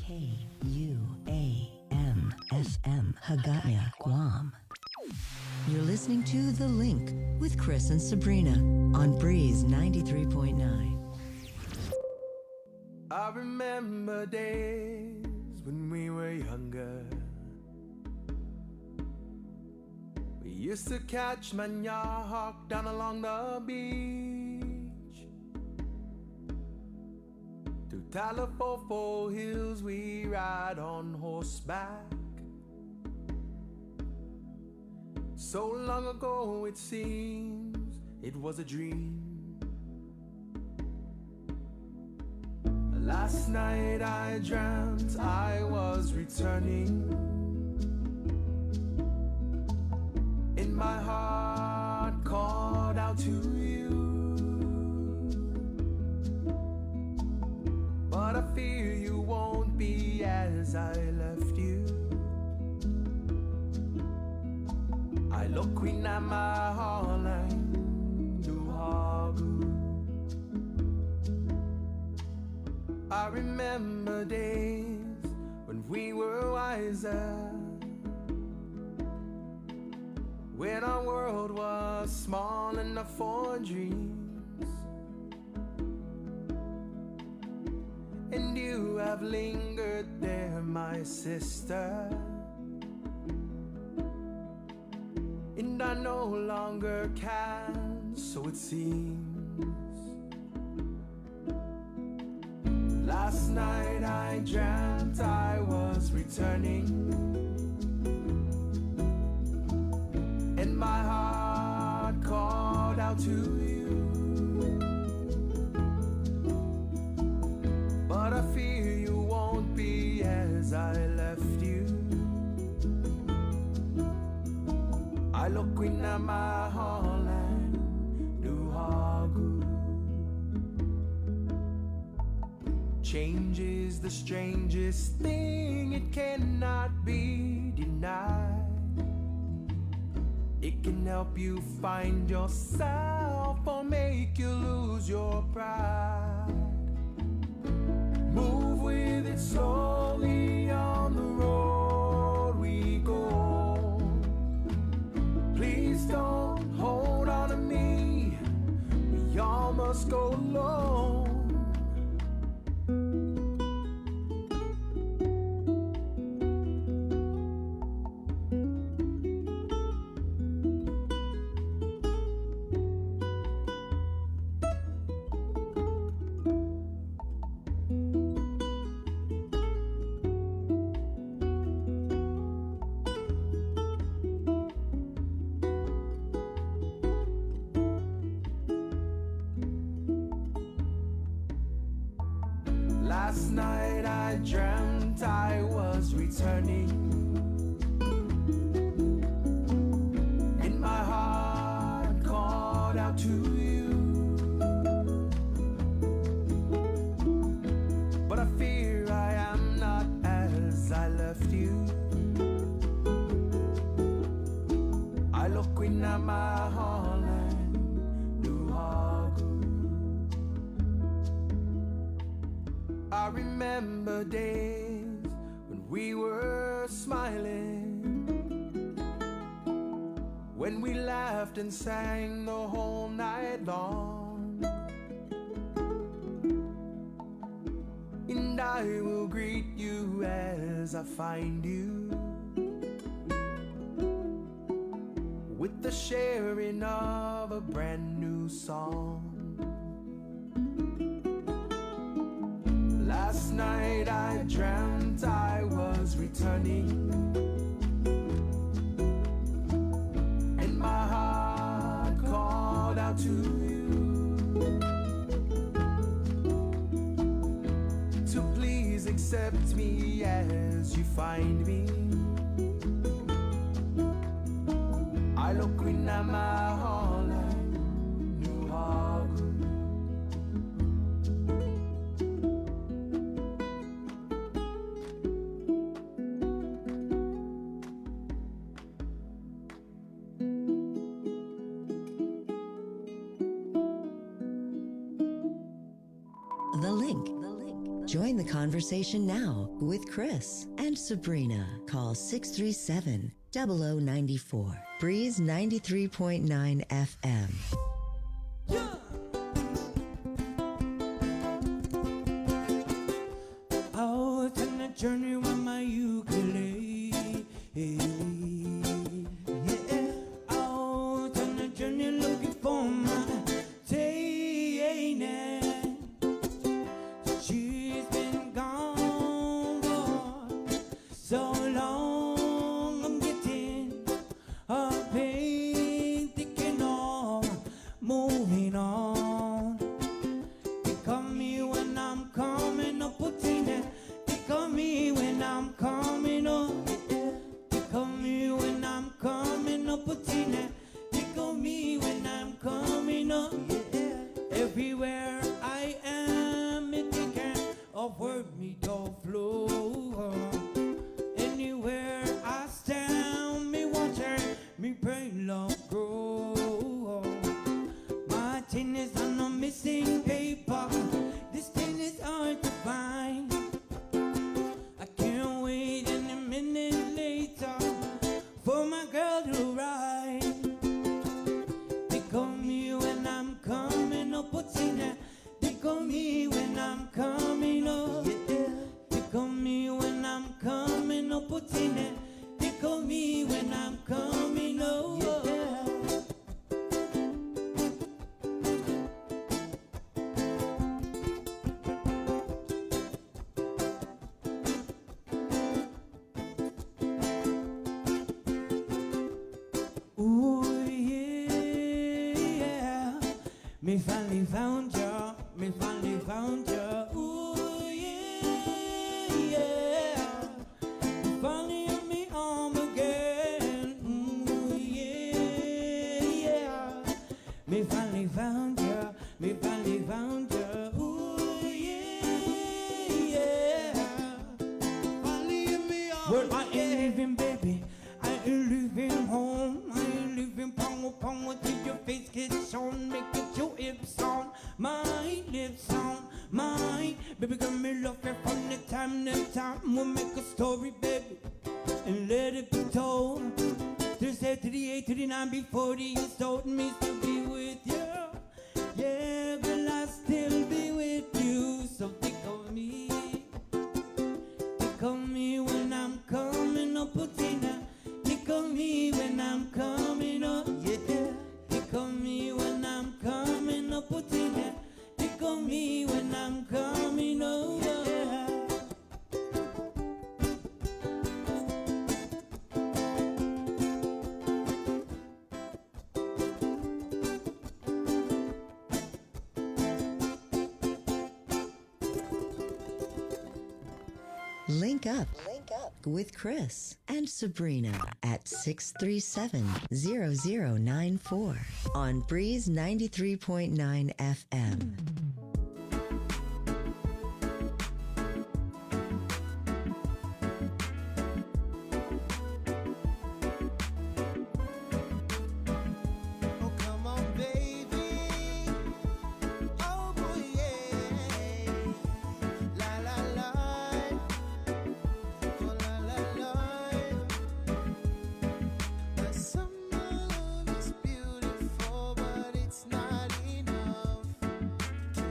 KUAM Hagåtña, Guam. You're listening to The Link with Chris and Sabrina on Breeze 93.9. I remember days when we were younger. We used to catch manahawk down along the beach. To Talafofo hills we ride on horseback. So long ago it seems it was a dream. Last night I dreamt I was returning. In my heart called out to you, but I fear you won't be as I left you. I look Queen at my Holland, Duhagu. I remember days when we were wiser, when our world was small enough for dreams. And you have lingered there, my sister, and I no longer can, so it seems. Last night I dreamt I was returning, and my heart called out to you, but I fear you won't be as I left you. I look Queen at my Holland, Duhagu. Change is the strangest thing, it cannot be denied. It can help you find yourself or make you lose your pride. Move with it slowly on the road we go. Please don't hold on to me, we all must go alone. Last night I dreamt I was returning, and my heart called out to you, but I fear I am not as I left you. I look Queen at my Holland, Duhagu. I remember days when we were smiling, when we laughed and sang the whole night long. And I will greet you as I find you, with the sharing of a brand new song. Last night I dreamt I was returning, and my heart called out to you, to please accept me as you find me. I look Queen at my Holland, Duhagu. The Link Join the conversation now with Chris and Sabrina. Call 637 0094. Breeze 93.9 FM. Out on a journey with my ukulele. Yeah, out on a journey looking for my Dana. She's been gone for so long. I'm getting a pain, thinking of moving on. They call me when I'm coming up, putting it. They call me when I'm coming up. They call me when I'm coming up, putting it. They call me when I'm coming up. Everywhere I am, it can of word me to flow. Anywhere I stand, me watching me brain love grow. My tin is on a missing paper. This thing is hard to find. I can't wait any minute later for my girl to ride. They call me when I'm coming up, putting it. They call me when I'm coming up. They call me when I'm coming up, putting it. They call me when I'm coming up. Ooh, yeah. Me finally found ya. Me finally found ya. Ooh, yeah. You finally hit me arm again. Ooh, yeah. Me finally found ya. Me finally found ya. Ooh, yeah. Finally hit me arm again. Well, I ain't leaving, baby. I ain't leaving home. I ain't leaving power till your face gets shown. Make it your hips on my lips on mine. Baby girl, me love you from the time we'll make a story, baby, and let it be told. Thursday to the 8 to the 9 before the years told me to be with you. Yeah, girl, I'll still be with you. So think of me. Think of me when I'm coming up, Putina. Think of me when I'm coming up, yeah. Think of me when I'm coming up, Putina. Think of me when I'm coming up, yeah. Link up with Chris and Sabrina at 637-0094 on Breeze 93.9 FM. Oh, come on, baby. Oh, boy, yeah. La, la, la. Oh, la, la, la. The summer love is beautiful, but it's not enough to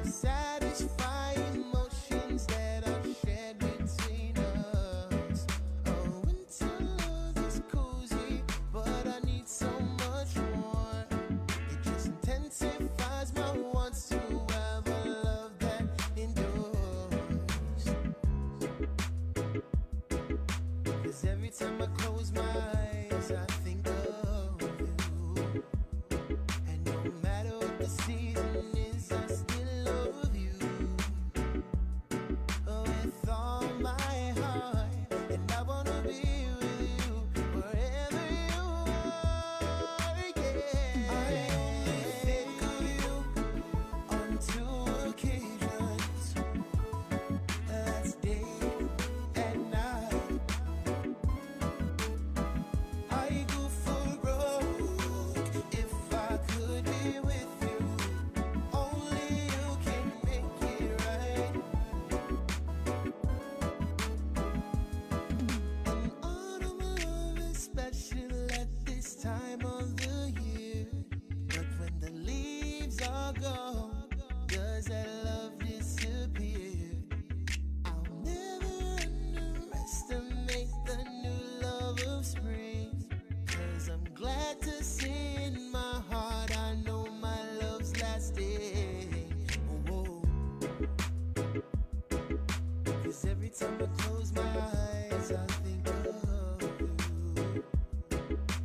every time I close my eyes, I think of you.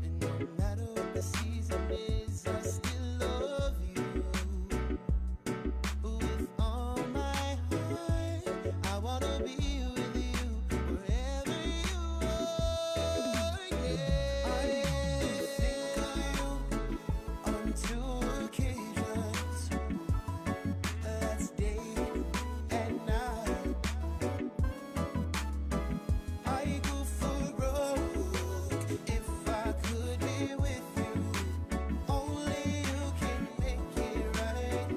And no matter what the season is, I still love you. With all my heart, I wanna be with you wherever you are. Yeah. I only think of you on two occasions. That's day and night. I go for broke if I could be with you. Only you can make it right.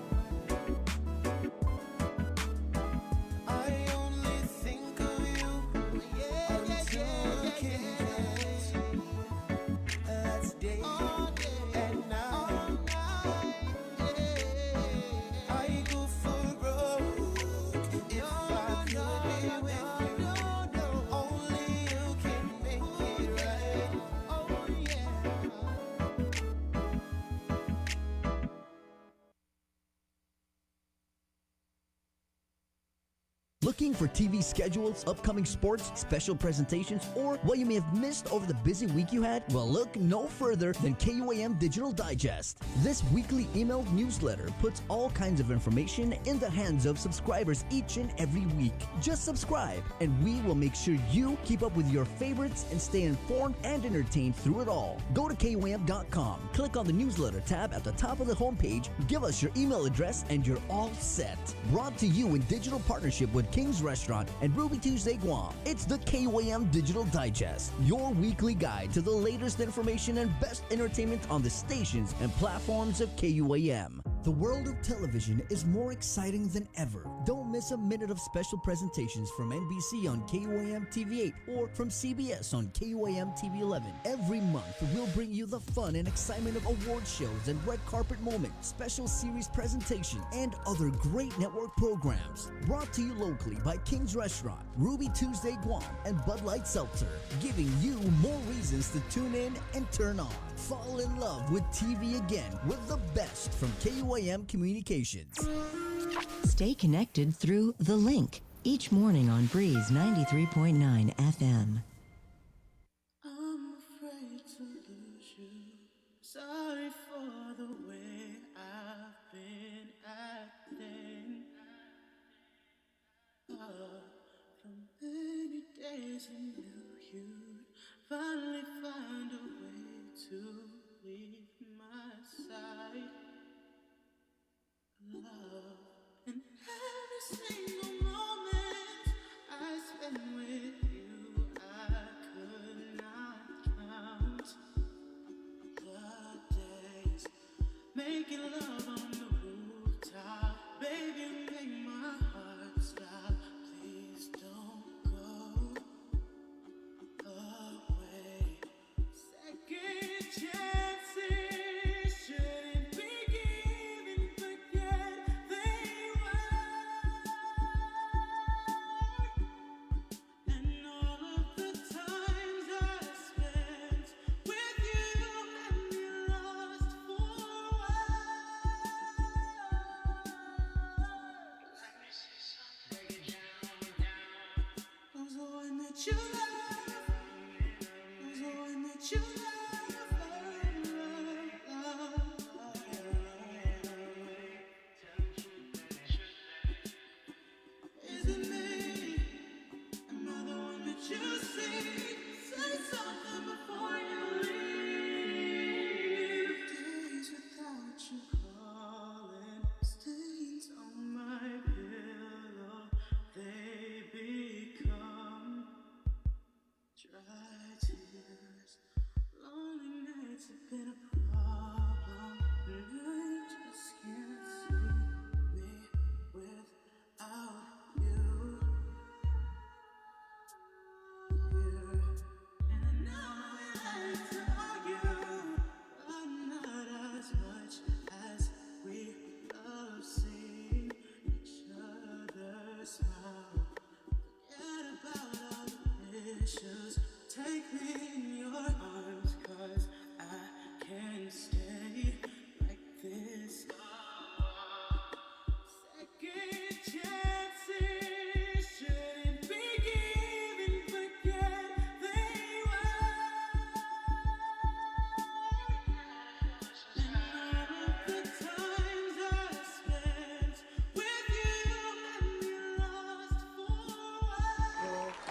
I only think of you on two occasions. That's day and night. I go for broke if I could be with you. Only you can make it right. Oh yeah. Looking for TV schedules, upcoming sports, special presentations, or what you may have missed over the busy week you had? Well, look no further than KUAM Digital Digest. This weekly emailed newsletter puts all kinds of information in the hands of subscribers each and every week. Just subscribe, and we will make sure you keep up with your favorites and stay informed and entertained through it all. Go to KUAM.com, click on the newsletter tab at the top of the homepage, give us your email address, and you're all set. Brought to you in digital partnership with King's Restaurant and Ruby Tuesday Guam. It's the KUAM Digital Digest, your weekly guide to the latest information and best entertainment on the stations and platforms of KUAM. The world of television is more exciting than ever. Don't miss a minute of special presentations from NBC on KUAM TV 8 or from CBS on KUAM TV 11. Every month, we'll bring you the fun and excitement of award shows and red carpet moments, special series presentations, and other great network programs. Brought to you locally by King's Restaurant, Ruby Tuesday Guam, and Bud Light Seltzer, giving you more reasons to tune in and turn on. Fall in love with TV again with the best from KUAM Communications. Stay connected through The Link each morning on Breeze 93.9 FM. I'm afraid to lose you. Sorry for the way I've been acting. From many days I knew you'd finally find a way to leave my side. Love, and every single moment I spend with you, I could not count the days making love on the rooftop. Baby, make my heart stop. Please don't go away. Second chances shouldn't be given, but yet they were. And all of the times I spent with you and me lost for words.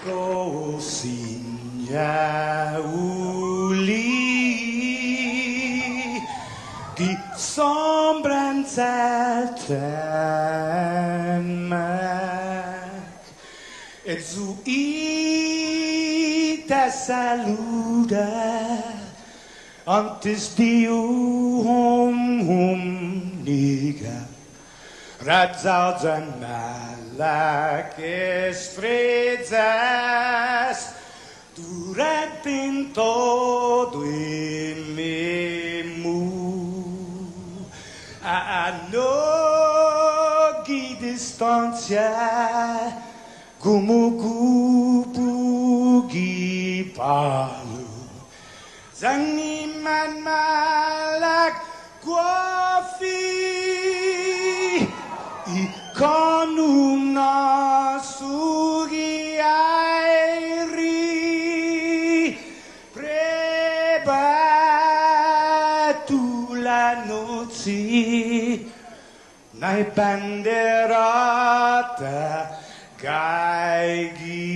Così uli di sombranza temak e zu ita saluda antes di niga Radzaudzan malak estrezas durante todo memu a nogi distancia gumugupugi palu Zangiman malak guafi Ikonum nasugi airi prebatu la noci Nai banderata gaigi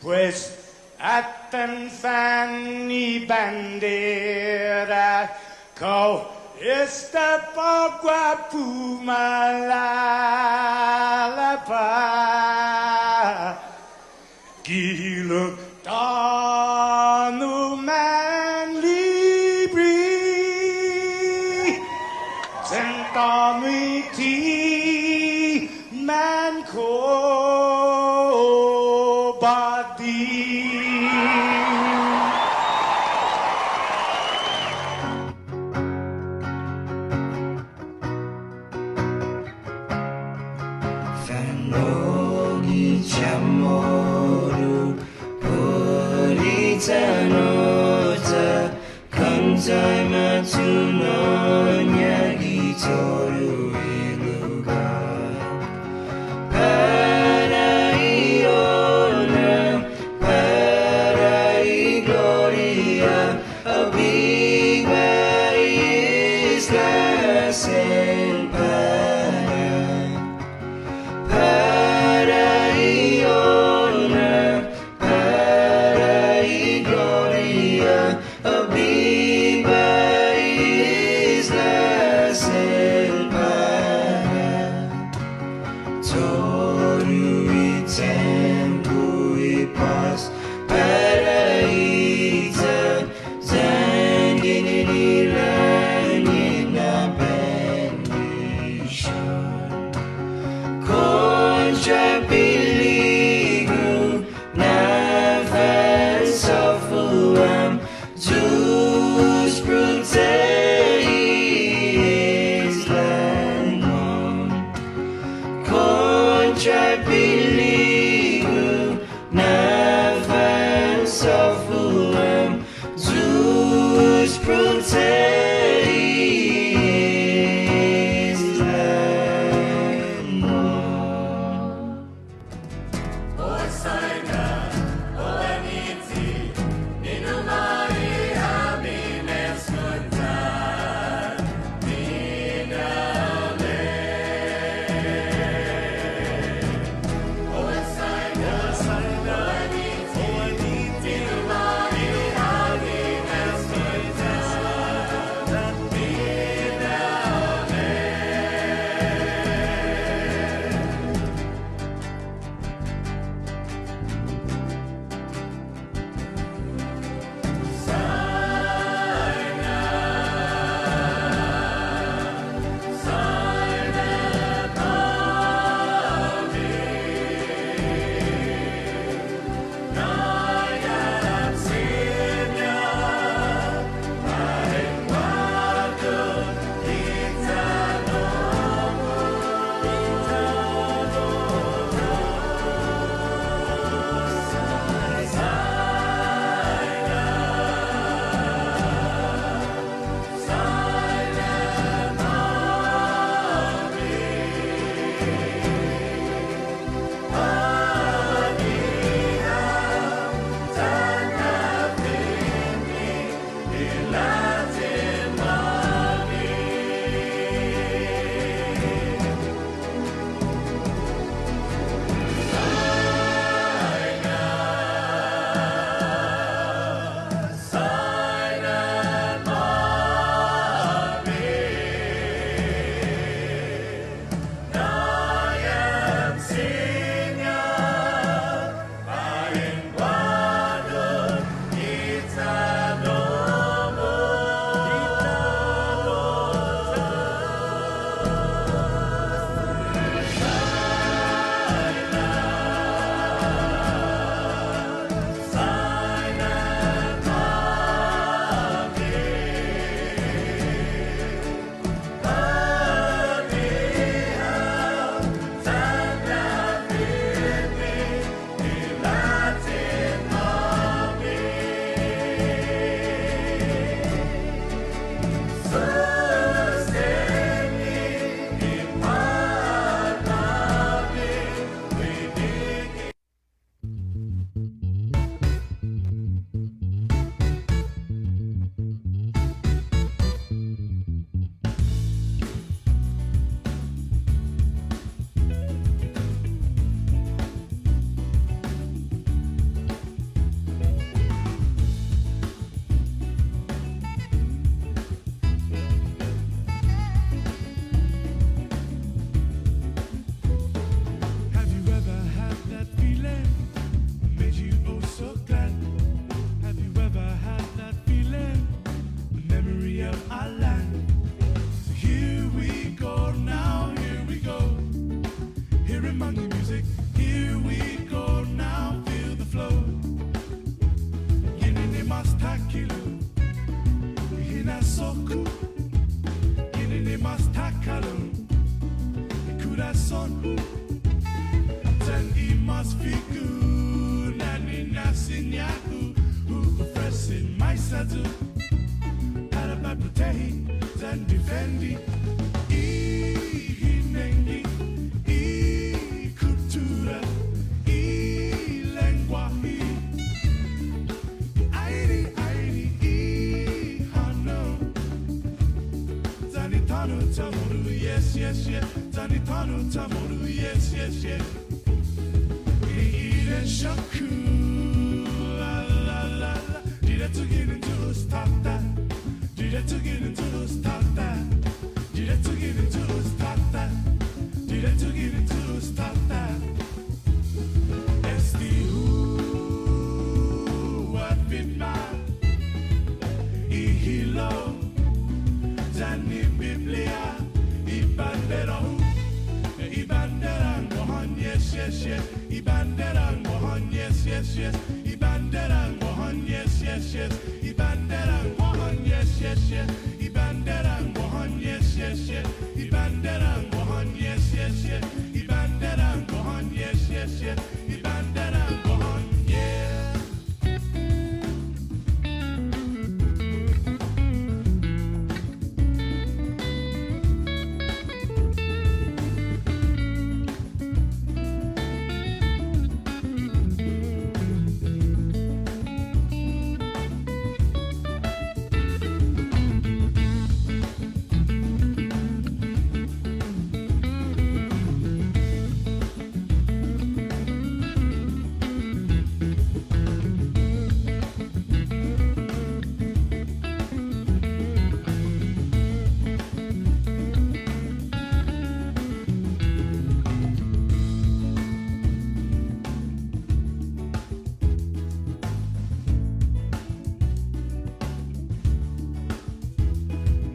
Pues atan fanni bandera kau Esta pagua pumalapa Giluk tanu man libri Sentami ti man ko badi Fanogi chamoru Puritanota Kantai matunonya gitoru iluga Paraiona Parai gloria A big is la senpai Paraiona, Parai gloria, a viva isla selva. maisatu Parabaputehi Zandifendi Ihinengi Kultura Lenguahi Airi Hano Zanitano Tamoru yes Zanitano Tamoru yes Ire Shaku la la la la Did I to get into stop that Did I to get into stop that Did I to get into stop that Did I to get into stop that SD who what been my Ihilo Zani Biblia Ibandera Mohan yes Ibandera Mohan yes Ibandera Mohan yes Ibandera Mohan yes Ibandera Mohan yes Ibandera Mohan yes Ibandera Mohan yes Ibandera Mohan yeah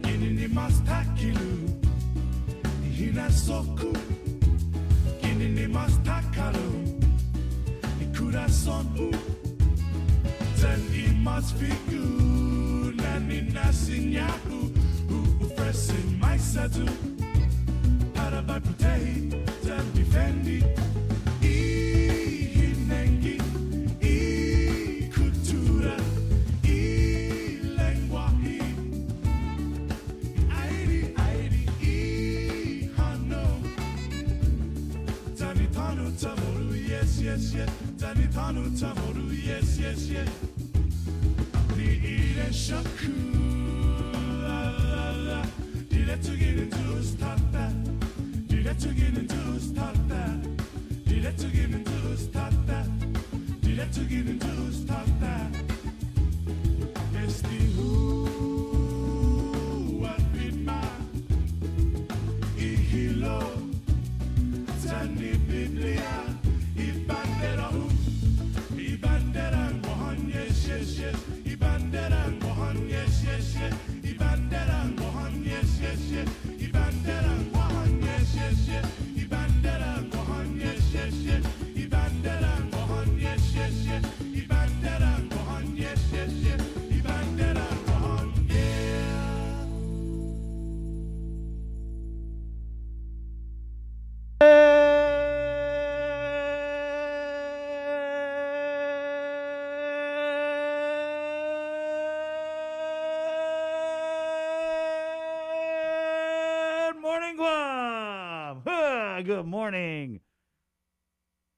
Kinini mastakilu Hinasoku Kinini mastakalu Ikurason Zen imas figu Nani nasinyahu Ufresin maisatu Parabaputehi Zen defendi Ihinengi Kultura Lenguahi Airi Hano Zanitano Tamoru yes Zanitano Tamoru yes Ni ire shaku la la la Did I to get into stop that Did I to get into stop that Did I to get into stop that Did I to get into stop that Yes the who what been my Ihilo Zani Biblia Ibandera Mohan yes Ibandera Mohan yes Ibandera Mohan yes Ibandera Mohan yes Ibandera Mohan yes Ibandera Mohan yes Ibandera Mohan yes Ibandera Mohan yeah Good morning, Guam. Good morning.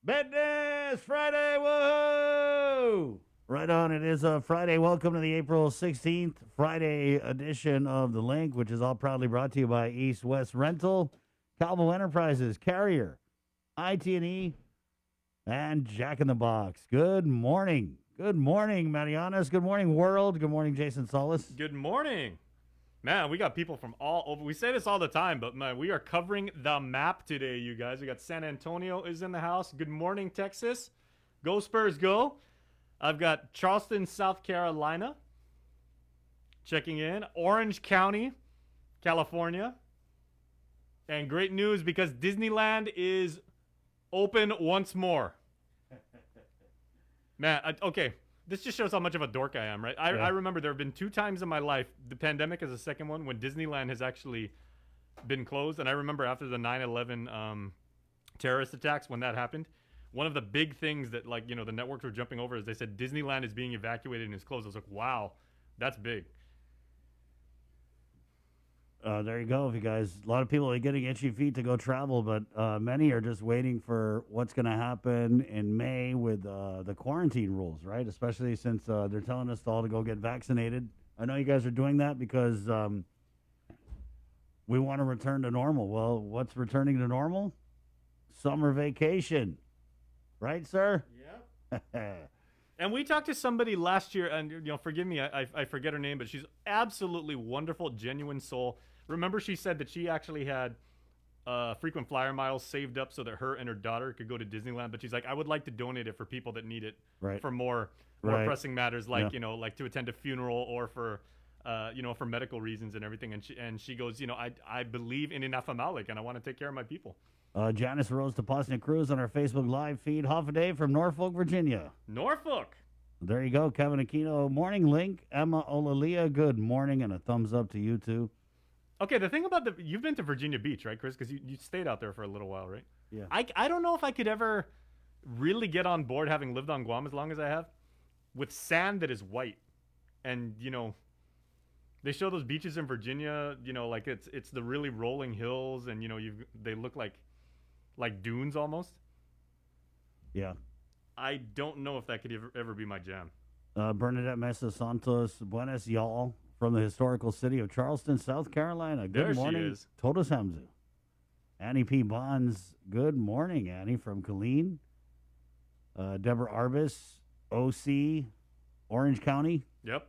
Business Friday. Whoa! Right on. It is a Friday. Welcome to the April 16th Friday edition of The Link, which is all proudly brought to you by East West Rental, Calvo Enterprises, Carrier, IT&E, and Jack in the Box. Good morning. Good morning, Marianas. Good morning, world. Good morning, Jason Solis. Good morning. Man, we got people from all over. We say this all the time, but man, we are covering the map today, you guys. We got San Antonio is in the house. Good morning, Texas. Go Spurs, go. I've got Charleston, South Carolina checking in. Orange County, California. And great news because Disneyland is open once more. Man, okay. This just shows how much of a dork I am, right? I remember there have been 2 times in my life, the pandemic is the second one, when Disneyland has actually been closed. And I remember after the 9/11 terrorist attacks, when that happened, one of the big things that, like, you know, the networks were jumping over is they said Disneyland is being evacuated and is closed. I was like, wow, That's big. There you go, if you guys. A lot of people are getting itchy feet to go travel, but many are just waiting for what's going to happen in May with the quarantine rules, right? Especially since they're telling us all to go get vaccinated. I know you guys are doing that because we want to return to normal. Well, what's returning to normal? Summer vacation, right, sir? Yep. And we talked to somebody last year, and forgive me, I forget her name, but she's absolutely wonderful, genuine soul. Remember, she said that she actually had frequent flyer miles saved up so that her and her daughter could go to Disneyland. But she's like, I would like to donate it for people that need it Right. for more Right. pressing matters, like Yeah. like to attend a funeral or for for medical reasons and everything. And she goes, I believe in enough Malik, and I want to take care of my people. Janice Rose Tapasnia Cruz on our Facebook Live feed. Half a day from Norfolk, Virginia. Norfolk. There you go. Kevin Aquino, morning link. Emma Olalia, good morning, and a thumbs up to you too. Okay, the thing about you've been to Virginia Beach, right, Chris? Because you stayed out there for a little while, right? Yeah. I don't know if I could ever really get on board, having lived on Guam as long as I have, with sand that is white. And, they show those beaches in Virginia, like it's the really rolling hills, and, they look like dunes almost. Yeah. I don't know if that could ever be my jam. Bernadette Mesa Santos, buenas y'all, from the historical city of Charleston, South Carolina. Good There she morning. is. Todos Hamzu. Annie P. Bonds, good morning, Annie, from Colleen. Deborah Arbus, OC, Orange County. Yep.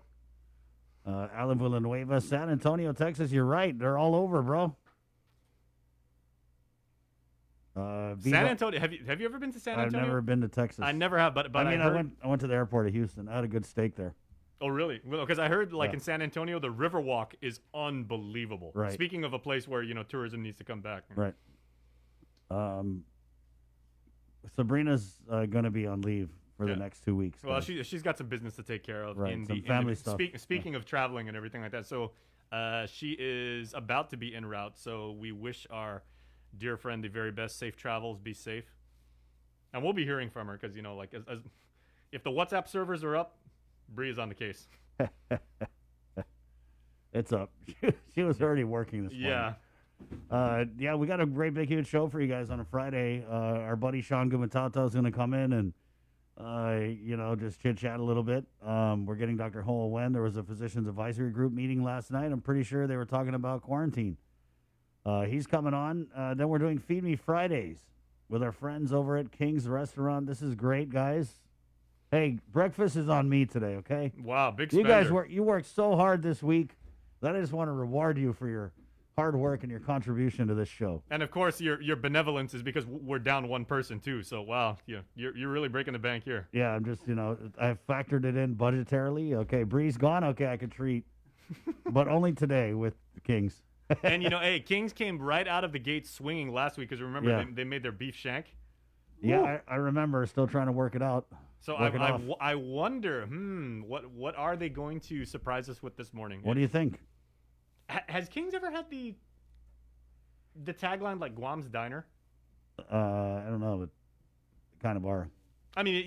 Alan Villanueva, San Antonio, Texas. You're right. They're all over, bro. San Antonio. Have you ever been to San I've Antonio? never been to Texas. I never have, but I mean, I heard, I went to the airport of Houston. I had a good steak there. Oh, really? Well, because I heard, Yeah. in San Antonio, the Riverwalk is unbelievable. Right. Speaking of a place where, tourism needs to come back. Right. Sabrina's going to be on leave for Yeah. the next 2 weeks. Well, guys. she's got some business to take care of. Right, In some the, family in the, stuff. Speaking of traveling and everything like that. So she is about to be en route. So we wish our dear friend the very best. Safe travels. Be safe. And we'll be hearing from her because, as if the WhatsApp servers are up, Bree is on the case. It's up. She was already working this morning. Yeah. We got a great big huge show for you guys on a Friday. Our buddy Sean Gumatata is going to come in and just chit chat a little bit. We're getting Dr. Hoa Wen. There was a physicians advisory group meeting last night. I'm pretty sure they were talking about quarantine. He's coming on. Then we're doing Feed Me Fridays with our friends over at King's Restaurant. This is great, guys. Hey, breakfast is on me today, okay? Wow. Big You spender. guys you worked so hard this week that I just want to reward you for your hard work and your contribution to this show. And of course, your benevolence is because we're down one person too. So wow, you're really breaking the bank here. Yeah, I'm just I've factored it in budgetarily. Okay, Bree's gone. Okay, I could treat, but only today with the Kings. And hey, Kings came right out of the gate swinging last week because remember Yeah. they made their beef shank. Yeah, I remember. Still trying to work it out. So Work it off. I wonder, what are they going to surprise us with this morning? What do you think? Has Kings ever had the tagline like Guam's Diner? I don't know, but kind of are. I mean,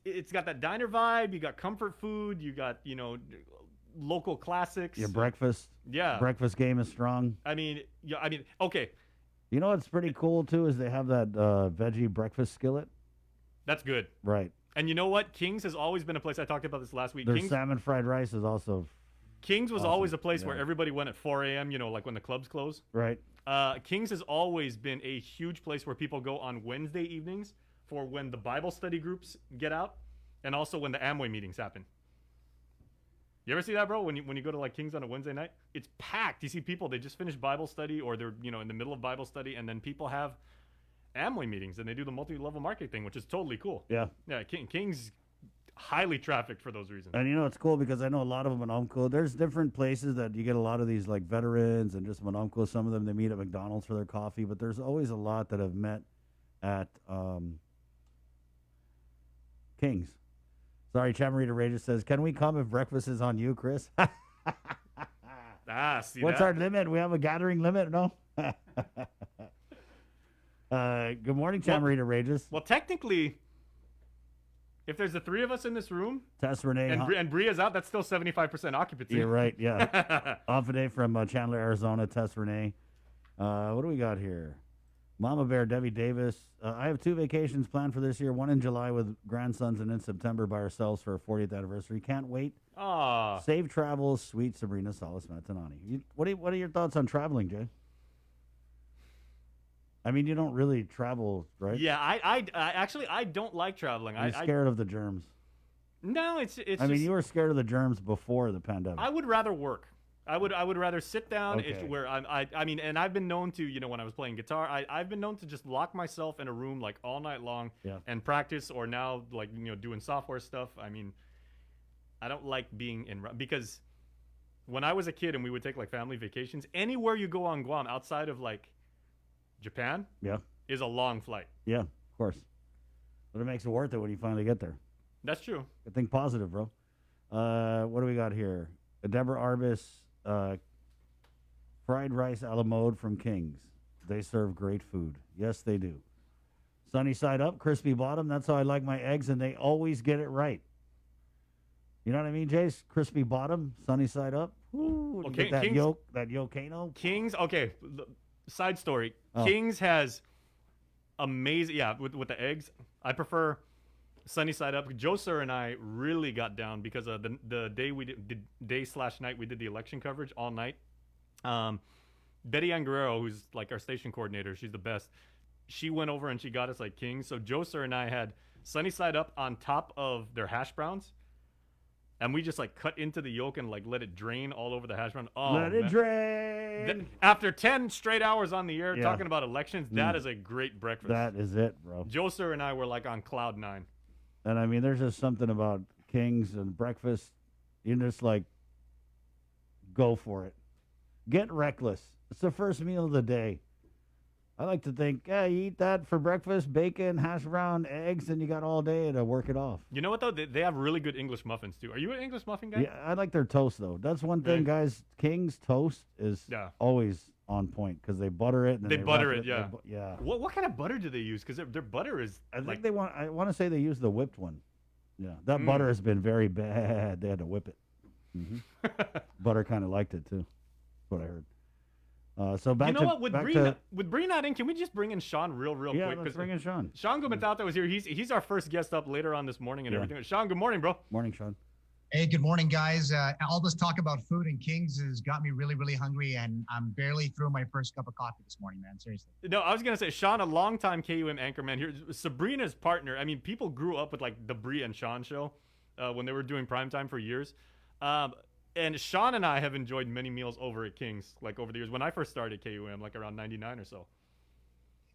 it's got that diner vibe. You got comfort food. You got local classics. Your breakfast. Yeah. Breakfast game is strong. I mean, okay, You know what's pretty cool too is they have that veggie breakfast skillet. that's good. Right. And you know what? Kings has always been a place. I talked about this last week. Their Kings, salmon fried rice is also Kings was awesome. always a place where Yeah. everybody went at 4 a.m., like when the clubs close. right. Kings has always been a huge place where people go on Wednesday evenings for when the Bible study groups get out and also when the Amway meetings happen. You ever see that, bro? When you go to like Kings on a Wednesday night, it's packed. You see people, they just finished Bible study or they're, in the middle of Bible study, and then people have Amway meetings and they do the multi-level market thing, which is totally cool. Yeah. Yeah, Kings highly trafficked for those reasons. And it's cool because I know a lot of them in Umco. There's different places that you get a lot of these like veterans and just Umco. Some of them they meet at McDonald's for their coffee, but there's always a lot that have met at King's. Sorry, Chamarita Rages says, "Can we come if breakfast is on you, Chris?" See What's that? our limit? We have a gathering limit, no? Good morning, Chamarita Rages. Well, technically, If there's the three of us in this room Tess Renee. and Bria's out, that's still 75% occupancy. You're right. Yeah. Off a day from Chandler, Arizona. Tess Renee. What do we got here? Mama Bear, Debbie Davis. I have 2 vacations planned for this year. One in July with grandsons, and in September by ourselves for our 40th anniversary. Can't wait. Aw. Safe travels, sweet Sabrina Salas Matanani. What are your thoughts on traveling, Jay? I mean, you don't really travel, right? Yeah, I actually I don't like traveling. You're scared of the germs. No, it's I mean, you were scared of the germs before the pandemic. I would rather work. I would rather sit down Okay. where I mean, and I've been known to, when I was playing guitar, I've been known to just lock myself in a room like all night long Yeah. and practice, or now like doing software stuff. I mean, I don't like being because when I was a kid and we would take like family vacations, anywhere you go on Guam outside of like Japan Yeah. is a long flight. Yeah, of course. But it makes it worth it when you finally get there. That's true. Think positive, bro. What do we got here? Deborah Arbus, fried rice a la mode from King's. They serve great food. Yes, they do. Sunny side up, crispy bottom. That's how I like my eggs, and they always get it right. You know what I mean, Jace? Crispy bottom, sunny side up. Ooh, Okay, get that King's- yolk, that yolcano. King's, okay, side story. Oh. King's has amazing, with the eggs. I prefer sunny side up. Joe Sir and I really got down because of the day we did day/night we did the election coverage all night. Betty Ann Guerrero, who's like our station coordinator, she's the best. She went over and she got us like King's. So Joe Sir and I had sunny side up on top of their hash browns. And we just like cut into the yolk and like let it drain all over the hash brown. Oh, Let it man. drain. After 10 straight hours on the air Yeah. talking about elections, that is a great breakfast. That is it, bro. Joe Sir and I were like on cloud 9. And I mean, there's just something about King's and breakfast. You just like go for it. Get reckless. It's the first meal of the day. I like to think, yeah, you eat that for breakfast, bacon, hash brown, eggs, and you got all day to work it off. You know what though? They have really good English muffins too. Are you an English muffin guy? Yeah, I like their toast though. That's one thing, Really? guys. King's toast is Yeah. always on point because they butter it. And then They butter wrap it, yeah. yeah. What kind of butter do they use? Because their butter is I think like they want. I want to say they use the whipped one. Yeah, that butter has been very bad. They had to whip it. Butter kind of liked it too. That's what I heard. So back you know to what? With back Bree, to, with Bree not in, can we just bring in Sean real yeah, quick? let's bring in Sean. Sean Gumentata was here. He's our first guest up later on this morning and Yeah. everything. Sean, good morning, bro. Morning, Sean. Hey, good morning, guys. All this talk about food and Kings has got me really, really hungry, and I'm barely through my first cup of coffee this morning, man. Seriously. No, I was gonna say Sean, a longtime KUM anchorman here. Sabrina's partner. I mean, people grew up with like the Bree and Sean show when they were doing primetime for years. And Sean and I have enjoyed many meals over at King's, like over the years. When I first started KUM, like around 99 or so.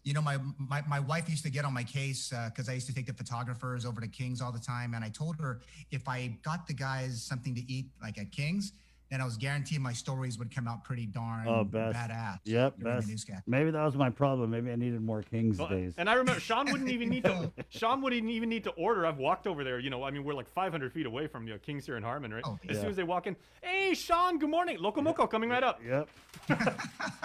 You know, my wife used to get on my case because I used to take the photographers over to Kings all the time, and I told her if I got the guys something to eat like at Kings, then I was guaranteed my stories would come out pretty darn badass. Yep, during the best. newscast. Maybe that was my problem. Maybe I needed more King's Well, days. and I remember Sean wouldn't even need to. Sean wouldn't even need to order. I've walked over there. I mean, we're like 500 feet away from King's here in Harmon, right? Oh, As yeah. soon as they walk in, hey, Sean, good morning. Loco Moco coming right up. Yep.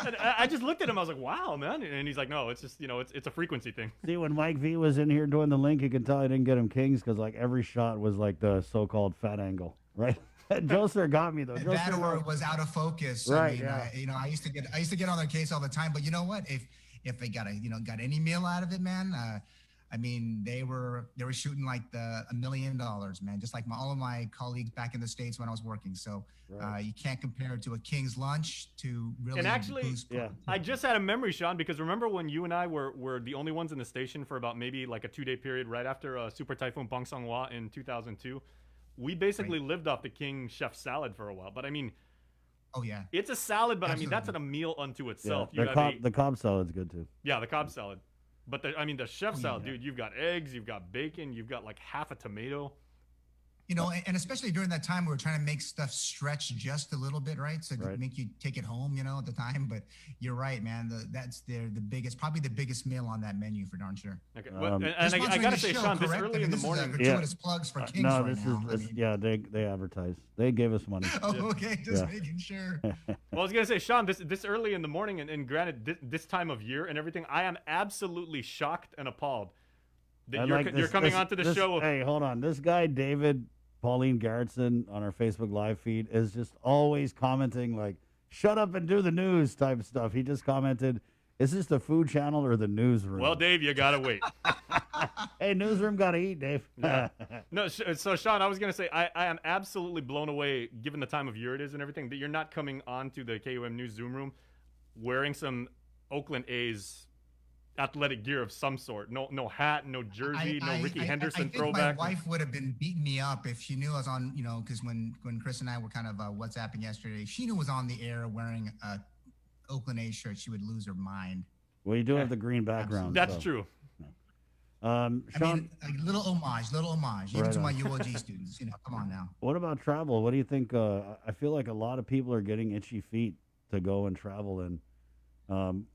And I just looked at him. I was like, wow, man. And he's like, no, it's just it's a frequency thing. See, when Mike V was in here doing the link, you can tell I didn't get him Kings because like every shot was like the so-called fat angle, right? Joe Sir got me though. Joe That Sir or knows- it was out of focus. Right, I mean, yeah. I used to get on their case all the time. But you know what? If they got any meal out of it, man, I mean, they were shooting like $1 million, man. Just like all of my colleagues back in the States when I was working. So you can't compare it to a King's lunch to really. And actually, boost yeah. I just had a memory, Sean, because remember when you and I were the only ones in the station for about maybe like a 2-day period right after Super Typhoon Bangsanghwa in 2002? We basically lived off the King Chef salad for a while. But I mean, Oh yeah. it's a salad, but I mean, that's Absolutely. a meal unto Yeah, itself. the Cobb salad's good too. Yeah, the Cobb salad. But the chef Oh, yeah. salad, dude, you've got eggs, you've got bacon, you've got like half a tomato. You know, and especially during that time, we were trying to make stuff stretch just a little bit, right? So Right. to make you take it home, at the time. But you're right, man. That's the biggest, probably the biggest meal on that menu for darn sure. Okay. Well, and They're I sponsoring gotta the say, show, Sean, this correct? early I mean, in the this morning. is gratuitous plugs for Kings No, right this now. is yeah. They advertise. They gave us money. Oh, okay, just Yeah. making sure. Well, I was gonna say, Sean, this early in the morning, and granted, this time of year and everything, I am absolutely shocked and appalled. And, You're coming onto the show. Hey, hold on. This guy, David Pauline Garrettson, on our Facebook live feed, is just always commenting like, shut up and do the news type stuff. He just commented, is this the food channel or the newsroom? Well, Dave, you got to wait. Hey, newsroom got to eat, Dave. Yeah. No, so Sean, I was going to say, I am absolutely blown away, given the time of year it is and everything, that you're not coming onto the KUM News Zoom room wearing some Oakland A's athletic gear of some sort. No hat, no jersey, no Ricky Henderson I think throwback. My wife would have been beating me up if she knew I was on, because when Chris and I were kind of WhatsApping yesterday, she knew I was on the air wearing a Oakland A's shirt. She would lose her mind. Well, you do have the green background. That's so. true. Sean, I mean, a little homage, even Right to on. my UOG students. Come on now. what about travel? What do you think? I feel like a lot of people are getting itchy feet to go and travel, and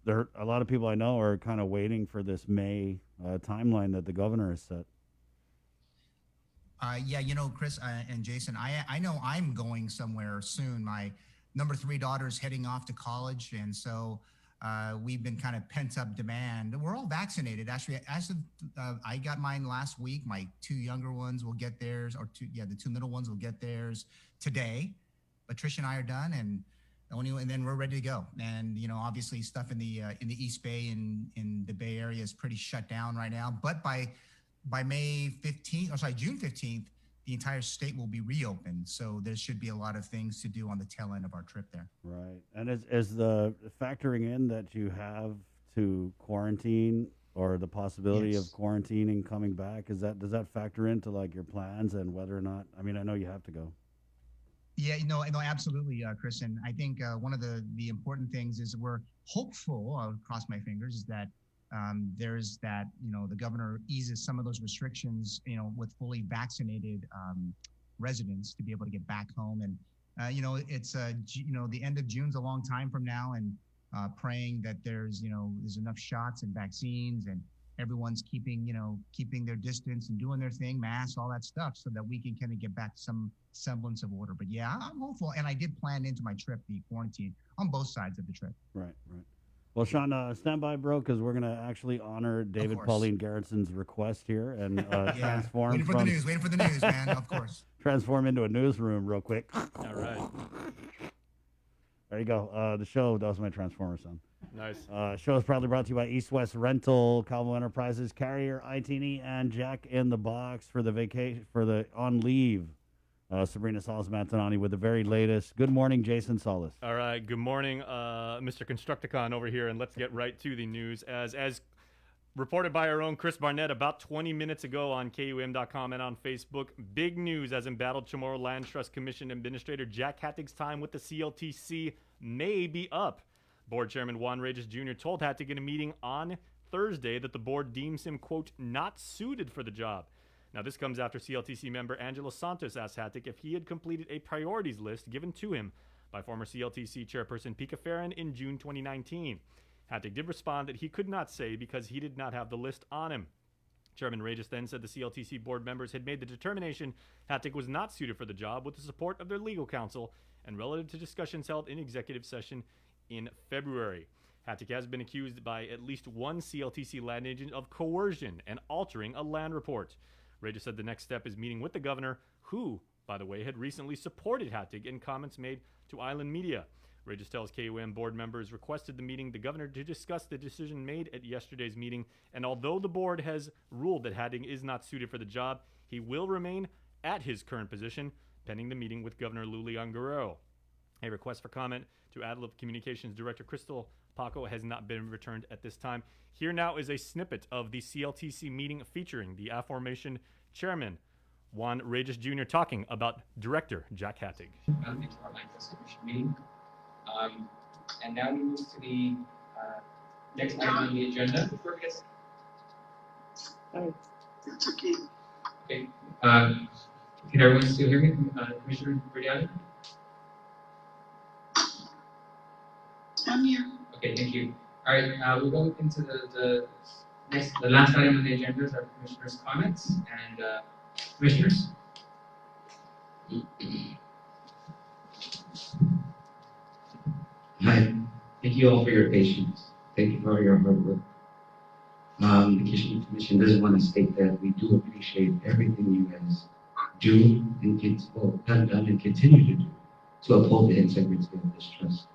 there a lot of people I know are kind of waiting for this May timeline that the governor has set. Yeah, Chris and Jason, I know I'm going somewhere soon. My number 3 daughter's heading off to college, and so we've been kind of pent up demand. We're all vaccinated. Actually, I got mine last week. My 2 younger ones will get theirs, the 2 middle ones will get theirs today. But Trish and I are done, and then we're ready to go. And obviously, stuff in the East Bay and in the Bay Area is pretty shut down right now. But by June 15th, the entire state will be reopened. So there should be a lot of things to do on the tail end of our trip there. Right. And is the factoring in that you have to quarantine or the possibility Yes. of quarantining coming back? Does that factor into like your plans and whether or not? I mean, I know you have to go. Yeah, no, absolutely, Chris. And I think one of the important things is we're hopeful, I'll cross my fingers, is that there's that, the governor eases some of those restrictions, with fully vaccinated residents to be able to get back home. And, it's, the end of June's a long time from now, and praying that there's enough shots and vaccines and everyone's keeping their distance and doing their thing, masks, all that stuff, so that we can kind of get back to some semblance of order. But yeah, I'm hopeful. And I did plan into my trip the quarantine on both sides of the trip. Right. Well, Sean, stand by, bro, because we're going to actually honor David course. Pauline Garrettson's request here and transform Waiting for the news, man, of course. transform into a newsroom real quick. All right. There you go. The show, that was my Transformer sound. Nice. Show is proudly brought to you by East West Rental, Calvo Enterprises, Carrier, ITN, and Jack in the Box for the on leave. Sabrina Salas Mantanani with the very latest. Good morning, Jason Salas. All right. Good morning, Mr. Constructicon over here, and let's get right to the news. As reported by our own Chris Barnett about 20 minutes ago on KUM.com and on Facebook, big news as embattled Chamorro Land Trust Commission Administrator Jack Hattig's time with the CLTC may be up. Board Chairman Juan Regis Jr. told Hattig in a meeting on Thursday that the board deems him, quote, not suited for the job. Now, this comes after CLTC member Angelo Santos asked Hattig if he had completed a priorities list given to him by former CLTC chairperson Pika Farron in June 2019. Hattig did respond that he could not say because he did not have the list on him. Chairman Regis then said the CLTC board members had made the determination Hattig was not suited for the job with the support of their legal counsel and relative to discussions held in executive session in February. Hattig has been accused by at least one CLTC land agent of coercion and altering a land report. Regis said the next step is meeting with the governor, who, by the way, had recently supported Hattig in comments made to Island Media. Regis tells KUM board members requested the meeting the governor to discuss the decision made at yesterday's meeting, and although the board has ruled that Hattig is not suited for the job, he will remain at his current position pending the meeting with Governor Lou Leon Guerrero. A request for comment to ADLIP Communications Director Crystal Paco has not been returned at this time. Here now is a snippet of the CLTC meeting featuring the aforementioned chairman, Juan Regis Jr., talking about Director Jack Hattig. Welcome to our Land Trust Commission meeting. And now we move to the next item on the agenda. Before we get It's okay. okay. Can everyone still hear me? Commissioner Verdiano? I'm here. Okay, thank you. All right, we'll go into the last item on the agenda is our commissioners' comments and commissioners. Hi, thank you all for your patience. Thank you for your hard work. The Commission does want to state that we do appreciate everything you guys do and have done and continue to do to uphold the integrity of this trust.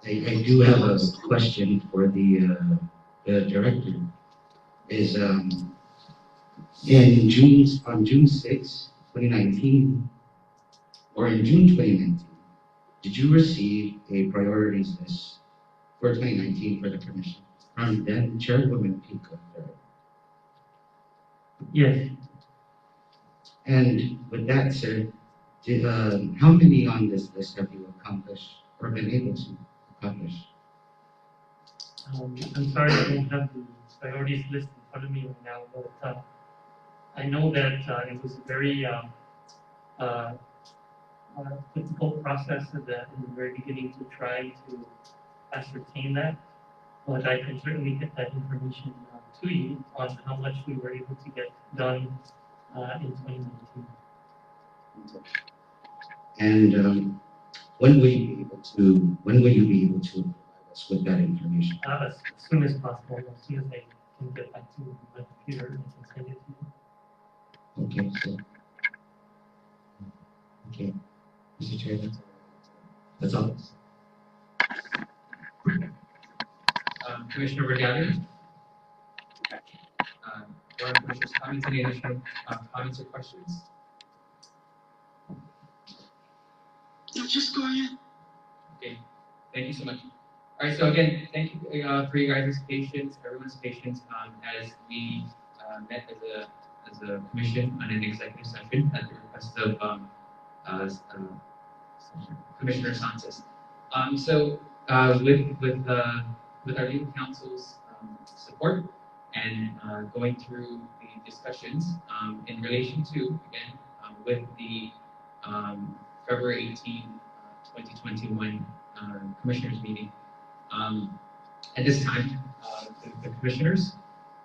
I do have a question for the director. Is on June 6, 2019, or in June 2019, did you receive a priorities list for 2019 for the commission from then Chairwoman Pico? Yes. And with that, sir, how many on this list have you accomplished or been able to accomplish? I'm sorry, I don't have the priorities list in front of me right now, but I know that it was a very difficult process in the very beginning to try to ascertain that. But I can certainly get that information to you on how much we were able to get done in 2019. And when will you be able to provide us with that information? As soon as possible, as soon as I can get back to my computer and can send it to you. Okay, so okay, Mr. Chair, that's all. Commissioner Regatta? Board of Commissioners comments, any additional comments or questions? No, just go ahead. Okay, thank you so much. All right, so again, thank you for you guys' patience, everyone's patience, as we met as a commission on an executive session at the request of Commissioner Sanchez. With our legal counsel's support and going through the discussions in relation to, again, with the February 18, 2021 commissioners meeting. At this time, the commissioners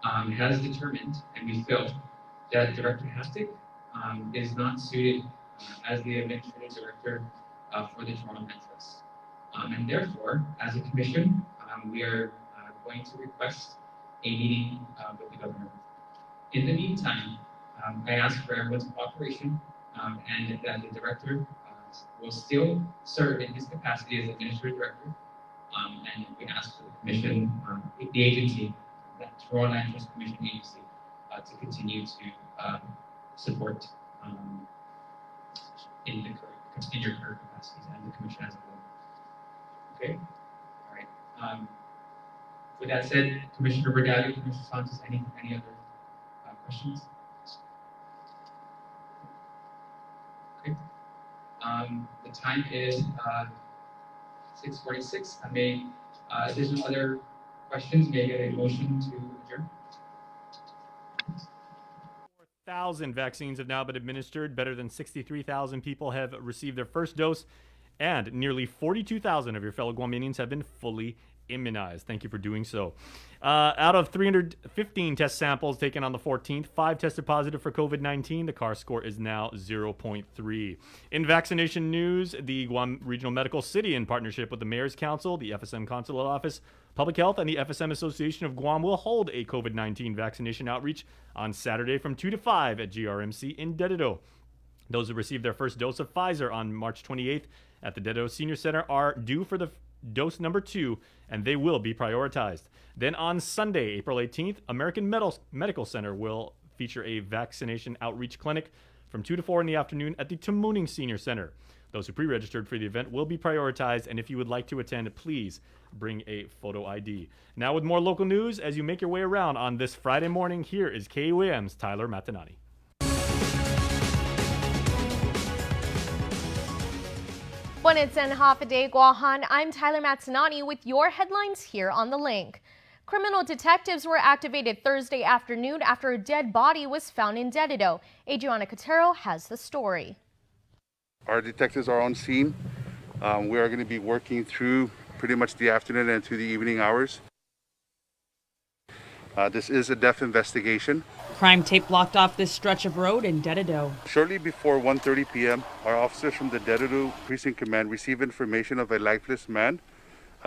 has determined, and we feel that Director Hastic is not suited as the administrative director for the Toronto Met Trust. And therefore, as a commission, we are going to request a meeting with the governor. In the meantime, I ask for everyone's cooperation and that the director will still serve in his capacity as administrative director. And we ask for the commission, the agency, that Toronto Land Trust Commission agency, to continue to support in your current capacities and the commission as a whole. Okay. All right. With that said, Commissioner Regatta, Commissioner Sanchez, any other questions? Okay. The time is 6:46. I may, if there's no other questions, may I get a motion to adjourn? 4,000 vaccines have now been administered. Better than 63,000 people have received their first dose, and nearly 42,000 of your fellow Guamanians have been fully immunized. Thank you for doing so. Out of 315 test samples taken on the 14th, 5 tested positive for COVID-19. The CAR score is now 0.3. In vaccination news, the Guam Regional Medical City, in partnership with the Mayor's Council, the FSM Consulate Office, Public Health, and the FSM Association of Guam, will hold a COVID-19 vaccination outreach on Saturday from 2 to 5 at GRMC in Dededo. Those who received their first dose of Pfizer on March 28th at the Dededo Senior Center are due for the dose number 2, and they will be prioritized. Then on Sunday, April 18th, American Medical Center will feature a vaccination outreach clinic from 2 to 4 in the afternoon at the Tamuning Senior Center. Those who pre-registered for the event will be prioritized, and if you would like to attend, please bring a photo ID. Now with more local news, as you make your way around on this Friday morning, here is KUAM's Tyler Matanani. When it's in half a day, Guahan, I'm Tyler Matsanani with your headlines here on The Link. Criminal detectives were activated Thursday afternoon after a dead body was found in Dededo. Adriana Cotero has the story. Our detectives are on scene. We are going to be working through pretty much the afternoon and to the evening hours. This is a death investigation. Crime tape blocked off this stretch of road in Dededo. Shortly before 1:30 p.m., our officers from the Dededo Precinct Command received information of a lifeless man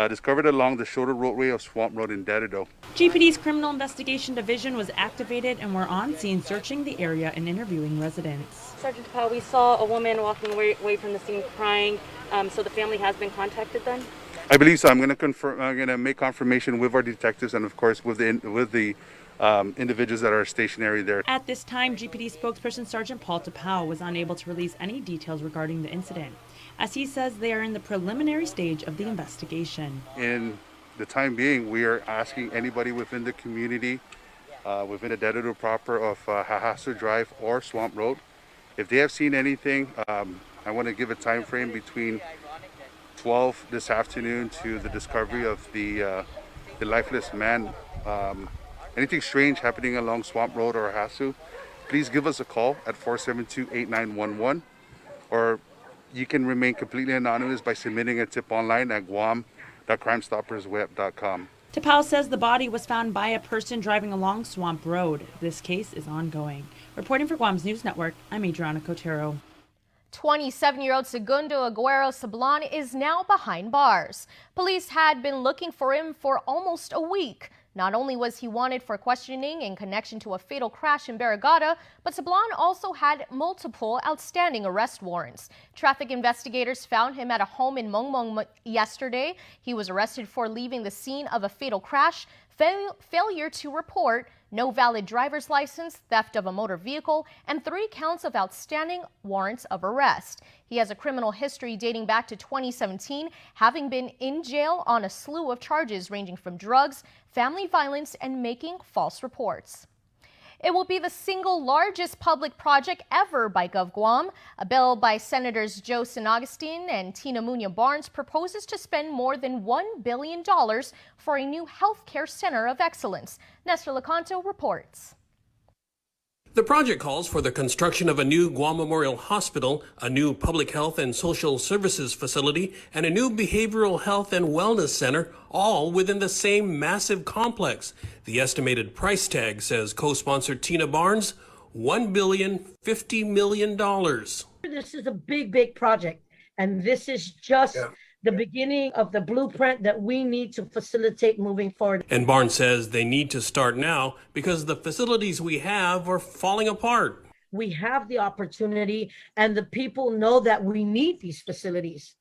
discovered along the shoulder roadway of Swamp Road in Dededo. GPD's Criminal Investigation Division was activated and were on scene searching the area and interviewing residents. Sergeant Powell, we saw a woman walking away from the scene crying, so the family has been contacted then? I believe so. I'm going to confirm. I'm going to make confirmation with our detectives and, of course, with the individuals that are stationary there. At this time, GPD spokesperson Sergeant Paul Tapau was unable to release any details regarding the incident, as he says they are in the preliminary stage of the investigation. In the time being, we are asking anybody within the community, within the Dededo proper of Hahasu Drive or Swamp Road, if they have seen anything. I want to give a time frame between 12 this afternoon to the discovery of the lifeless man. Anything strange happening along Swamp Road or Hahasu, please give us a call at 472-8911, or you can remain completely anonymous by submitting a tip online at guam.crimestoppersweb.com. Tapau says the body was found by a person driving along Swamp Road. This case is ongoing. Reporting for Guam's News Network, I'm Adriana Cotero. 27-year-old Segundo Aguero Sablan is now behind bars. Police had been looking for him for almost a week. Not only was he wanted for questioning in connection to a fatal crash in Barrigada, but Sablan also had multiple outstanding arrest warrants. Traffic investigators found him at a home in Mongmong yesterday. He was arrested for leaving the scene of a fatal crash, failure to report, no valid driver's license, theft of a motor vehicle, and 3 counts of outstanding warrants of arrest. He has a criminal history dating back to 2017, having been in jail on a slew of charges ranging from drugs, family violence, and making false reports. It will be the single largest public project ever by GovGuam. A bill by Senators Joe San Agustin and Tina Muñoz Barnes proposes to spend more than $1 billion for a new healthcare center of excellence. Nestor Lecanto reports. The project calls for the construction of a new Guam Memorial Hospital, a new public health and social services facility, and a new behavioral health and wellness center, all within the same massive complex. The estimated price tag, says co-sponsor Tina Barnes, $1.05 billion. This is a big project, and this is just the beginning of the blueprint that we need to facilitate moving forward. And Barnes says they need to start now because the facilities we have are falling apart. We have the opportunity, and the people know that we need these facilities.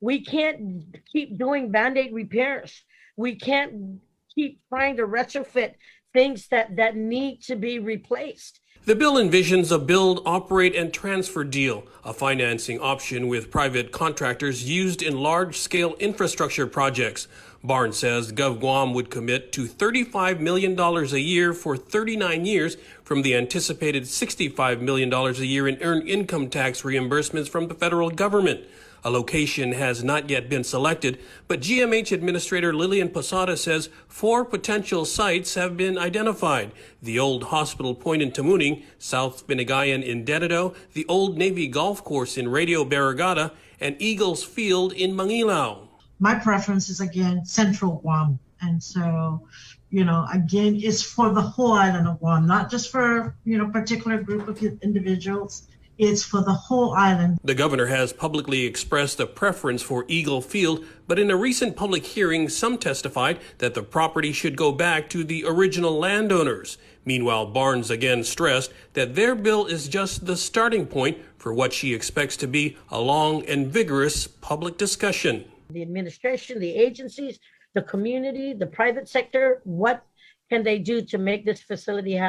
We can't keep doing Band-Aid repairs. We can't keep trying to retrofit things that need to be replaced. The bill envisions a build, operate, and transfer deal, a financing option with private contractors used in large-scale infrastructure projects. Barnes says GovGuam would commit to $35 million a year for 39 years from the anticipated $65 million a year in earned income tax reimbursements from the federal government. A location has not yet been selected, but GMH Administrator Lillian Posada says 4 potential sites have been identified. The old Hospital Point in Tamuning, South Binigayan in Dededo, the Old Navy Golf Course in Radio Barrigada, and Eagles Field in Mangilao. My preference is, again, Central Guam. And so, again, it's for the whole island of Guam, not just for, particular group of individuals. It's for the whole island. The governor has publicly expressed a preference for Eagle Field, but in a recent public hearing, some testified that the property should go back to the original landowners. Meanwhile, Barnes again stressed that their bill is just the starting point for what she expects to be a long and vigorous public discussion. The administration, the agencies, the community, the private sector, what can they do to make this facility,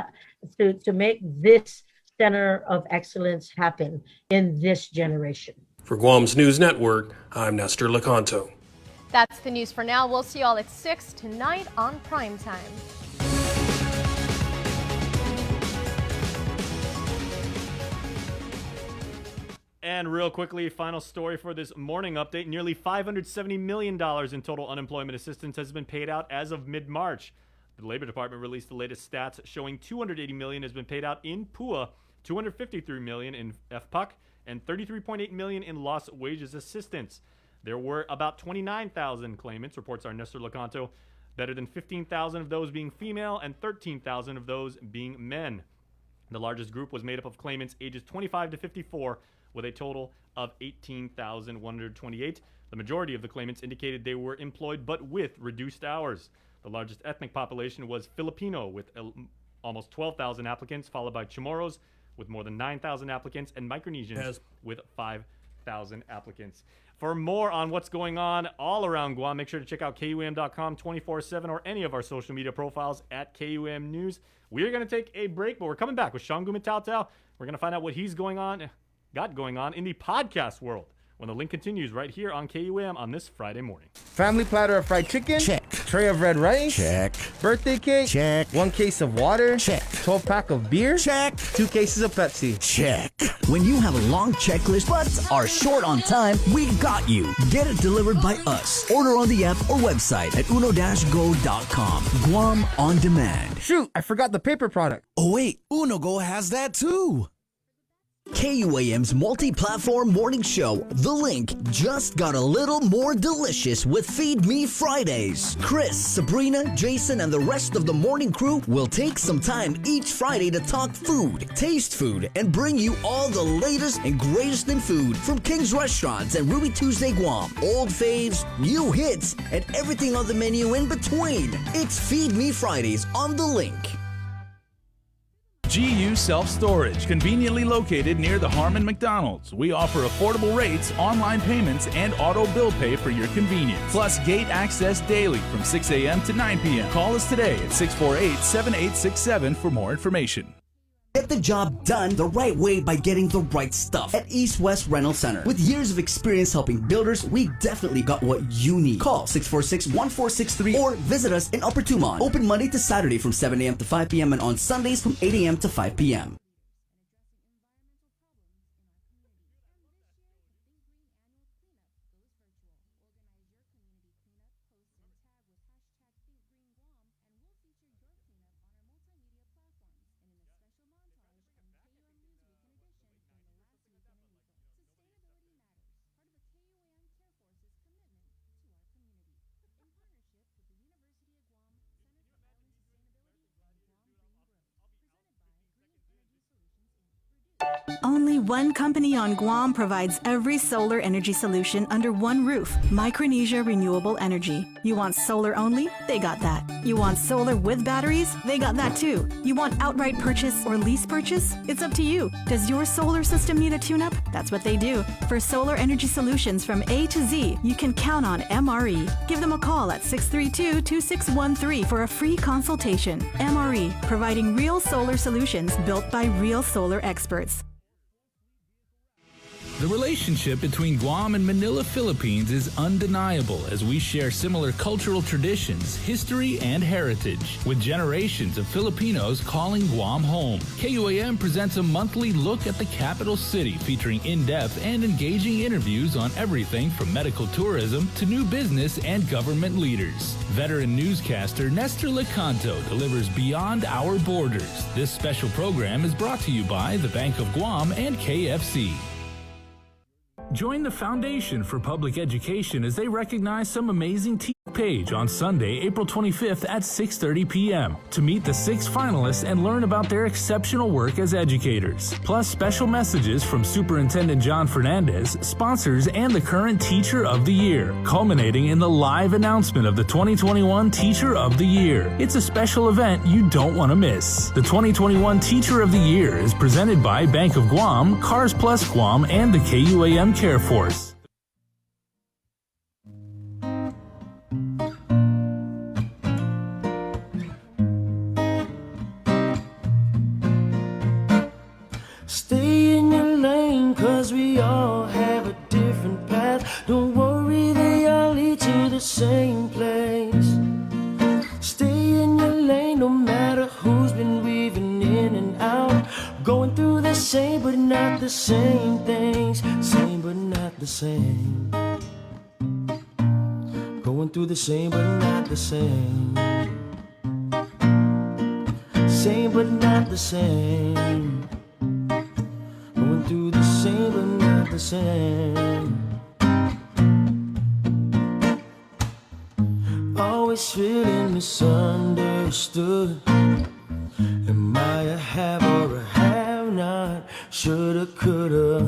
to make this Center of Excellence happen in this generation? For Guam's News Network, I'm Nestor Lecanto. That's the news for now. We'll see you all at 6 tonight on Primetime. And real quickly, final story for this morning update. Nearly $570 million in total unemployment assistance has been paid out as of mid-March. The Labor Department released the latest stats showing $280 million has been paid out in PUA, $253 million in FPUC, and $33.8 million in lost wages assistance. There were about 29,000 claimants, reports our Nestor Lecanto, better than 15,000 of those being female and 13,000 of those being men. The largest group was made up of claimants ages 25 to 54, with a total of 18,128. The majority of the claimants indicated they were employed but with reduced hours. The largest ethnic population was Filipino, with almost 12,000 applicants, followed by Chamorros with more than 9,000 applicants, and Micronesians with 5,000 applicants. For more on what's going on all around Guam, make sure to check out KUAM.com 24/7 or any of our social media profiles at KUAM News. We are going to take a break, but we're coming back with Sean Gumatao. We're going to find out what he's got going on in the podcast world when the link continues right here on KUAM on this Friday morning. Family platter of fried chicken? Check. Tray of red rice? Check. Birthday cake? Check. 1 case of water? Check. 12-pack of beer? Check. 2 cases of Pepsi? Check. When you have a long checklist but are short on time, we got you. Get it delivered by us. Order on the app or website at uno-go.com. Guam on demand. Shoot, I forgot the paper product. Oh wait, UnoGo has that too. KUAM's multi-platform morning show, The Link, just got a little more delicious with Feed Me Fridays. Chris, Sabrina, Jason, and the rest of the morning crew will take some time each Friday to talk food, taste food, and bring you all the latest and greatest in food from King's Restaurants and Ruby Tuesday Guam, old faves, new hits, and everything on the menu in between. It's Feed Me Fridays on The Link. GU Self-Storage, conveniently located near the Harmon McDonald's. We offer affordable rates, online payments, and auto bill pay for your convenience. Plus gate access daily from 6 a.m. to 9 p.m. Call us today at 648-7867 for more information. Get the job done the right way by getting the right stuff at East West Rental Center. With years of experience helping builders, we definitely got what you need. Call 646-1463 or visit us in Upper Tumon. Open Monday to Saturday from 7 a.m. to 5 p.m. and on Sundays from 8 a.m. to 5 p.m. Only one company on Guam provides every solar energy solution under one roof, Micronesia Renewable Energy. You want solar only? They got that. You want solar with batteries? They got that too. You want outright purchase or lease purchase? It's up to you. Does your solar system need a tune-up? That's what they do. For solar energy solutions from A to Z, you can count on MRE. Give them a call at 632-2613 for a free consultation. MRE, providing real solar solutions built by real solar experts. The relationship between Guam and Manila, Philippines is undeniable as we share similar cultural traditions, history, and heritage, with generations of Filipinos calling Guam home. KUAM presents a monthly look at the capital city featuring in-depth and engaging interviews on everything from medical tourism to new business and government leaders. Veteran newscaster Nestor Lecanto delivers Beyond Our Borders. This special program is brought to you by the Bank of Guam and KFC. Join the Foundation for Public Education as they recognize some amazing teachers page on Sunday, April 25th at 6:30 p.m. to meet the 6 finalists and learn about their exceptional work as educators. Plus special messages from Superintendent John Fernandez, sponsors, and the current Teacher of the Year, culminating in the live announcement of the 2021 Teacher of the Year. It's a special event you don't want to miss. The 2021 Teacher of the Year is presented by Bank of Guam, Cars Plus Guam, and the KUAM Care Force. Stay in your lane, cause we all have a different path. Don't worry, they all lead to the same place. Stay in your lane, no matter who's been weaving in and out. Going through the same, but not the same things. Same, but not the same. Going through the same, but not the same. Same, but not the same. Going through the same, but not the same. Always feeling misunderstood. Am I a have or a have? shoulda, coulda,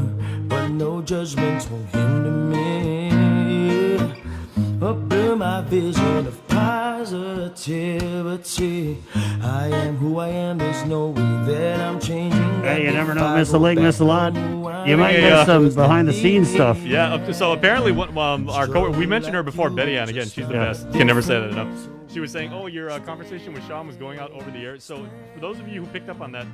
but no judgments won't hinder me. Up in my vision of positivity, I am who I am, there's no way that I'm changing. Hey, you never know, miss a link, miss a lot. You might miss some behind the scenes stuff. Yeah, so apparently what our we mentioned her before, Betty Ann, again, she's the best. Can never say that enough. She was saying, oh, your conversation with Sean was going out over the air. So for those of you who picked up on that,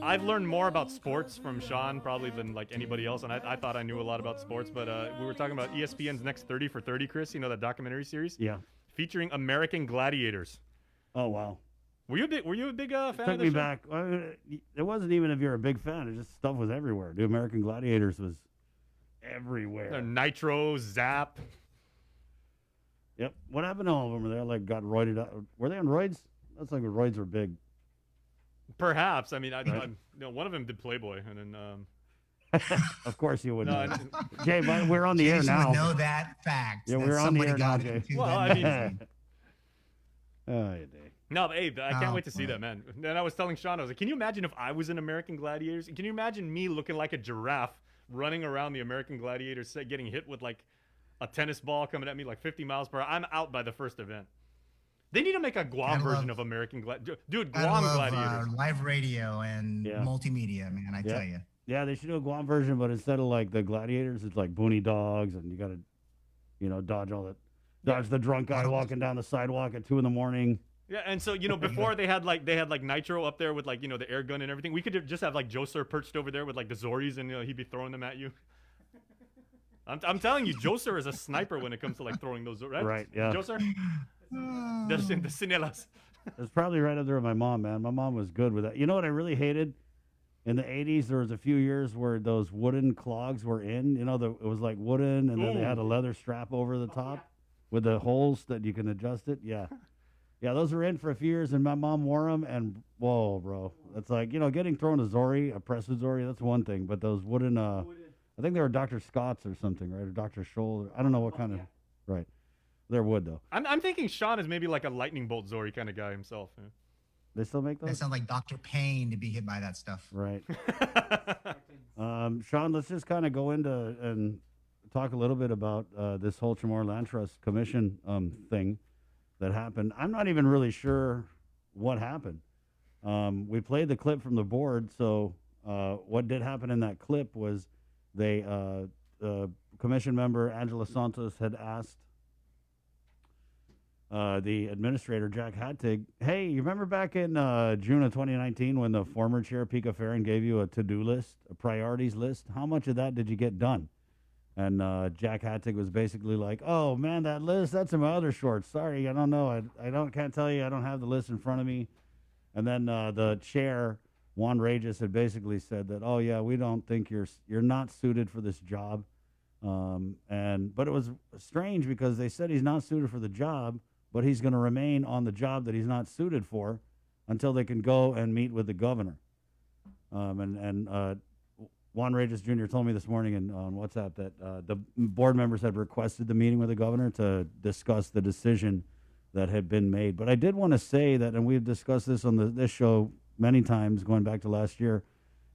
I've learned more about sports from Sean probably than like anybody else, and I thought I knew a lot about sports, but we were talking about ESPN's next 30 for 30, Chris, you know, that documentary series? Yeah. Featuring American gladiators. Oh, wow. Were you a big fan Took of the me show? back. It wasn't even if you're a big fan. It just stuff was everywhere. The American Gladiators was everywhere. Nitro, Zap. Yep. What happened to all of them? Were they like got roided up? Were they on roids? That's like when roids were big. Perhaps. I mean, one of them did Playboy, and then. Of course you wouldn't. No, know. Jay, but we're on the air Jason now. would know that fact. Yeah, that we're on the somebody air now, got Jay. into Well, that I mean- magazine. Oh, you did. No, but hey, I can't Oh, wait to see that, man. And I was telling Sean, I was like, can you imagine if I was in American Gladiators? Can you imagine me looking like a giraffe running around the American Gladiators set, getting hit with like a tennis ball coming at me like 50 miles per hour? I'm out by the first event. They need to make a Guam version of American Gladiators. Dude, Gotta Guam love, Gladiators. live radio and Yeah. multimedia, man. I tell you. Yeah, they should do a Guam version, but instead of like the Gladiators, it's like Booney Dogs, and you got to, dodge all that. Dodge the drunk guy walking down the sidewalk at 2 a.m. Yeah, and so before they had like Nitro up there with like the air gun and everything. We could just have like Joe Sir perched over there with like the Zoris, and he'd be throwing them at you. I'm telling you, Joe Sir is a sniper when it comes to like throwing those, right? Right, yeah. Joe Sir, the Cinelas. It's probably right up there with my mom, man. My mom was good with that. You know what I really hated? In the 80s, there was a few years where those wooden clogs were in. It was like wooden, and then they had a leather strap over the top with the holes that you can adjust it. Yeah. Yeah, those were in for a few years, and my mom wore them, and whoa, bro. That's like, getting thrown a Zori, a pressed Zori, that's one thing. But those wooden, I think they were Dr. Scott's or something, right? Or Dr. Scholl. I don't know what kind of, right. They're wood, though. I'm thinking Sean is maybe like a lightning bolt Zori kind of guy himself. Yeah. They still make That those? sounds like Dr. Payne to be hit by that stuff. Right. Sean, let's just kind of go into and talk a little bit about this whole Chamorro Land Trust Commission thing that happened. I'm not even really sure what happened. We played the clip from the board, so what did happen in that clip was commission member Angela Santos had asked the administrator, Jack Hattig, hey, you remember back in June of 2019 when the former chair, Pika Farron, gave you a to-do list, a priorities list? How much of that did you get done? And Jack Hattig was basically like, oh, man, that list, that's in my other shorts. Sorry, I don't know. Can't tell you. I don't have the list in front of me. And then the chair, Juan Regis, had basically said that, oh, yeah, we don't think you're not suited for this job. But it was strange because they said he's not suited for the job, but he's going to remain on the job that he's not suited for until they can go and meet with the governor. Juan Regis Jr. told me this morning on WhatsApp that the board members had requested the meeting with the governor to discuss the decision that had been made. But I did want to say that, and we've discussed this on this show many times going back to last year,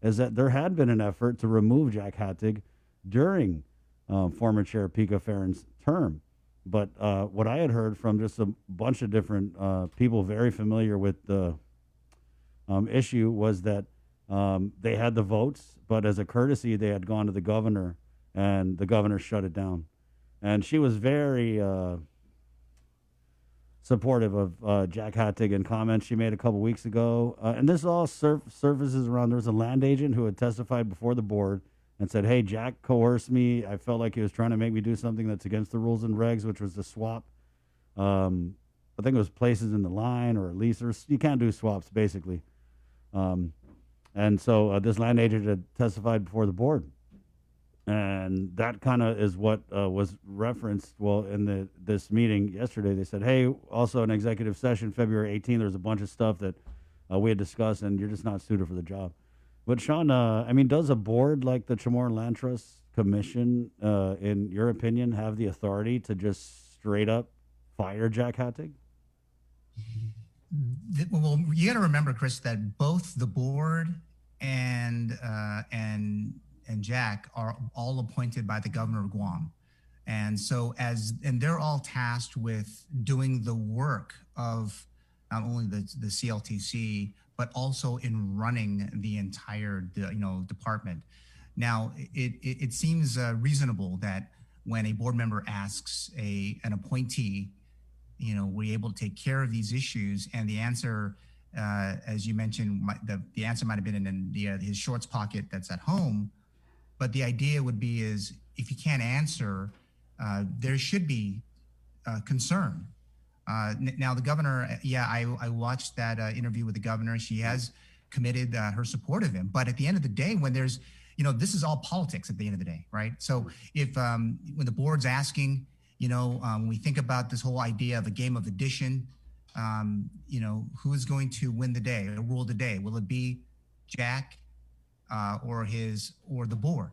is that there had been an effort to remove Jack Hattig during former Chair Pika Farron's term. But what I had heard from just a bunch of different people very familiar with the issue was that they had the votes, but as a courtesy, they had gone to the governor, and the governor shut it down. And she was very supportive of Jack Hattig in comments she made a couple weeks ago. And this all surfaces around, there was a land agent who had testified before the board and said, hey, Jack coerced me. I felt like he was trying to make me do something that's against the rules and regs, which was the swap. I think it was places in the line or a lease. You can't do swaps, basically. And so this land agent had testified before the board. And that kind of is what was referenced. Well, in this meeting yesterday, they said, hey, also an executive session, February 18th, there's a bunch of stuff that we had discussed, and you're just not suited for the job. But Sean, does a board like the Chamorro Land Trust Commission, in your opinion, have the authority to just straight up fire Jack Hattig? Well, you got to remember, Chris, that both the board and Jack are all appointed by the governor of Guam. And so and they're all tasked with doing the work of not only the CLTC, but also in running the entire, department. Now, it seems reasonable that when a board member asks an appointee, we're able to take care of these issues, and the answer, as you mentioned, the answer might have been in his shorts pocket that's at home, but the idea would be is if you can't answer, there should be concern. Now the governor, I watched that interview with the governor. She has committed her support of him, but at the end of the day, when there's, this is all politics at the end of the day, right? So if when the board's asking, when we think about this whole idea of a game of addition, who is going to win the day or rule the day? Will it be Jack or the board?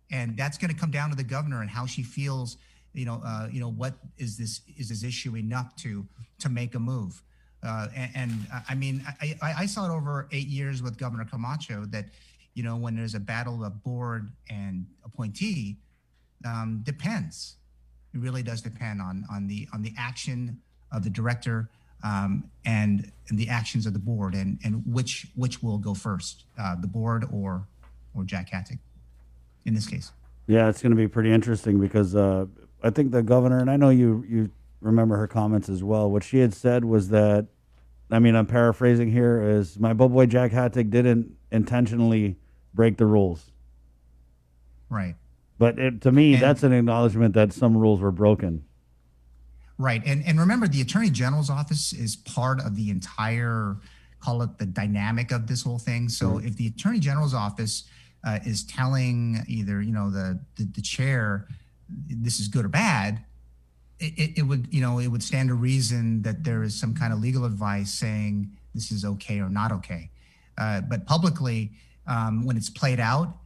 And that's going to come down to the governor and how she feels. What is this issue enough to make a move? I mean, I saw it over 8 years with Governor Camacho that, when there's a battle of board and appointee, depends. It really does depend on the action of the director and the actions of the board and which will go first, the board or Jack Hattick in this case. Yeah, it's going to be pretty interesting because I think the governor, and I know you remember her comments as well, what she had said was that, I mean, I'm paraphrasing here, is my boy Jack Hattick didn't intentionally break the rules. Right. But to me, that's an acknowledgement that some rules were broken. Right. And remember, the Attorney General's office is part of the entire, call it the dynamic of this whole thing. So if the Attorney General's office is telling either, the chair, this is good or bad, it would stand to reason that there is some kind of legal advice saying this is okay or not okay. But publicly, when it's played out,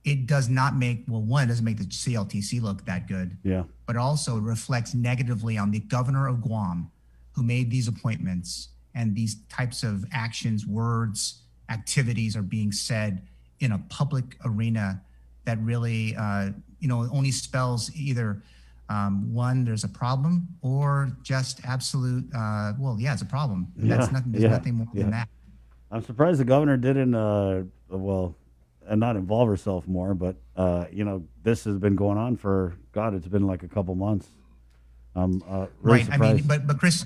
it does not make, it doesn't make the CLTC look that good. Yeah. But also it reflects negatively on the governor of Guam, who made these appointments, and these types of actions, words, activities are being said in a public arena that really, only spells either one, there's a problem, or just absolute, it's a problem. That's nothing. There's nothing more than that. I'm surprised the governor didn't, and not involve herself more, but this has been going on for it's been like a couple months. Really right. surprised. I mean, but Chris,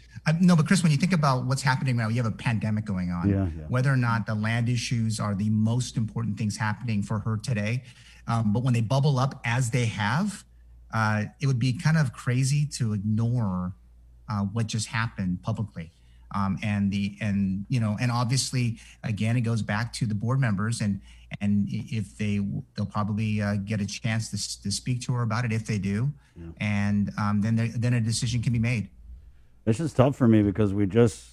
when you think about what's happening now, you have a pandemic going on. Whether or not the land issues are the most important things happening for her today, but when they bubble up as they have, it would be kind of crazy to ignore what just happened publicly. And obviously, again, it goes back to the board members, and if they'll probably get a chance to speak to her about it if they do, and then a decision can be made. It's just tough for me because we just,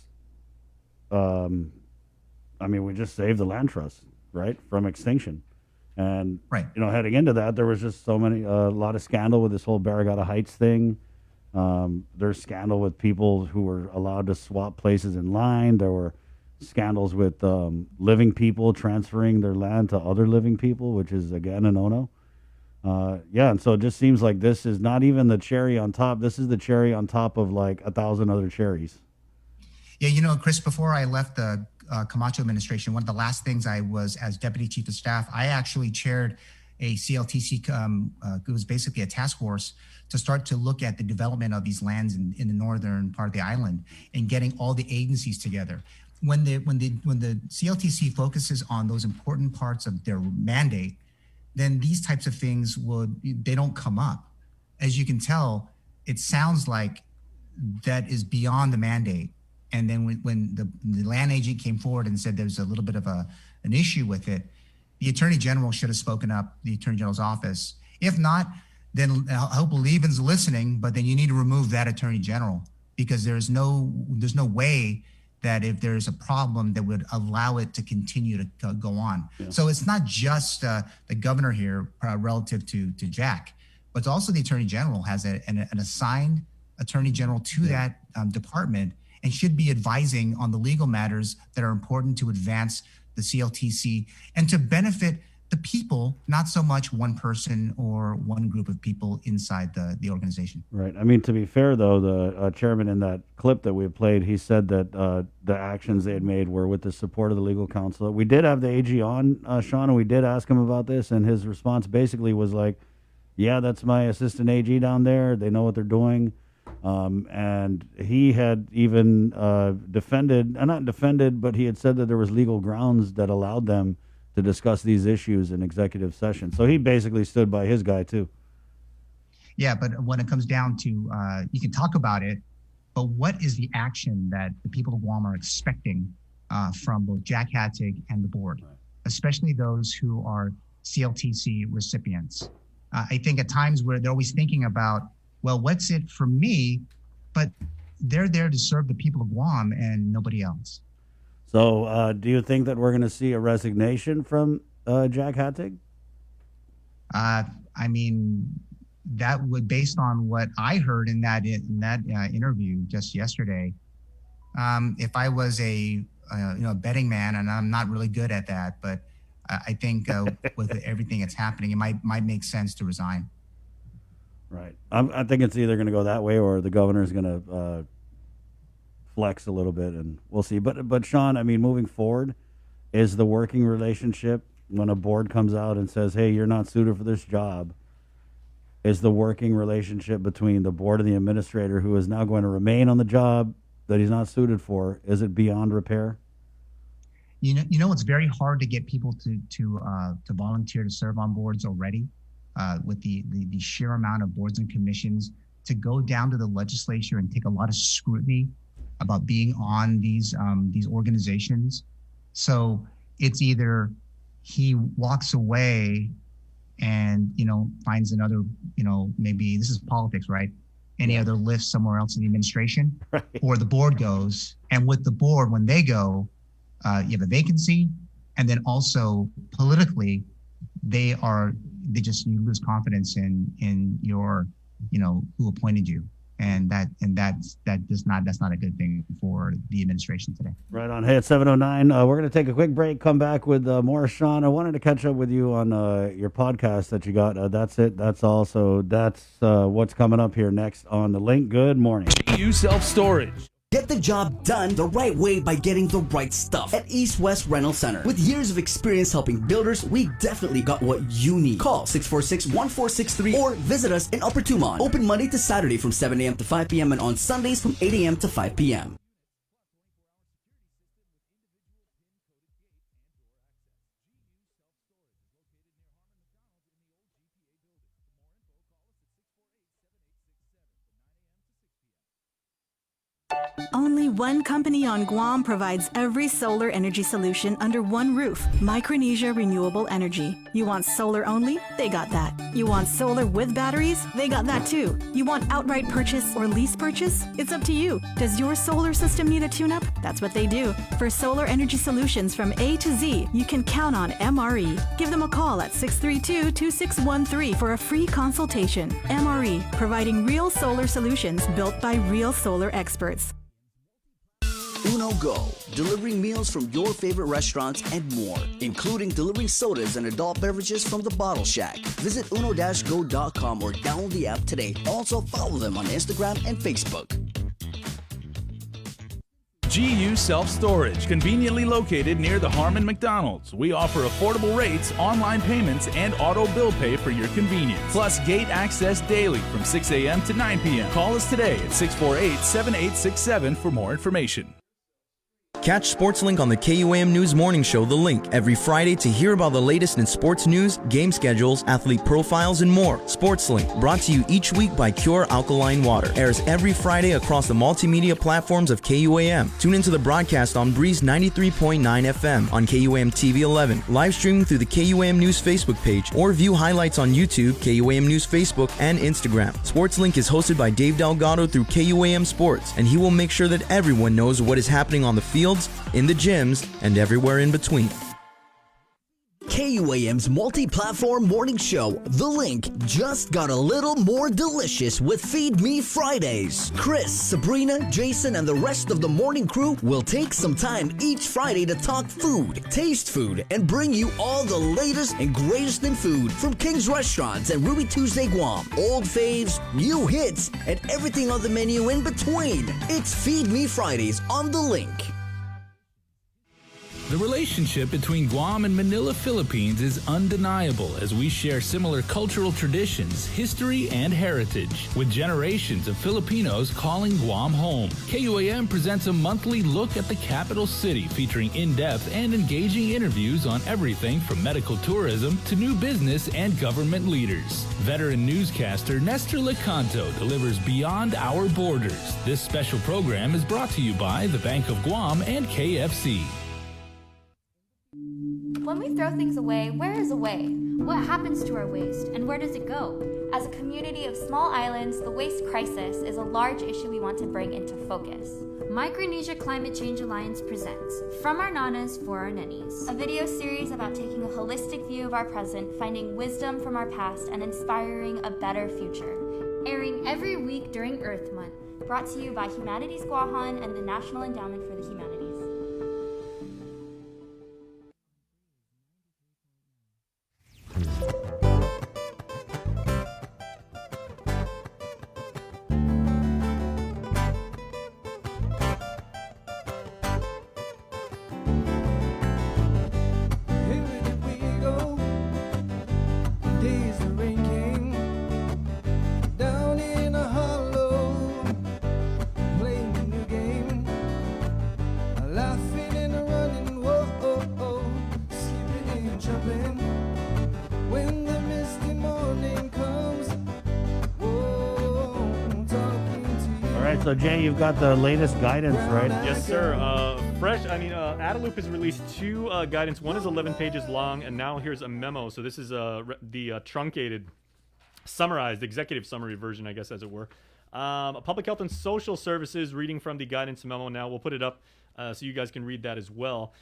we just saved the land trust, right, from extinction. And, heading into that, there was just a lot of scandal with this whole Barrigada Heights thing. There's scandal with people who were allowed to swap places in line. There were scandals with living people transferring their land to other living people, which is, again, a no-no. And so it just seems like this is not even the cherry on top. This is the cherry on top of like 1,000 other cherries. Yeah, Chris, before I left the Camacho administration, one of the last things I was as deputy chief of staff, I actually chaired a CLTC, it was basically a task force to start to look at the development of these lands in the northern part of the island and getting all the agencies together. When the CLTC focuses on those important parts of their mandate, then these types of things they don't come up. As you can tell, it sounds like that is beyond the mandate. And then when the land agent came forward and said there's a little bit of an issue with it, the Attorney General should have spoken up, the Attorney General's office. If not, then I hope Levin's listening, but then you need to remove that Attorney General, because there's no way that if there's a problem that would allow it to continue to go on. Yeah. So it's not just the governor here relative to Jack, but it's also the Attorney General has an assigned Attorney General to that department, and should be advising on the legal matters that are important to advance the CLTC and to benefit the people, not so much one person or one group of people inside the organization. Right. I mean, to be fair, though, the chairman in that clip that we played, he said that the actions they had made were with the support of the legal counsel. We did have the AG on, Sean, and we did ask him about this, and his response basically was like, yeah, that's my assistant AG down there. They know what they're doing. And he had even not defended, but he had said that there was legal grounds that allowed them to discuss these issues in executive session. So he basically stood by his guy too. Yeah, but when it comes down to, you can talk about it, but what is the action that the people of Guam are expecting from both Jack Hattig and the board, especially those who are CLTC recipients? I think at times where they're always thinking about, well, what's it for me? But they're there to serve the people of Guam and nobody else. So do you think that we're going to see a resignation from Jack Hattig? I mean, that would, based on what I heard in that interview just yesterday, if I was a betting man, and I'm not really good at that, but I think with everything that's happening, it might make sense to resign. Right. I think it's either going to go that way or the governor's going to flex a little bit, and we'll see. But Sean, I mean, moving forward, is the working relationship when a board comes out and says, hey, you're not suited for this job, is the working relationship between the board and the administrator, who is now going to remain on the job that he's not suited for, is it beyond repair? You know, it's very hard to get people to volunteer to serve on boards already, with the sheer amount of boards and commissions, to go down to the legislature and take a lot of scrutiny about being on these organizations. So it's either he walks away and, finds another, maybe this is politics, right? Any other lift somewhere else in the administration, right. Or the board goes, and with the board, when they go, you have a vacancy, and then also politically, you lose confidence in your, who appointed you. And that's not a good thing for the administration today. Right on. Hey, it's 7:09. We're going to take a quick break, come back with more. Sean, I wanted to catch up with you on your podcast that you got. That's it. That's all. So that's what's coming up here next on The Link. Good morning. GU Self-Storage. Get the job done the right way by getting the right stuff at East West Rental Center. With years of experience helping builders, we definitely got what you need. Call 646-1463 or visit us in Upper Tumon. Open Monday to Saturday from 7 a.m. to 5 p.m. and on Sundays from 8 a.m. to 5 p.m. Only one company on Guam provides every solar energy solution under one roof. Micronesia Renewable Energy. You want solar only? They got that. You want solar with batteries? They got that too. You want outright purchase or lease purchase? It's up to you. Does your solar system need a tune-up? That's what they do. For solar energy solutions from A to Z, you can count on MRE. Give them a call at 632-2613 for a free consultation. MRE, providing real solar solutions built by real solar experts. Uno Go, delivering meals from your favorite restaurants and more, including delivering sodas and adult beverages from the Bottle Shack. Visit uno-go.com or download the app today. Also follow them on Instagram and Facebook. GU Self-Storage, conveniently located near the Harmon McDonald's. We offer affordable rates, online payments, and auto bill pay for your convenience. Plus gate access daily from 6 a.m. to 9 p.m. Call us today at 648-7867 for more information. Catch SportsLink on the KUAM News Morning Show, The Link, every Friday to hear about the latest in sports news, game schedules, athlete profiles, and more. SportsLink, brought to you each week by Cure Alkaline Water, airs every Friday across the multimedia platforms of KUAM. Tune into the broadcast on Breeze 93.9 FM, on KUAM TV 11, live streaming through the KUAM News Facebook page, or view highlights on YouTube, KUAM News Facebook, and Instagram. SportsLink is hosted by Dave Delgado through KUAM Sports, and he will make sure that everyone knows what is happening on the field, in the gyms, and everywhere in between. KUAM's multi-platform morning show, The Link, just got a little more delicious with Feed Me Fridays. Chris, Sabrina, Jason, and the rest of the morning crew will take some time each Friday to talk food, taste food, and bring you all the latest and greatest in food from King's Restaurants and Ruby Tuesday Guam, old faves, new hits, and everything on the menu in between. It's Feed Me Fridays on The Link. The relationship between Guam and Manila, Philippines is undeniable as we share similar cultural traditions, history, and heritage, with generations of Filipinos calling Guam home. KUAM presents a monthly look at the capital city featuring in-depth and engaging interviews on everything from medical tourism to new business and government leaders. Veteran newscaster Nestor Lecanto delivers Beyond Our Borders. This special program is brought to you by the Bank of Guam and KFC. When we throw things away, where is away? What happens to our waste, and where does it go? As a community of small islands, the waste crisis is a large issue we want to bring into focus. Micronesia Climate Change Alliance presents From Our Nanas for Our Nennies, a video series about taking a holistic view of our present, finding wisdom from our past, and inspiring a better future. Airing every week during Earth Month, brought to you by Humanities Guahan and the National Endowment for the Humanities. So, Jay, you've got the latest guidance, right? Yes, sir. Adelup has released two guidance. One is 11 pages long, and now here's a memo. So this is the truncated, summarized, executive summary version, I guess, as it were. Public Health and Social Services, reading from the guidance memo now. We'll put it up so you guys can read that as well.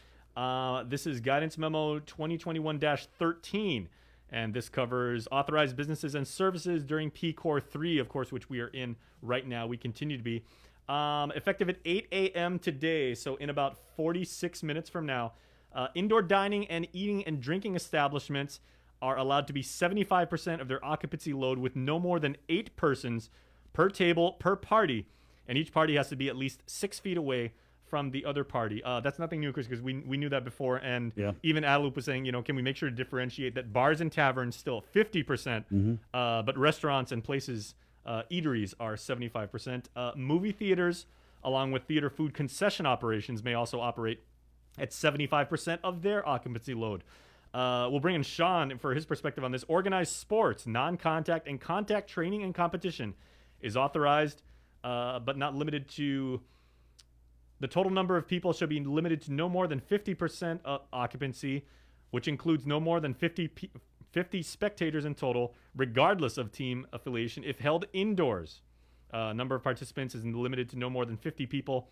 This is Guidance Memo 2021-13. And this covers authorized businesses and services during PCOR 3, of course, which we are in right now. We continue to be. Effective at 8 a.m. today, so in about 46 minutes from now, indoor dining and eating and drinking establishments are allowed to be 75% of their occupancy load with no more than 8 persons per table per party. And each party has to be at least 6 feet away from the other party. That's nothing new, Chris, because we knew that before. And even Adelup was saying, can we make sure to differentiate that bars and taverns still 50%, but restaurants and places, eateries are 75%. Movie theaters, along with theater food concession operations, may also operate at 75% of their occupancy load. We'll bring in Sean for his perspective on this. Organized sports, non-contact, and contact training and competition is authorized, but not limited to. The total number of people shall be limited to no more than 50% occupancy, which includes no more than 50 spectators in total, regardless of team affiliation, if held indoors. Number of participants is limited to no more than 50 people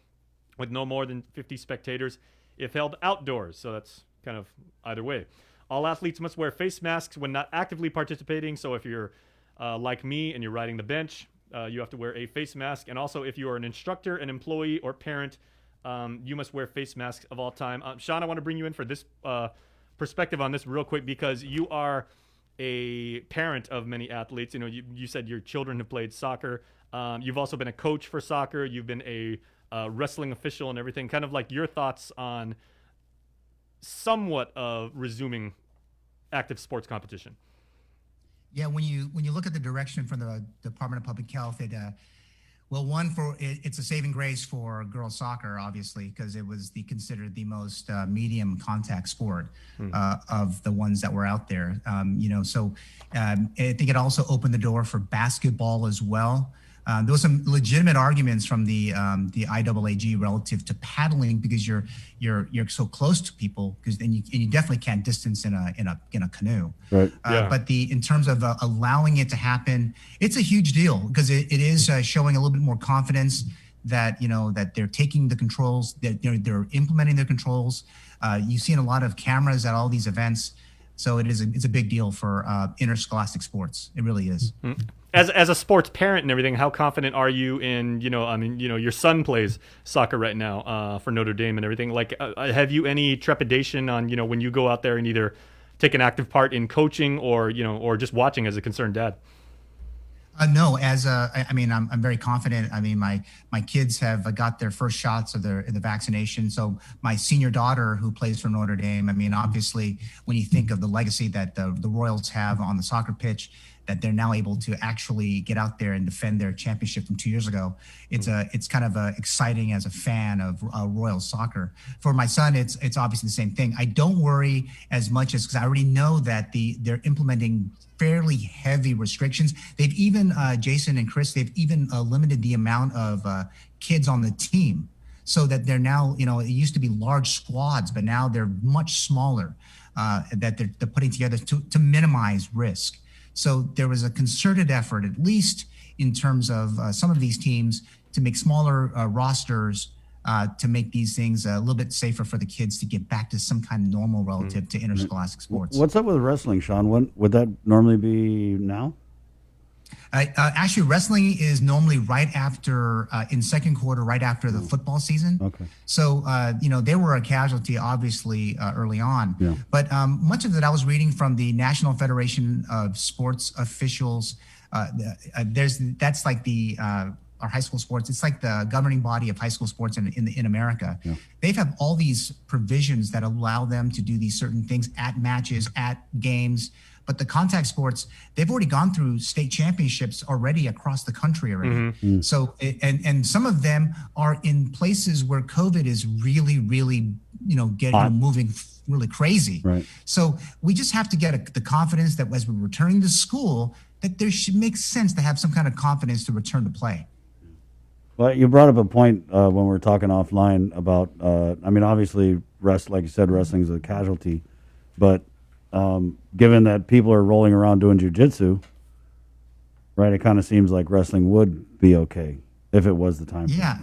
with no more than 50 spectators, if held outdoors. So that's kind of either way. All athletes must wear face masks when not actively participating. So if you're like me and you're riding the bench, you have to wear a face mask. And also if you are an instructor, an employee, or parent, you must wear face masks of all time. Sean, I want to bring you in for this perspective on this real quick, because you are a parent of many athletes. You said your children have played soccer. You've also been a coach for soccer. You've been a wrestling official and everything. Kind of like your thoughts on somewhat of resuming active sports competition. Yeah, when you look at the direction from the Department of Public Health, it's a saving grace for girls soccer, obviously, because it was considered the most medium contact sport of the ones that were out there. So I think it also opened the door for basketball as well. There was some legitimate arguments from the IAAG relative to paddling, because you're so close to people, because then you definitely can't distance in a canoe. Right. But in terms of allowing it to happen, it's a huge deal, because it is showing a little bit more confidence that that they're taking the controls, that they're implementing their controls. You've seen a lot of cameras at all these events. So it's a big deal for interscholastic sports. It really is. As a sports parent and everything, how confident are you in, your son plays soccer right now for Notre Dame and everything. Like, have you any trepidation on, when you go out there and either take an active part in coaching or just watching as a concerned dad? No, I'm very confident. I mean, my kids have got their first shots of the vaccination. So my senior daughter, who plays for Notre Dame, I mean, obviously, when you think of the legacy that the Royals have on the soccer pitch, that they're now able to actually get out there and defend their championship from 2 years ago. It's kind of exciting as a fan of Royals soccer. For my son, it's obviously the same thing. I don't worry as much as, because I already know that they're implementing fairly heavy restrictions. They've even, Jason and Chris, they've even limited the amount of kids on the team, so that they're now, it used to be large squads, but now they're much smaller, that they're putting together to minimize risk. So there was a concerted effort, at least in terms of some of these teams, to make smaller rosters, to make these things a little bit safer for the kids to get back to some kind of normal relative to interscholastic sports. What's up with wrestling, Sean? When would that normally be now? Actually, wrestling is normally right after, in second quarter, right after the football season. Okay. So, they were a casualty, obviously, early on. Yeah. But much of it I was reading from the National Federation of Sports Officials. That's like our high school sports. It's like the governing body of high school sports in America. Yeah. They've have all these provisions that allow them to do these certain things at matches, at games. But the contact sports, they've already gone through state championships already across the country already. Mm-hmm. So, and some of them are in places where COVID is really, really, moving really crazy. Right. So we just have to get the confidence that as we're returning to school, that there should make sense to have some kind of confidence to return to play. Well, you brought up a point when we were talking offline about, obviously, like you said, wrestling is a casualty, but given that people are rolling around doing jiu-jitsu, right, it kind of seems like wrestling would be okay if it was the time. Yeah.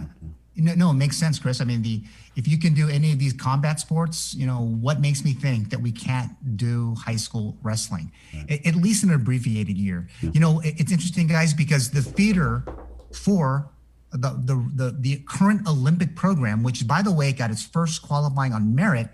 No, it makes sense, Chris. I mean, if you can do any of these combat sports, what makes me think that we can't do high school wrestling, at least in an abbreviated year? Yeah. It's interesting, guys, because the theater for the current Olympic program, which, by the way, got its first qualifying on merit,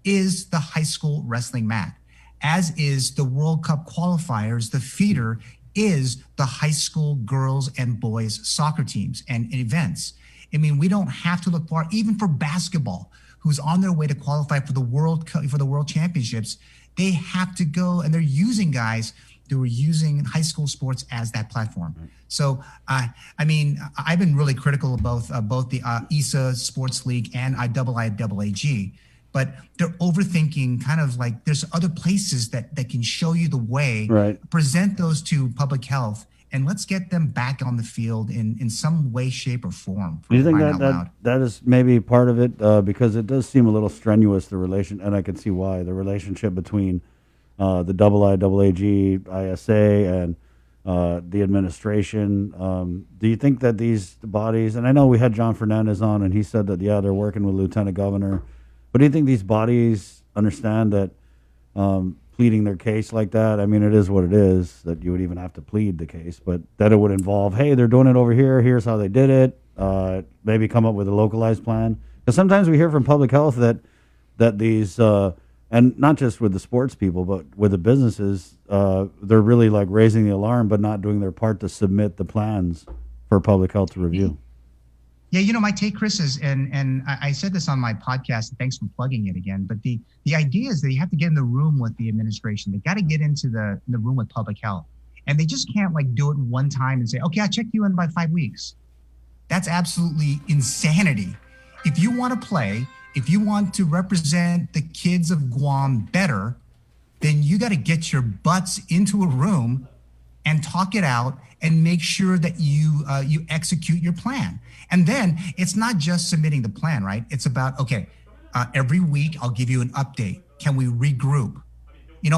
is the high school wrestling mat. As is the World Cup qualifiers, the feeder is the high school girls and boys soccer teams and events. I mean, we don't have to look far, even for basketball, who's on their way to qualify for the World Championships. They have to go, and they're using guys who are using high school sports as that platform. So, I've been really critical of both the ESA Sports League and IAAG. But they're overthinking, kind of like there's other places that can show you the way, right. Present those to public health, and let's get them back on the field in some way, shape, or form. Do you think that is maybe part of it? Because it does seem a little strenuous, and I can see why, the relationship between the IAAG, ISA, and the administration. Do you think that these bodies, and I know we had John Fernandez on, and he said that, they're working with Lieutenant Governor, but do you think these bodies understand that pleading their case like that, it is what it is, that you would even have to plead the case, but that it would involve, hey, they're doing it over here, here's how they did it, maybe come up with a localized plan? Because sometimes we hear from public health that these, and not just with the sports people, but with the businesses, they're really like raising the alarm, but not doing their part to submit the plans for public health to review. Yeah, my take, Chris, is, and I said this on my podcast, thanks for plugging it again, but the idea is that you have to get in the room with the administration. They got to get into the room with public health. And they just can't do it one time and say, okay, I'll check you in by 5 weeks. That's absolutely insanity. If you want to play, if you want to represent the kids of Guam better, then you got to get your butts into a room and talk it out and make sure that you execute your plan. And then it's not just submitting the plan, right? It's about, okay, every week I'll give you an update. Can we regroup?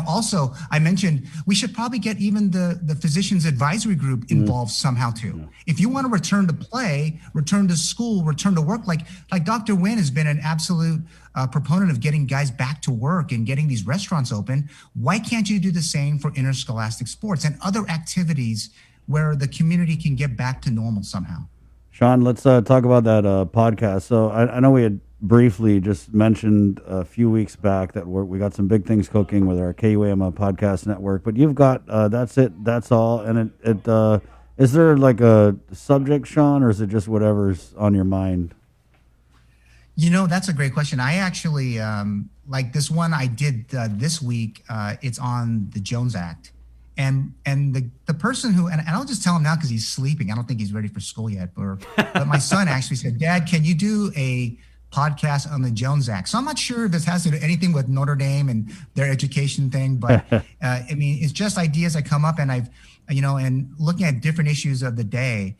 Also, I mentioned we should probably get even the physicians advisory group involved somehow too. If you want to return to play, return to school, return to work, like Dr. Nguyen has been an absolute proponent of getting guys back to work and getting these restaurants open. Why can't you do the same for interscholastic sports and other activities where the community can get back to normal somehow? Sean, let's talk about that podcast. So I know we had briefly just mentioned a few weeks back that we got some big things cooking with our KUAM podcast network, but you've got that's it, that's all, and it is there like a subject, Sean, or is it just whatever's on your mind? That's a great question. I actually like this one I did this week. It's on the Jones Act. And the person who, and I'll just tell him now because he's sleeping. I don't think he's ready for school yet. But my son actually said, Dad, can you do a podcast on the Jones Act? So I'm not sure if this has to do anything with Notre Dame and their education thing, but it's just ideas that come up, and and looking at different issues of the day.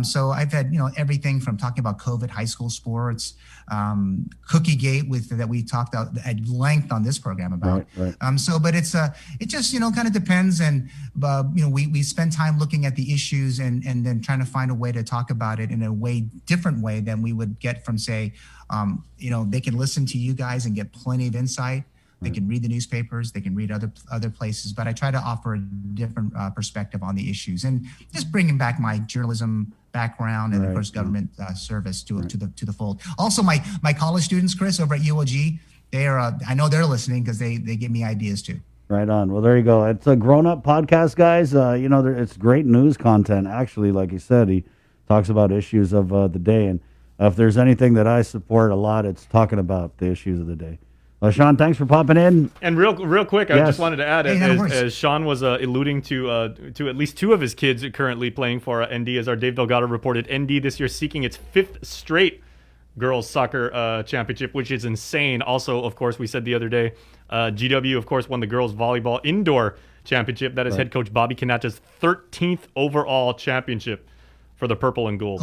So I've had, everything from talking about COVID, high school sports, Cookie Gate that we talked at length on this program about. Right. But it just, kind of depends. And, we spend time looking at the issues and then trying to find a way to talk about it in a different way than we would get from, say, they can listen to you guys and get plenty of insight. They can read the newspapers, they can read other places, but I try to offer a different perspective on the issues and just bringing back my journalism background and of course government service to the fold. Also, my college students, Chris, over at UOG, they are I know they're listening because they give me ideas too. Right on. Well, there you go. It's a grown-up podcast, guys. It's great news content. Actually, like you said, he talks about issues of the day, and if there's anything that I support a lot, it's talking about the issues of the day. Sean, thanks for popping in. And real quick, I just wanted to add, as Sean was alluding to at least two of his kids currently playing for ND, as our Dave Delgado reported, ND this year seeking its 5th straight girls soccer championship, which is insane. Also, of course, we said the other day, GW, of course, won the girls volleyball indoor championship. That is head coach Bobby Canacha's 13th overall championship for the purple and gold.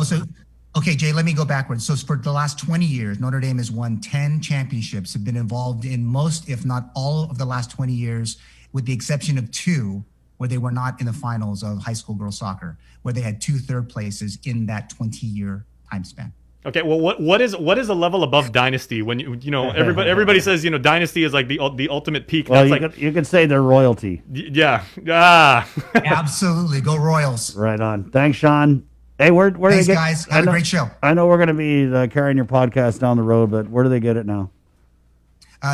Okay, Jay, let me go backwards. So for the last 20 years, Notre Dame has won 10 championships, have been involved in most, if not all of the last 20 years, with the exception of 2, where they were not in the finals of high school girls soccer, where they had 2 third places in that 20-year time span. Okay, well, what is a level above dynasty? When everybody says dynasty is like the ultimate peak. Well, That's you could say they're royalty. Yeah. Absolutely, go Royals. Right on. Thanks, Sean. Hey, where Thanks, do they get, guys. Have a great show. I know we're going to be carrying your podcast down the road, but where do they get it now?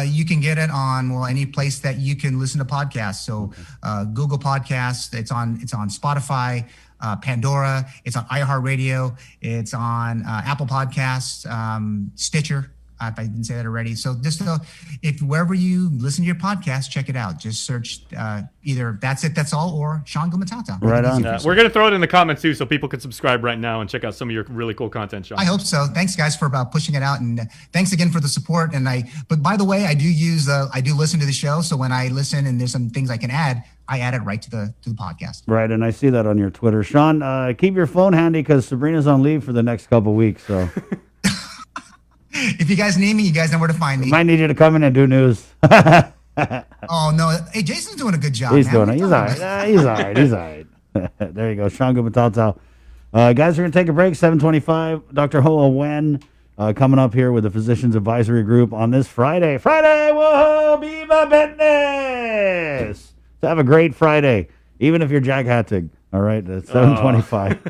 You can get it on any place that you can listen to podcasts. So Google Podcasts. It's on Spotify, Pandora. It's on iHeartRadio. It's on Apple Podcasts, Stitcher. If I didn't say that already. So just if wherever you listen to your podcast, check it out. Just search either That's It, That's All, or Sean Gumatata. Right on. We're going to throw it in the comments too, so people can subscribe right now and check out some of your really cool content, Sean. I hope so. Thanks, guys, for pushing it out, and thanks again for the support. But by the way, I do listen to the show. So when I listen and there's some things I can add, I add it right to the podcast. Right, and I see that on your Twitter, Sean. Keep your phone handy because Sabrina's on leave for the next couple of weeks. So. If you guys need me, you guys know where to find me. Might need you to come in and do news. Oh, no. Hey, Jason's doing a good job. He's doing it. He's all right. He's all right. He's all right. There you go. Sean Gumatata. Guys, we're going to take a break. 7:25. Dr. Hoa Nguyen coming up here with the Physicians Advisory Group on this Friday. Friday, whoa, be my business. So have a great Friday, even if you're Jack Hattig. All right, it's 7:25.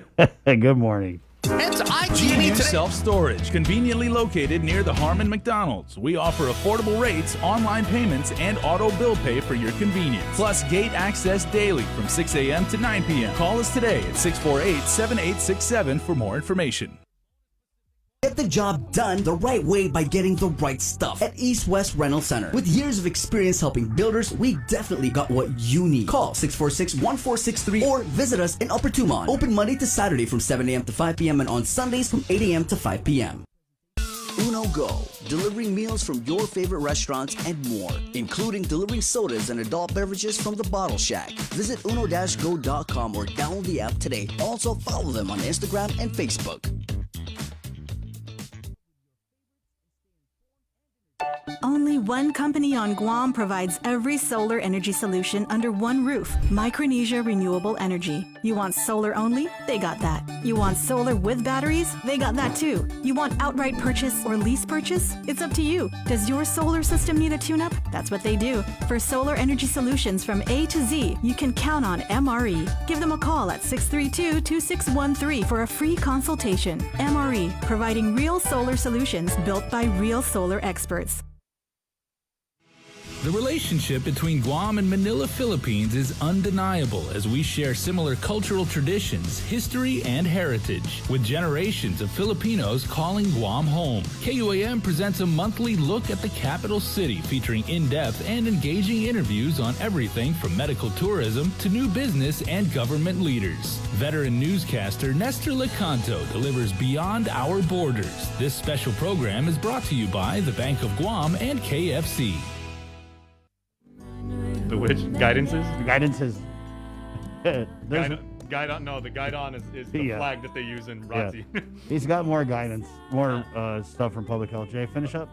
Good morning. It's IG Self-Storage, conveniently located near the Harmon McDonald's. We offer affordable rates, online payments, and auto bill pay for your convenience. Plus gate access daily from 6 a.m. to 9 p.m. Call us today at 648-7867 for more information. Get the job done the right way by getting the right stuff at East West Rental Center. With years of experience helping builders, we definitely got what you need. Call 646-1463 or visit us in Upper Tumon. Open Monday to Saturday from 7 a.m. to 5 p.m. and on Sundays from 8 a.m. to 5 p.m. Uno Go, delivering meals from your favorite restaurants and more, including delivering sodas and adult beverages from the Bottle Shack. Visit uno-go.com or download the app today. Also follow them on Instagram and Facebook. Only one company on Guam provides every solar energy solution under one roof. Micronesia Renewable Energy. You want solar only? They got that. You want solar with batteries? They got that too. You want outright purchase or lease purchase? It's up to you. Does your solar system need a tune-up? That's what they do. For solar energy solutions from A to Z, you can count on MRE. Give them a call at 632-2613 for a free consultation. MRE, providing real solar solutions built by real solar experts. The relationship between Guam and Manila, Philippines is undeniable as we share similar cultural traditions, history, and heritage, with generations of Filipinos calling Guam home. KUAM presents a monthly look at the capital city featuring in-depth and engaging interviews on everything from medical tourism to new business and government leaders. Veteran newscaster Nestor Lecanto delivers Beyond Our Borders. This special program is brought to you by the Bank of Guam and KFC. The which? Guidances? Guidances. The guidon is the flag that they use in ROTC. Yeah. He's got more guidance, more stuff from Public Health. Jay, finish up?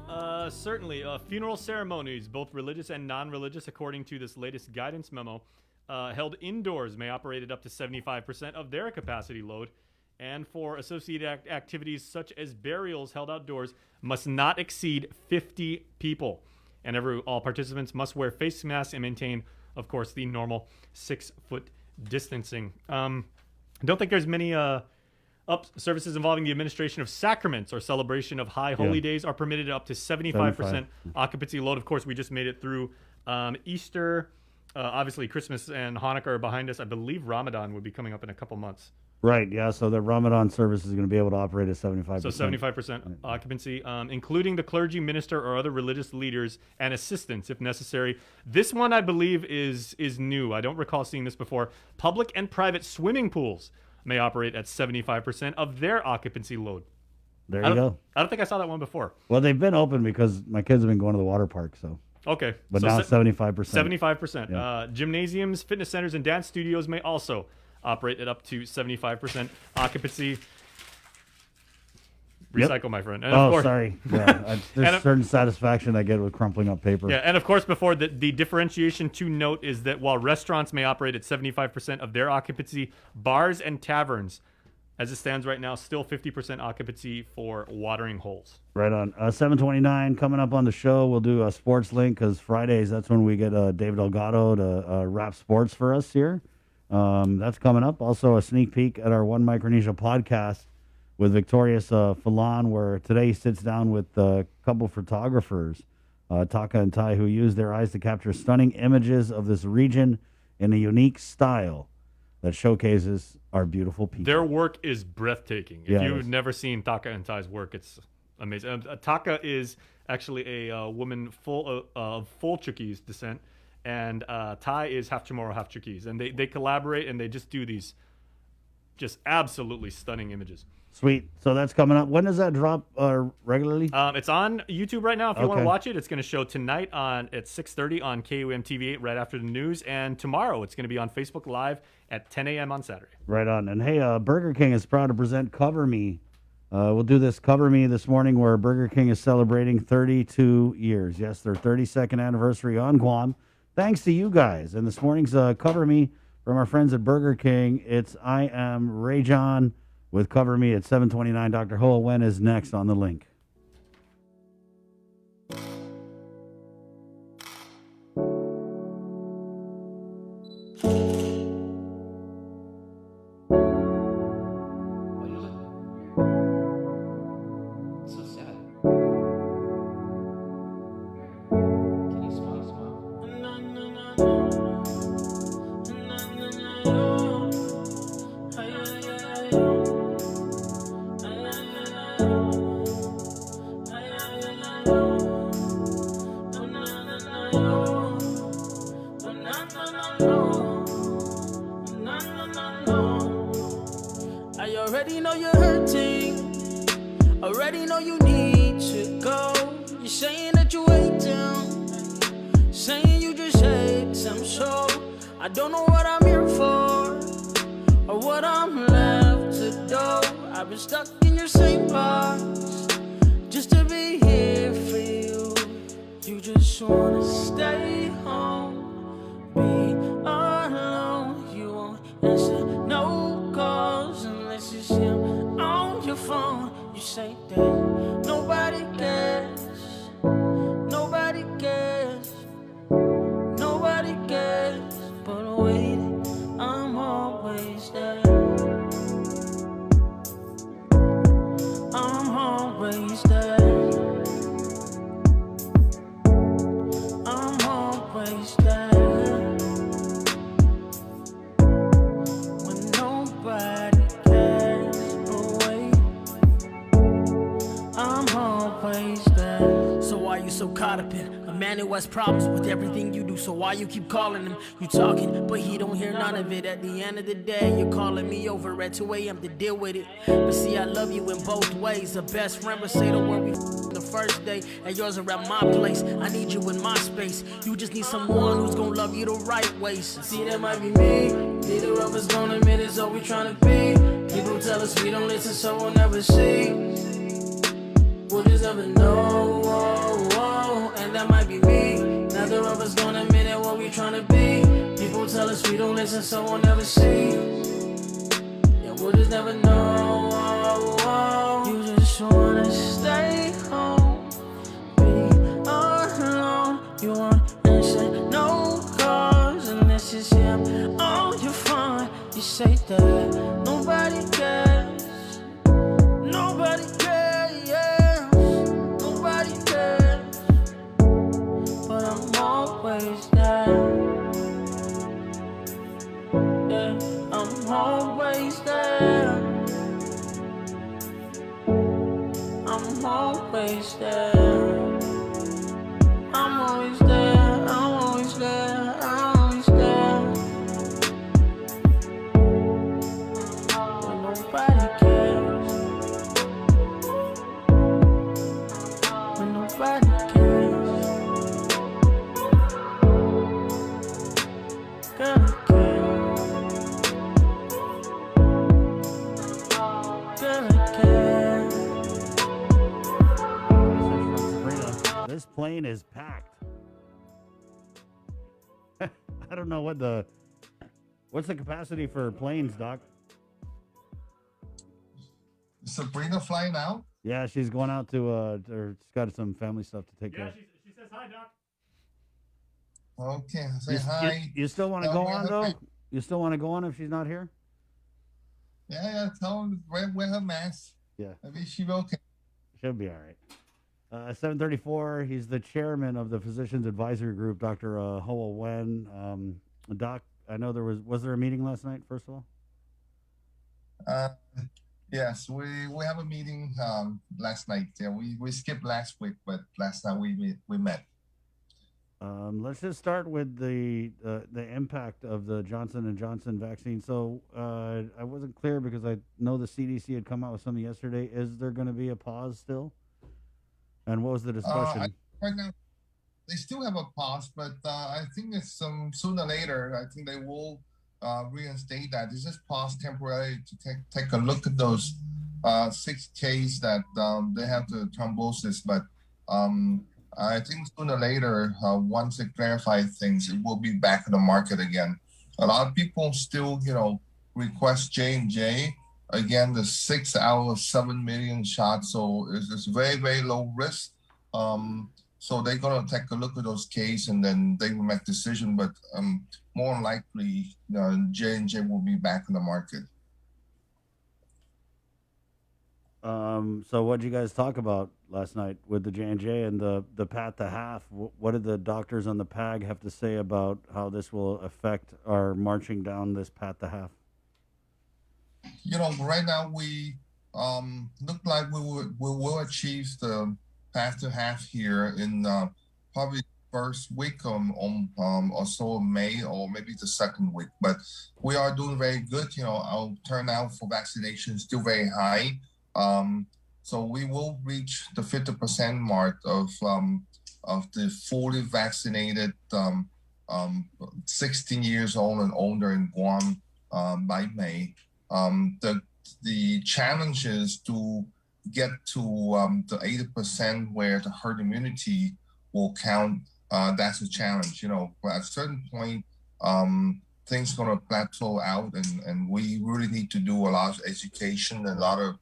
Certainly. Funeral ceremonies, both religious and non-religious, according to this latest guidance memo, held indoors may operate at up to 75% of their capacity load. And for associated activities such as burials held outdoors must not exceed 50 people. And all participants must wear face masks and maintain, of course, the normal 6-foot distancing. Don't think there's many services involving the administration of sacraments or celebration of high holy days are permitted up to 75% occupancy load. Of course, we just made it through Easter. Obviously, Christmas and Hanukkah are behind us. I believe Ramadan would be coming up in a couple months. Right, yeah, so the Ramadan service is going to be able to operate at 75%. So 75% occupancy, including the clergy, minister, or other religious leaders and assistants if necessary. This one, I believe, is new. I don't recall seeing this before. Public and private swimming pools may operate at 75% of their occupancy load. There you go. I don't think I saw that one before. Well, they've been open because my kids have been going to the water park, so. Okay. But so now it's 75%. 75%. Yeah. Gymnasiums, fitness centers, and dance studios may also operate at up to 75% occupancy. Recycle, my friend. And of course, sorry. Yeah, there's certain satisfaction I get with crumpling up paper. Yeah, and of course, before the differentiation to note is that while restaurants may operate at 75% of their occupancy, bars and taverns, as it stands right now, still 50% occupancy for watering holes. Right on. 7:29 coming up on the show. We'll do a sports link because Fridays, that's when we get David Delgado to wrap sports for us here. That's coming up. Also, a sneak peek at our One Micronesia podcast with Victorious Falan, where today he sits down with a couple photographers, Taka and Tai, who use their eyes to capture stunning images of this region in a unique style that showcases our beautiful people. Their work is breathtaking. If Yeah, you've never seen Taka and Tai's work, it's amazing. Taka is actually a woman full of full Chuukese descent, and Tai is half Chamorro, half Chuukese, and they collaborate and they just do these just absolutely stunning images. Sweet. So that's coming up. When does that drop regularly? It's on YouTube right now. If you want to Okay. watch it, it's going to show tonight at 6:30 on KUM TV8 right after the news, and tomorrow it's going to be on Facebook Live at 10 a.m. on Saturday. Right on. And hey, Burger King is proud to present Cover Me. We'll do this Cover Me this morning where Burger King is celebrating 32 years. Yes, their 32nd anniversary on Guam. Thanks to you guys. And this morning's Cover Me from our friends at Burger King. It's I Am Ray John with Cover Me at 7:29. Dr. Hoa Wen is next on the link. So sad. Can you smile? I already know you're hurting. Already know you need to go. You're saying that you hate them. Saying you just hate them. So I don't know what I'm here for or what I'm left to do. I've been stuck in your same box just to be here for you. just wanna stay home, be alone. You won't answer no calls unless it's him on your phone. You say that nobody cares, nobody cares, nobody cares. But wait, I'm always there. I'm always there. I'm always there. When nobody cares. But wait, I'm always there. So why you so caught up in a man who has problems with everything you do? So why you keep calling him? You talking, but he don't hear none of it. At the end of the day, you're calling me over at 2 a.m. to deal with it. But see, I love you in both ways. A best friend would say the word we the first day, and yours are at my place. I need you in my space. You just need someone who's gonna love you the right ways. See, that might be me. Neither of us gonna admit it's all we tryna be. People tell us we don't listen, so we'll never see. We'll just never know. And that might be me. Neither of us gonna admit it, what we tryna be. People tell us we don't listen, so we'll never see. Yeah, we'll just never know. You just wanna stay home, be alone. You won't answer no calls unless it's him on your phone. You say that nobody cares, nobody cares, yeah. Nobody cares, but I'm always there. Yeah, I'm always there. I'm always there. I'm always there. I'm always there. I'm always there. When nobody cares. When nobody cares. Gotta care. Gotta care. This plane is packed. I don't know what's the capacity for planes, Doc? Sabrina flying out? Yeah, she's going out to or she's got some family stuff to take care of. She says hi, Doc. Okay, say hi. You still want to Tell go her on her though? ma- You still want to go on if she's not here? Yeah, tell her wear her mask. Yeah. Maybe she will. She'll be all right. 734. He's the chairman of the Physicians Advisory Group, Dr. Hoa Wen. Doc, I know was there a meeting last night? First of all. Yes, we have a meeting last night. Yeah, we skipped last week, but last night we met. Let's just start with the impact of the Johnson & Johnson vaccine. So I wasn't clear because I know the CDC had come out with something yesterday. Is there going to be a pause still? And what was the discussion? Right now, they still have a pause, but I think it's sooner or later. I think they will reinstate that. This is pause temporarily to take a look at those 6 cases that they have the thrombosis, but I think sooner or later, once they clarify things, it will be back in the market again. A lot of people still, request J&J. Again, the 6 out of 7 million shots, so it's very, very low risk. So they're gonna take a look at those cases and then they will make decision. But more likely, J&J will be back in the market. So what did you guys talk about last night with the J&J and the Pat the Half? What did the doctors on the PAG have to say about how this will affect our marching down this Pat the Half? Right now we look like we will achieve the Pat the Half here in probably first week or so of May, or maybe the second week. But we are doing very good. Our turnout for vaccination is still very high. So we will reach the 50% mark of the fully vaccinated 16 years old and older in Guam by May. The challenge is to get to the 80% where the herd immunity will count. That's a challenge. But at a certain point, things gonna plateau out, and we really need to do a lot of education, a lot of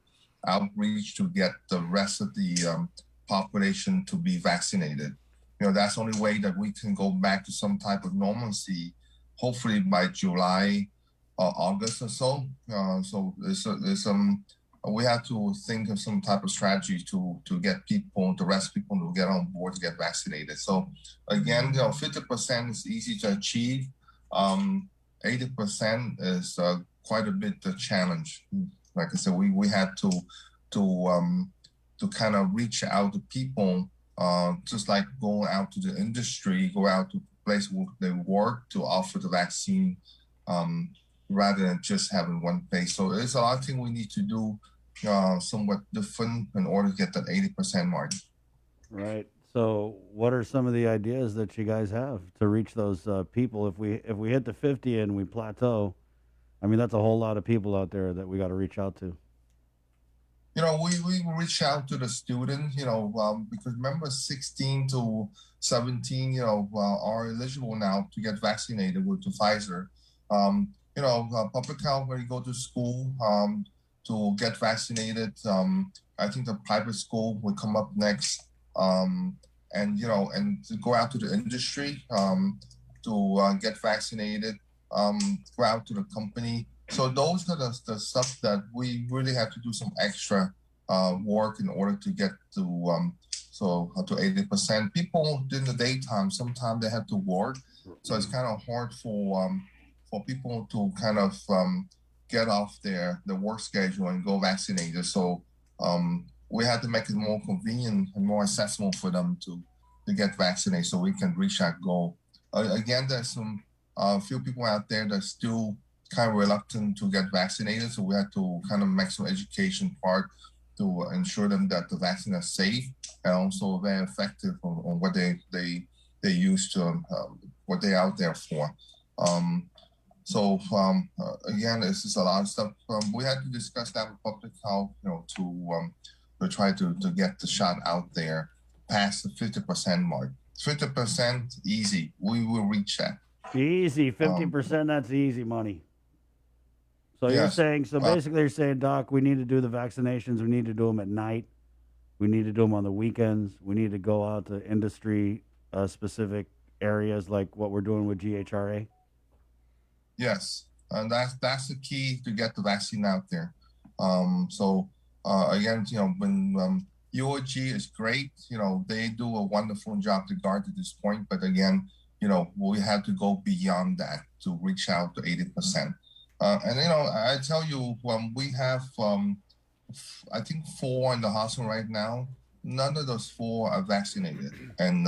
outreach to get the rest of the population to be vaccinated. That's the only way that we can go back to some type of normalcy, hopefully by July or August or so. So we have to think of some type of strategy to get people, the rest of people to get on board to get vaccinated. So again, 50% is easy to achieve. 80% is quite a bit the challenge. Like I said, we had to kind of reach out to people, just like going out to the industry, go out to the place where they work to offer the vaccine, rather than just having one place. So there's a lot of things we need to do somewhat different in order to get that 80% mark. Right. So what are some of the ideas that you guys have to reach those people? If we hit the 50 and we plateau, I mean, that's a whole lot of people out there that we got to reach out to. We reach out to the student, because remember 16 to 17, are eligible now to get vaccinated with the Pfizer. Public health, when you go to school to get vaccinated, I think the private school will come up next. And to go out to the industry to get vaccinated, go out to the company. So those are the stuff that we really have to do some extra work in order to get to 80%. People during the daytime, sometimes they have to work, so it's kind of hard for people to kind of get off the work schedule and go vaccinated. So we had to make it more convenient and more accessible for them to get vaccinated, so we can reach that goal. Again, there's some few people out there that still kind of reluctant to get vaccinated, so we had to kind of make some education part to ensure them that the vaccine is safe and also very effective on what they use to what they're out there for. Again, this is a lot of stuff. We had to discuss that with public health, to try to get the shot out there past the 50% mark. 50% easy. We will reach that. Easy, 50%. That's easy money. So you're saying, basically you're saying, Doc, we need to do the vaccinations. We need to do them at night. We need to do them on the weekends. We need to go out to industry specific areas like what we're doing with GHRA. Yes, and that's the key to get the vaccine out there. Again, when UOG is great, they do a wonderful job to guard to this point. But again, we have to go beyond that to reach out to 80%. I tell you, we have, I think 4 in the hospital right now. None of those 4 are vaccinated, and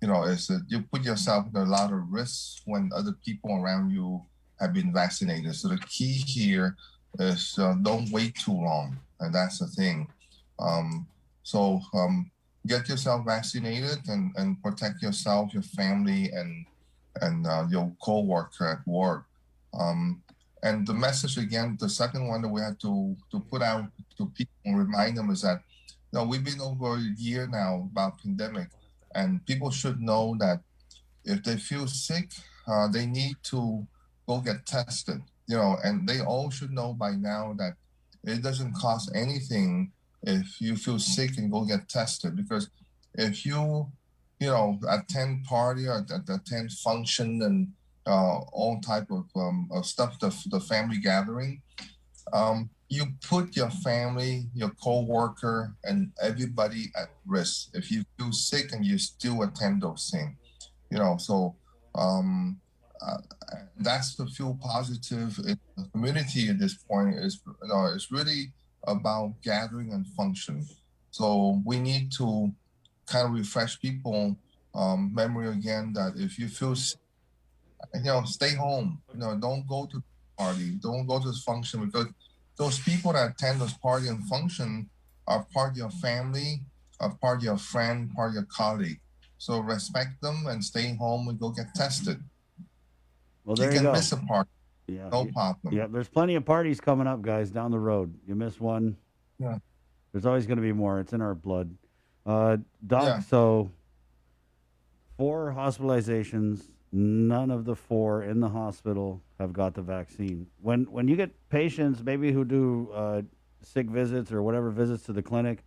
you put yourself in a lot of risk when other people around you have been vaccinated. So the key here is don't wait too long, and that's the thing. Get yourself vaccinated and protect yourself, your family, and your co-worker at work. And the message again, the second one that we have to put out to people and remind them is that we've been over a year now about pandemic, and people should know that if they feel sick, they need to go get tested. And they all should know by now that it doesn't cost anything if you feel sick and go get tested, because if you attend party or attend function and all type of stuff, the family gathering, you put your family, your co-worker, and everybody at risk if you feel sick and you still attend those things. That's the feel positive in the community at this point is it's really about gathering and function. So we need to kind of refresh people memory again that if you feel sick, stay home. Don't go to the party. Don't go to this function, because those people that attend this party and function are part of your family, are part of your friend, part of your colleague. So respect them and stay home and go get tested. Well, there you you can go. miss a party. Yeah, no problem. Yeah, there's plenty of parties coming up, guys, down the road. You miss one, yeah, there's always going to be more. It's in our blood. Doc, Yeah. so 4 hospitalizations. None of the 4 in the hospital have got the vaccine. When you get patients maybe who do sick visits or whatever visits to the clinic,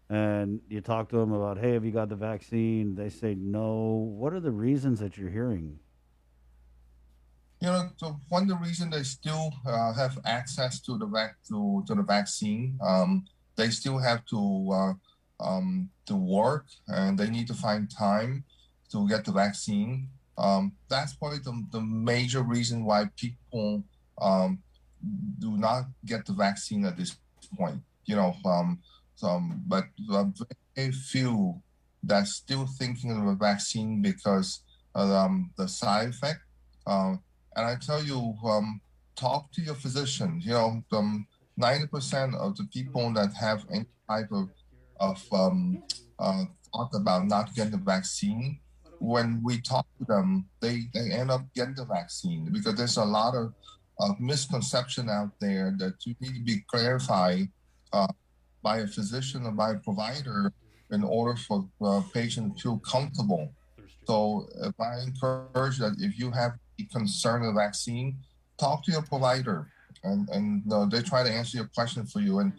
and you talk to them about, hey, have you got the vaccine? They say no. What are the reasons that you're hearing? You know, so one of the reasons they still have access to the vaccine, they still have to work, and they need to find time to get the vaccine. That's probably the major reason why people do not get the vaccine at this point. You know, but very few that's still thinking of a vaccine because of the side effect. And I tell you, talk to your physician. You know, 90% of the people that have any type of thought about not getting the vaccine, when we talk to them, they end up getting the vaccine because there's a lot of misconception out there that you need to be clarified by a physician or by a provider in order for the patient to feel comfortable. So if I encourage that if you have a concern of the vaccine, talk to your provider and they try to answer your question for you. And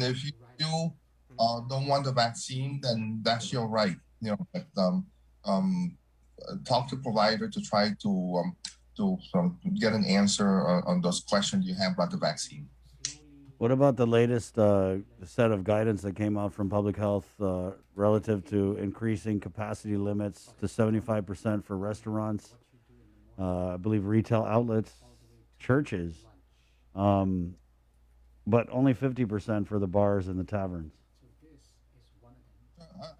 if you don't want the vaccine, then that's your right. You know, but talk to provider to try to get an answer on those questions you have about the vaccine. What about the latest set of guidance that came out from public health relative to increasing capacity limits to 75% for restaurants, I believe retail outlets, churches, but only 50% for the bars and the taverns?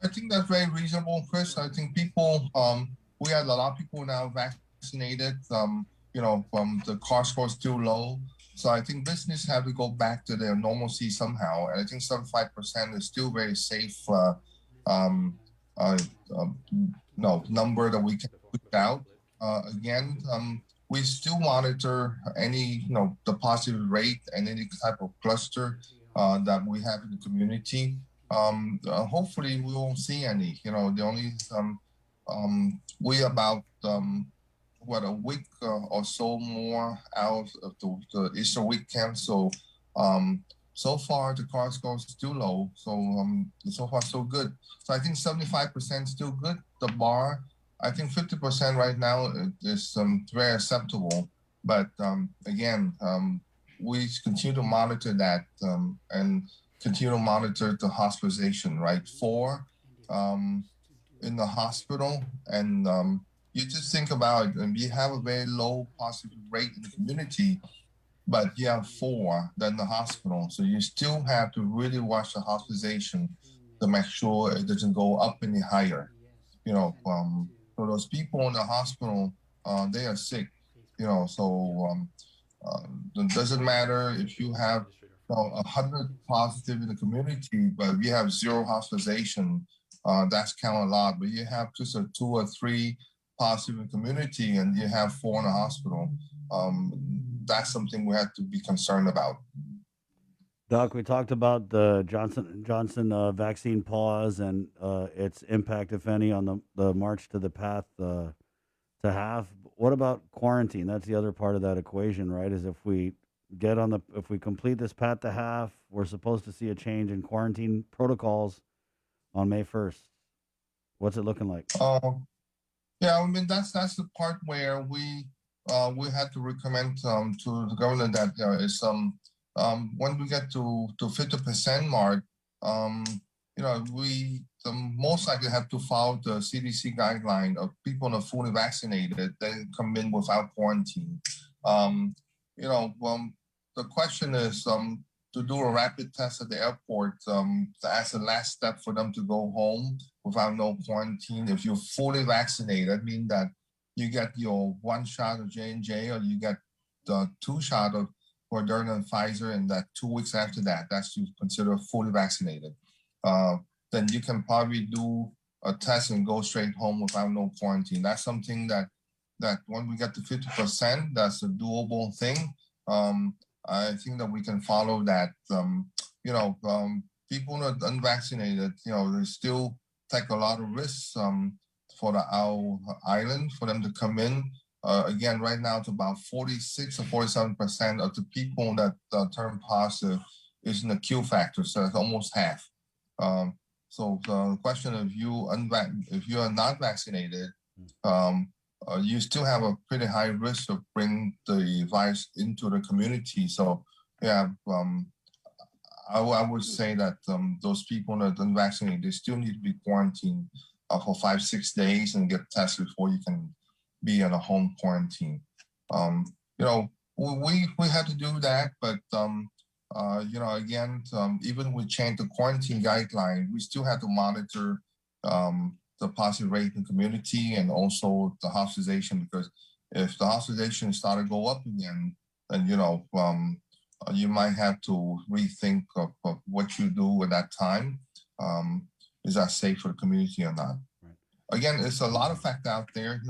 I think that's very reasonable, Chris. I think people, we had a lot of people now vaccinated. The cost was still low. So I think business have to go back to their normalcy somehow. And I think 75% is still very safe number that we can put out. Again, we still monitor any, the positive rate and any type of cluster that we have in the community. Hopefully we won't see any. The only we about a week or so more out of the Easter weekend. So so far the cost goes still low. So far so good. So I think 75% still good. The bar, I think 50% right now is very acceptable. But again, we continue to monitor that and continue to monitor the hospitalization, right? 4 in the hospital, and you just think about it, and we have a very low positive rate in the community, but you have 4 in the hospital. So you still have to really watch the hospitalization to make sure it doesn't go up any higher. For those people in the hospital, they are sick, so it doesn't matter if you have 100 positive in the community, but we have 0 hospitalization. That's count a lot, but you have just 2 or 3 positive in the community and you have 4 in the hospital. That's something we have to be concerned about. Doc, we talked about the Johnson vaccine pause and its impact, if any, on the march to the path to half. What about quarantine? That's the other part of that equation, right? Is if we complete this path to half, we're supposed to see a change in quarantine protocols on May 1st. What's it looking like? Yeah, I mean that's the part where we had to recommend to the governor that is when we get to 50% mark, we most likely have to follow the CDC guideline of people that are fully vaccinated then come in without quarantine. The question is to do a rapid test at the airport as the last step for them to go home without no quarantine. If you're fully vaccinated, that means that you get your 1 shot of J&J or you get the 2 shot of Moderna and Pfizer, and that 2 weeks after that, that's you consider fully vaccinated. Then you can probably do a test and go straight home without no quarantine. That's something that when we get to 50%, that's a doable thing. I think that we can follow that. People that are unvaccinated, they still take a lot of risks our island for them to come in. Again, right now it's about 46 or 47% of the people that turn positive is in the Q factor, so it's almost half. So the question of if you are not vaccinated, you still have a pretty high risk of bringing the virus into the community. So yeah, I would say that those people that are unvaccinated, they still need to be quarantined for 5-6 days and get tested before you can be in a home quarantine. We have to do that, but again, even we change the quarantine guideline, we still have to monitor the positive rate in the community and also the hospitalization, because if the hospitalization start to go up again, then you might have to rethink of what you do at that time. Is that safe for the community or not? Right. Again, there's a lot of factors out there.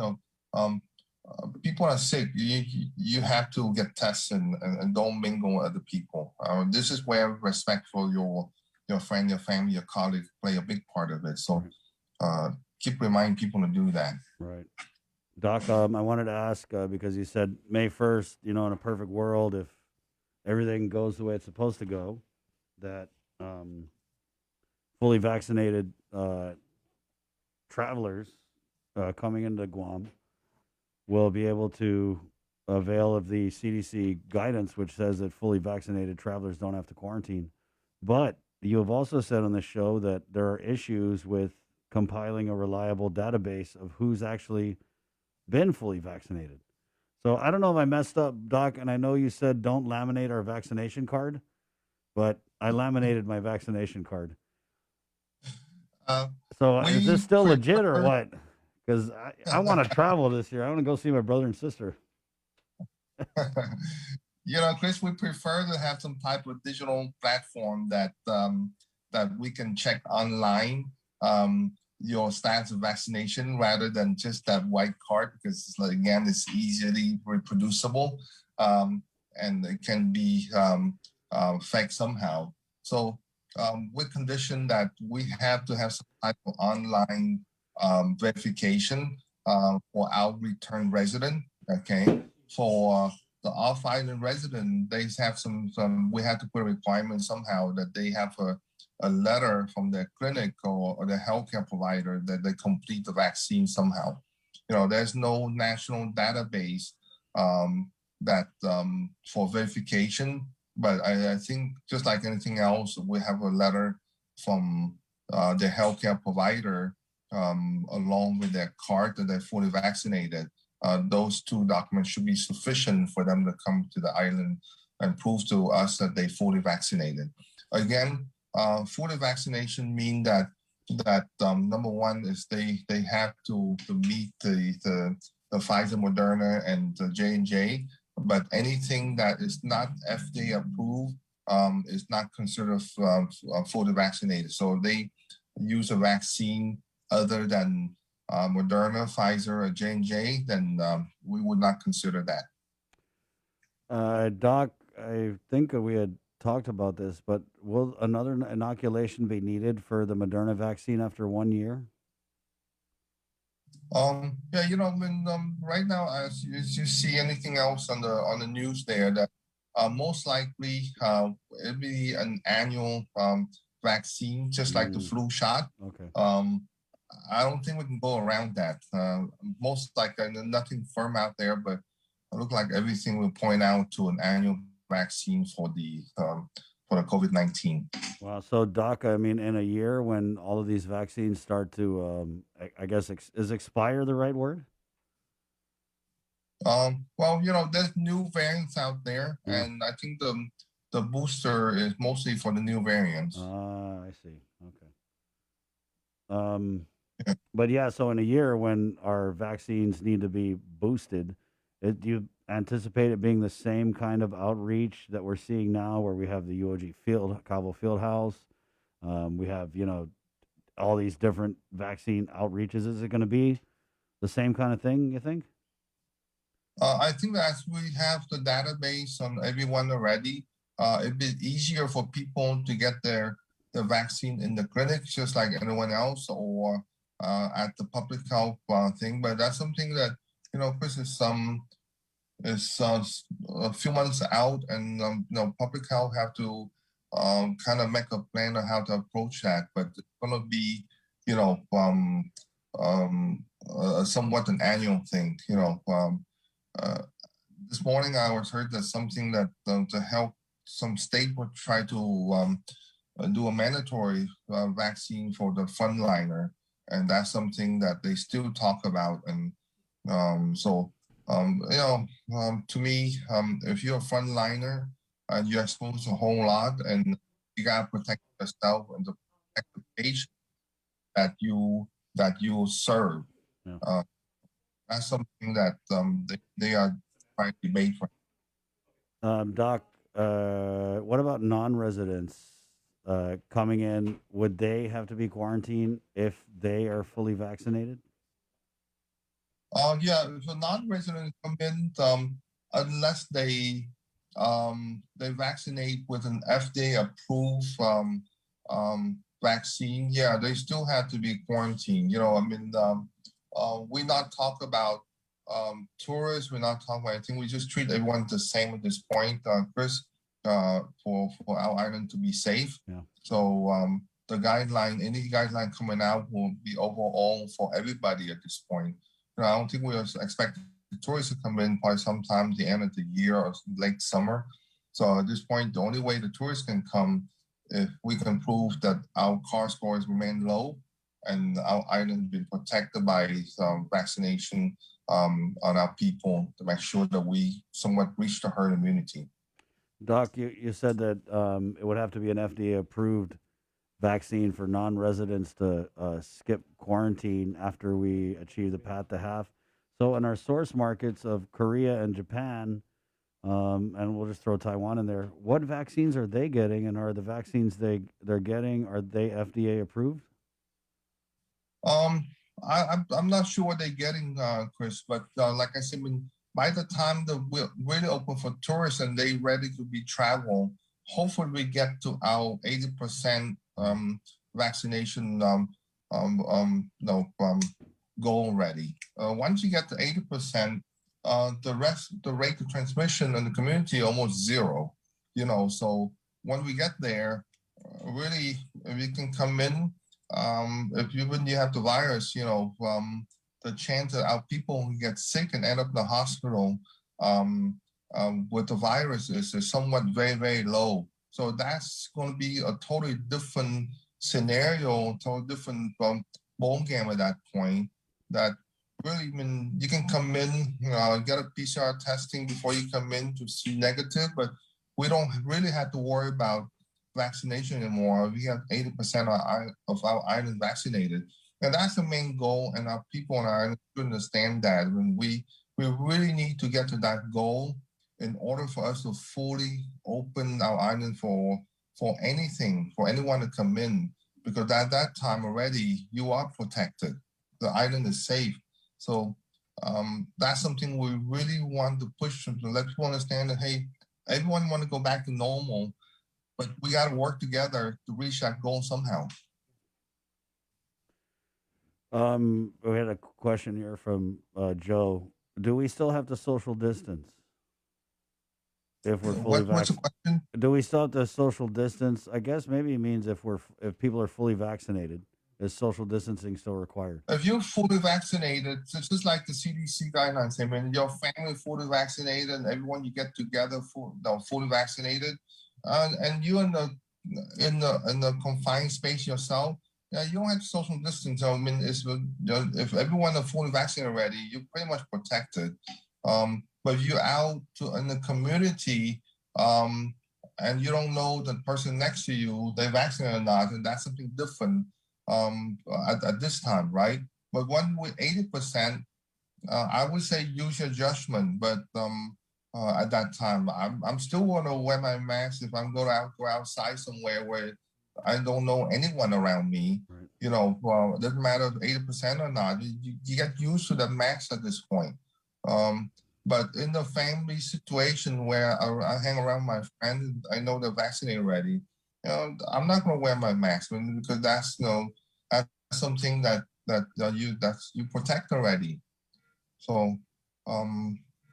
People are sick. You have to get tested and don't mingle with other people. This is where respect for your friend, your family, your colleagues play a big part of it. So keep reminding people to do that. Right. Doc, I wanted to ask, because you said May 1st, in a perfect world, if everything goes the way it's supposed to go, that fully vaccinated travelers coming into Guam will be able to avail of the CDC guidance, which says that fully vaccinated travelers don't have to quarantine. But you have also said on the show that there are issues with compiling a reliable database of who's actually been fully vaccinated. So I don't know if I messed up, Doc, and I know you said don't laminate our vaccination card, but I laminated my vaccination card. So is this still legit or what? Because I want to travel this year. I want to go see my brother and sister. Chris, we prefer to have some type of digital platform that we can check online your status of vaccination rather than just that white card, because again, it's easily reproducible and it can be fake somehow. So we're conditioned that we have to have some type of online verification for our return resident. Okay, for the off-island resident, they have some. We have to put a requirement somehow that they have a letter from their clinic or the healthcare provider that they complete the vaccine somehow. There's no national database that for verification. But I think just like anything else, we have a letter from the healthcare provider along with their card that they're fully vaccinated. Those two documents should be sufficient for them to come to the island and prove to us that they fully vaccinated. Again, fully vaccination mean that number one is they have to meet the Pfizer, Moderna, and the J&J. But anything that is not FDA approved is not considered fully vaccinated. So they use a vaccine other than Moderna, Pfizer, or J&J, then we would not consider that. Doc, I think we had talked about this, but will another inoculation be needed for the Moderna vaccine after 1 year? Right now, as you see anything else on the news there, that most likely it'll be an annual vaccine, just like the flu shot. Okay. I don't think we can go around that. Most likely, nothing firm out there, but it looks like everything will point out to an annual vaccine for the COVID-19. Wow. So, Doc, I mean, in a year when all of these vaccines start to, I guess, is expire the right word? There's new variants out there, and I think the booster is mostly for the new variants. I see. Okay. But yeah, so in a year when our vaccines need to be boosted, do you anticipate it being the same kind of outreach that we're seeing now, where we have the UOG Cabo Fieldhouse, we have all these different vaccine outreaches? Is it going to be the same kind of thing, you think? I think that as we have the database on everyone already, it'd be easier for people to get the vaccine in the clinic, just like anyone else, or at the public health thing, but that's something that Chris is a few months out, and public health have to kind of make a plan on how to approach that. But it's going to be somewhat an annual thing. This morning I was heard that something that to help some state would try to do a mandatory vaccine for the frontliner, and that's something that they still talk about. And to me, if you're a frontliner and you're exposed to a whole lot, and you gotta protect yourself and to protect the patient that you serve. That's something that they are trying to debate for. Doc, what about non-residents coming in? Would they have to be quarantined if they are fully vaccinated? Yeah, if a non-resident come in, unless they vaccinate with an FDA-approved vaccine, yeah, they still have to be quarantined. We not talk about tourists. We're not talking about anything. We just treat everyone the same at this point, Chris, for our island to be safe. Yeah. So any guideline coming out will be overall for everybody at this point. I don't think we expect the tourists to come in probably sometime at the end of the year or late summer. So at this point, the only way the tourists can come if we can prove that our CAR scores remain low and our island be protected by vaccination on our people to make sure that we somewhat reach the herd immunity. Doc, you said that it would have to be an FDA-approved vaccine for non-residents to skip quarantine after we achieve the path to half. So in our source markets of Korea and Japan, and we'll just throw Taiwan in there, what vaccines are they getting, and are the vaccines they're getting, are they FDA approved? I'm not sure what they're getting, Chris, but like I said, by the time we're really open for tourists and they ready to be travel, hopefully we get to our 80% vaccination goal already. Once you get to 80%, the rate of transmission in the community almost zero. So when we get there, really, if you can come in, when you have the virus, the chance that our people get sick and end up in the hospital with the virus is somewhat very, very low. So that's going to be a totally different scenario, totally different ball game at that point. That really, you can come in, get a PCR testing before you come in to see negative, but we don't really have to worry about vaccination anymore. We have 80% of our island vaccinated. And that's the main goal, and our people on our island should understand that. When we really need to get to that goal in order for us to fully open our island for anything, for anyone to come in, because at that time already, you are protected. The island is safe. So that's something we really want to push to let people understand that, hey, everyone want to go back to normal, but we got to work together to reach that goal somehow. We had a question here from Joe. Do we still have to social distance if we're fully vaccinated? Do we still have to social distance? I guess maybe it means if people are fully vaccinated, is social distancing still required? If you're fully vaccinated, it's just like the CDC guidelines. I mean, your family fully vaccinated, and everyone you get together fully vaccinated, and you in the confined space yourself. Yeah, you don't have social distance. I mean, if everyone are fully vaccinated already, you're pretty much protected. But if you're out in the community and you don't know the person next to you, they're vaccinated or not, and that's something different at this time, right? But one with 80%, I would say use your judgment. But at that time, I'm still going to wear my mask if I'm going to go outside somewhere where I don't know anyone around me. Right. It doesn't matter if 80% or not. You get used to the mask at this point. But in the family situation where I hang around my friends, I know they're vaccinated already. I'm not going to wear my mask because that's something that that you protect already. So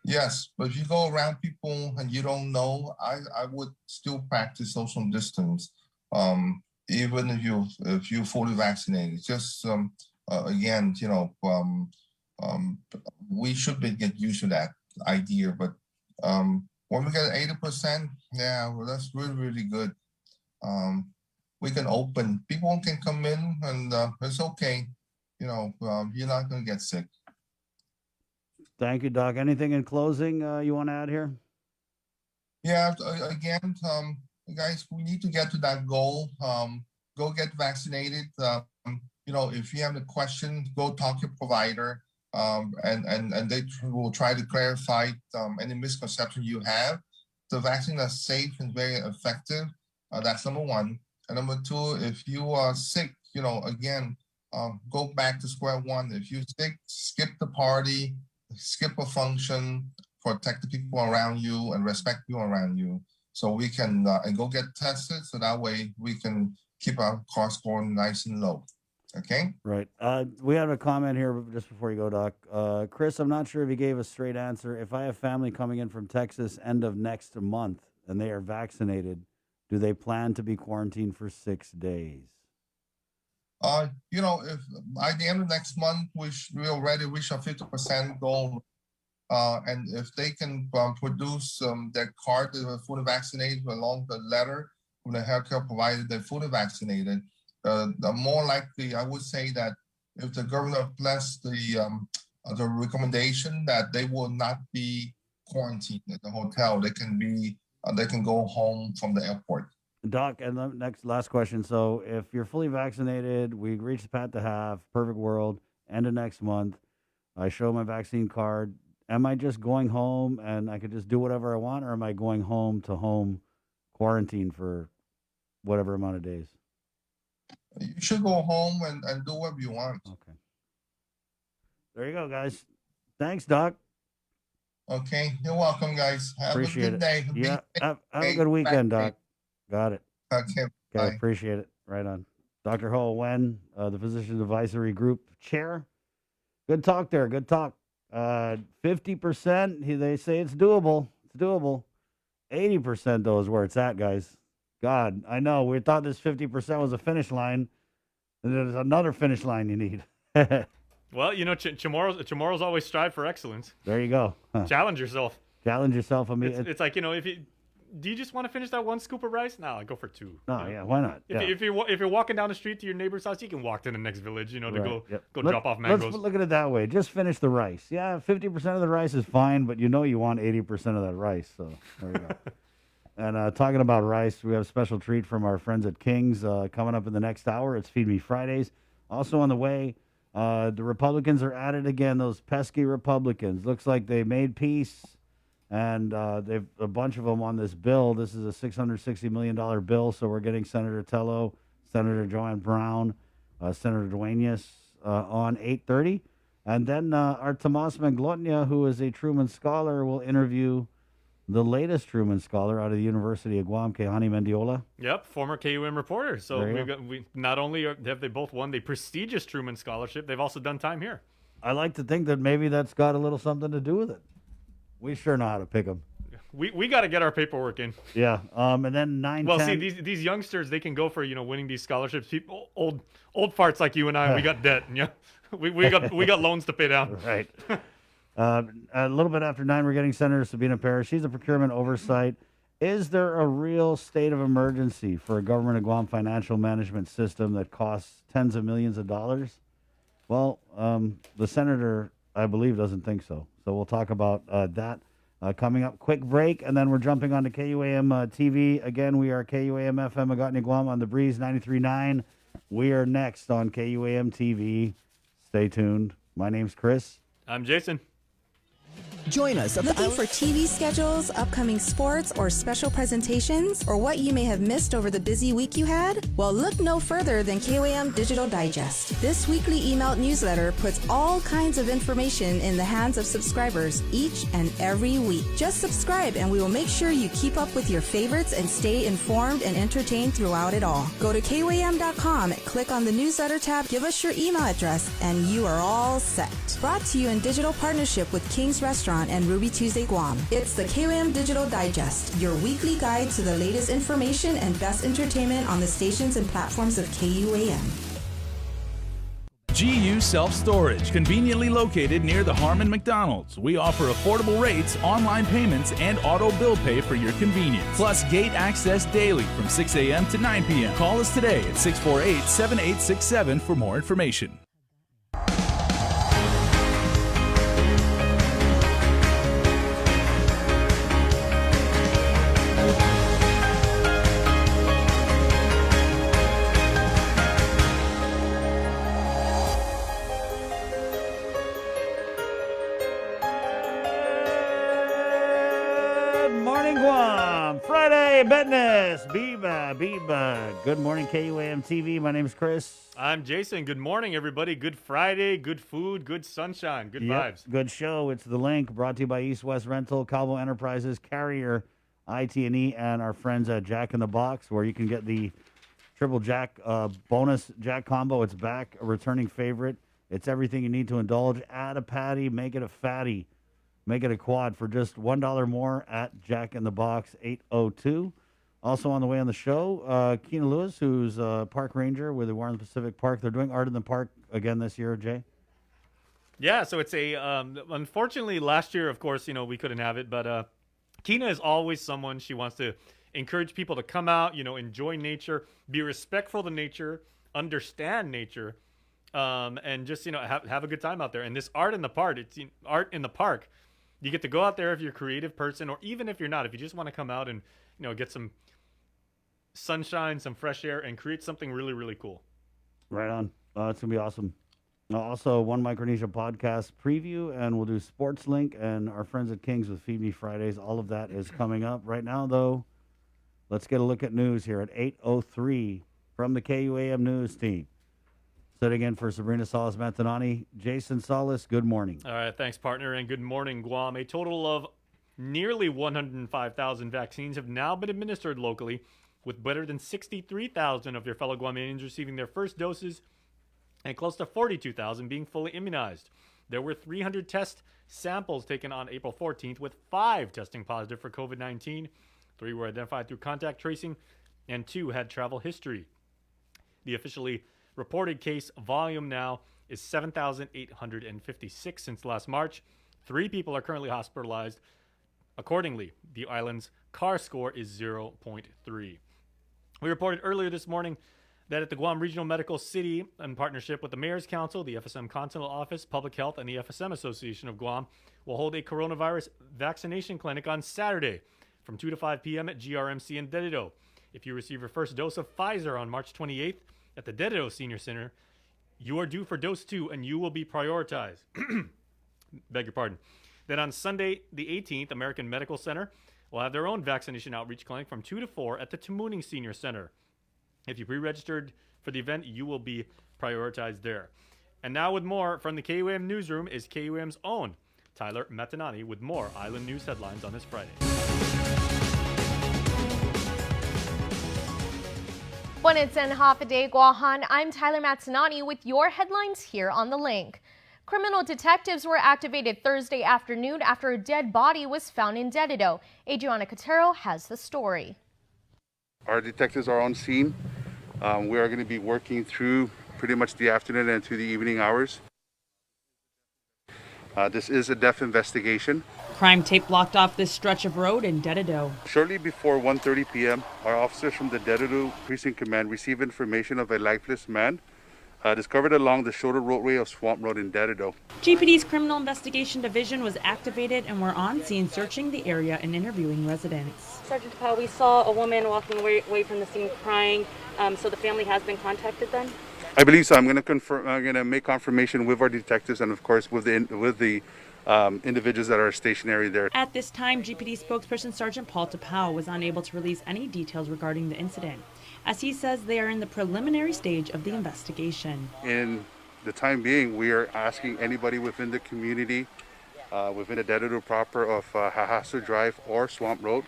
yes, but if you go around people and you don't know, I would still practice social distance, even if you fully vaccinated. Just again, we should get used to that idea. But when we get 80%, yeah, well, that's really, really good. We can open. People can come in, and it's okay. You're not going to get sick. Thank you, Doc. Anything in closing you want to add here? Yeah, again, guys, we need to get to that goal. Go get vaccinated. If you have a question, go talk to your provider, and they will try to clarify any misconception you have. The vaccine is safe and very effective. That's number one. And number two, if you are sick, again, go back to square one. If you're sick, skip the party, skip a function, protect the people around you, and respect people around you. So we can and go get tested. So that way we can keep our cost going nice and low. Okay. Right. We have a comment here just before you go, Doc. Chris, I'm not sure if you gave a straight answer. If I have family coming in from Texas end of next month and they are vaccinated, do they plan to be quarantined for 6 days? If by the end of next month we already reach a 50% goal, and if they can produce their card that are fully vaccinated along the letter from the healthcare provider they're fully vaccinated, the more likely I would say that if the governor bless the recommendation that they will not be quarantined at the hotel, they can go home from the airport. Doc, and the last question. So if you're fully vaccinated, we reach the path to have, perfect world, end of next month, I show my vaccine card, am I just going home and I could just do whatever I want, or am I going home to home quarantine for whatever amount of days? You should go home and do whatever you want. Okay. There you go, guys. Thanks, Doc. Okay. You're welcome, guys. Have Appreciate a good it. day. Yeah. Have a good weekend, Doc. Got it. Okay. Okay, appreciate it. Right on. Dr. Ho Wen, the Physicians Advisory Group Chair. Good talk there. Good talk. 50%, they say it's doable. It's doable. 80%, though, is where it's at, guys. God, I know. We thought this 50% was a finish line, and there's another finish line you need. Well, Chamorros always strive for excellence. There you go. Huh. Challenge yourself. Challenge yourself. I mean, it's like, do you just want to finish that one scoop of rice? No, I go for two. No, yeah, why not? If you're walking down the street to your neighbor's house, you can walk to the next village, to go drop off mangoes. Let's look at it that way. Just finish the rice. Yeah, 50% of the rice is fine, but you want 80% of that rice. So there you go. And talking about rice, we have a special treat from our friends at King's coming up in the next hour. It's Feed Me Fridays. Also on the way, the Republicans are at it again, those pesky Republicans. Looks like they made peace, and they've a bunch of them on this bill. This is a $660 million bill, so we're getting Senator Tello, Senator Joanne Brown, Senator Duenas on 8:30. And then our Tomas Manglotnia, who is a Truman Scholar, will interview the latest Truman Scholar out of the University of Guam, Kehani Mendiola. Yep, former KUM reporter. So There you we not only have they both won the prestigious Truman Scholarship, they've also done time here. I like to think that maybe that's got a little something to do with it. We sure know how to pick them. We got to get our paperwork in. Yeah, and then 9. Well, see, these youngsters, they can go for winning these scholarships. People, old farts like you and I, we got debt. Yeah, we got loans to pay down. Right. A little bit after 9, we're getting Senator Sabina Parrish. She's a procurement oversight. Is there a real state of emergency for a government of Guam financial management system that costs tens of millions of dollars? Well, the senator, I believe, doesn't think so. So we'll talk about that coming up. Quick break, and then we're jumping on to KUAM TV. Again, we are KUAM FM Agatni Guam on the Breeze 93.9. We are next on KUAM TV. Stay tuned. My name's Chris. I'm Jason. Join us at Looking for TV schedules, upcoming sports, or special presentations, or what you may have missed over the busy week you had? Well, look no further than KOAM Digital Digest. This weekly emailed newsletter puts all kinds of information in the hands of subscribers each and every week. Just subscribe and we will make sure you keep up with your favorites and stay informed and entertained throughout it all. Go to KOAM.com, click on the newsletter tab, give us your email address, and you are all set. Brought to you in digital partnership with King's Restaurant and Ruby Tuesday Guam. It's the KOAM Digital Digest, your weekly guide to the latest information and best entertainment on the stations and platforms of KUAM. GU Self-Storage, conveniently located near the Harmon McDonald's. We offer affordable rates, online payments, and auto bill pay for your convenience. Plus gate access daily from 6 a.m. to 9 p.m. Call us today at 648-7867 for more information. Friday business. Biba. Good morning, KUAM TV. My name's Chris. I'm Jason. Good morning, everybody. Good Friday. Good food. Good sunshine. Good vibes. Good show. It's The Link, brought to you by East West Rental, Calvo Enterprises, Carrier, IT&E, and our friends at Jack in the Box, where you can get the Triple Jack bonus Jack combo. It's back, a returning favorite. It's everything you need to indulge. Add a patty, make it a fatty. Make it a quad for just $1 more at Jack in the Box 802. Also on the way on the show, Keena Lewis, who's a park ranger with the Warren Pacific Park. They're doing Art in the Park again this year, Jay. Yeah, so it's a unfortunately last year, of course, we couldn't have it, but Keena is always someone, she wants to encourage people to come out, enjoy nature, be respectful to nature, understand nature, and just have a good time out there. And this Art in the Park, it's Art in the Park. You get to go out there if you're a creative person, or even if you're not, if you just want to come out and get some sunshine, some fresh air, and create something really, really cool. Right on. It's gonna be awesome. Also, One Micronesia podcast preview, and we'll do Sports Link and our friends at Kings with Feed Me Fridays. All of that is coming up. Right now, though, let's get a look at news here at 8:03 from the KUAM News team. Sitting in for Sabrina Salas-Mantanani, Jason Salas, good morning. All right, thanks, partner, and good morning, Guam. A total of nearly 105,000 vaccines have now been administered locally, with better than 63,000 of your fellow Guamanians receiving their first doses and close to 42,000 being fully immunized. There were 300 test samples taken on April 14th, with 5 testing positive for COVID-19. 3 were identified through contact tracing, and 2 had travel history. The officially reported case volume now is 7,856 since last March. 3 people are currently hospitalized. Accordingly, the island's CAR score is 0.3. We reported earlier this morning that at the Guam Regional Medical City, in partnership with the Mayor's Council, the FSM Continental Office, Public Health, and the FSM Association of Guam, will hold a coronavirus vaccination clinic on Saturday from 2 to 5 p.m. at GRMC in Dededo. If you receive your first dose of Pfizer on March 28th, at the Dededo Senior Center, you are due for dose 2 and you will be prioritized. Beg your pardon. Then on Sunday, the 18th, American Medical Center will have their own vaccination outreach clinic from 2 to 4 at the Tamuning Senior Center. If you pre-registered for the event, you will be prioritized there. And now with more from the KUAM newsroom is KUAM's own Tyler Matanani with more Island News headlines on this Friday. When it's in half a day, Guahan, I'm Tyler Matsanani with your headlines here on The Link. Criminal detectives were activated Thursday afternoon after a dead body was found in Dededo. Adriana Cotero has the story. Our detectives are on scene. We are going to be working through pretty much the afternoon and through the evening hours. This is a death investigation. Crime tape blocked off this stretch of road in Dededo. Shortly before 1:30 p.m., our officers from the Dededo Precinct Command received information of a lifeless man discovered along the shoulder roadway of Swamp Road in Dededo. GPD's Criminal Investigation Division was activated and were on scene searching the area and interviewing residents. Sergeant Powell, we saw a woman walking away from the scene crying, so the family has been contacted then? I believe so. I'm going to confirm. I'm going to make confirmation with our detectives and, of course, with the individuals that are stationary there. At this time, GPD spokesperson Sergeant Paul Tapao was unable to release any details regarding the incident, as he says they are in the preliminary stage of the investigation. In the time being, we are asking anybody within the community, within the Dededo proper of Hahasu Drive or Swamp Road,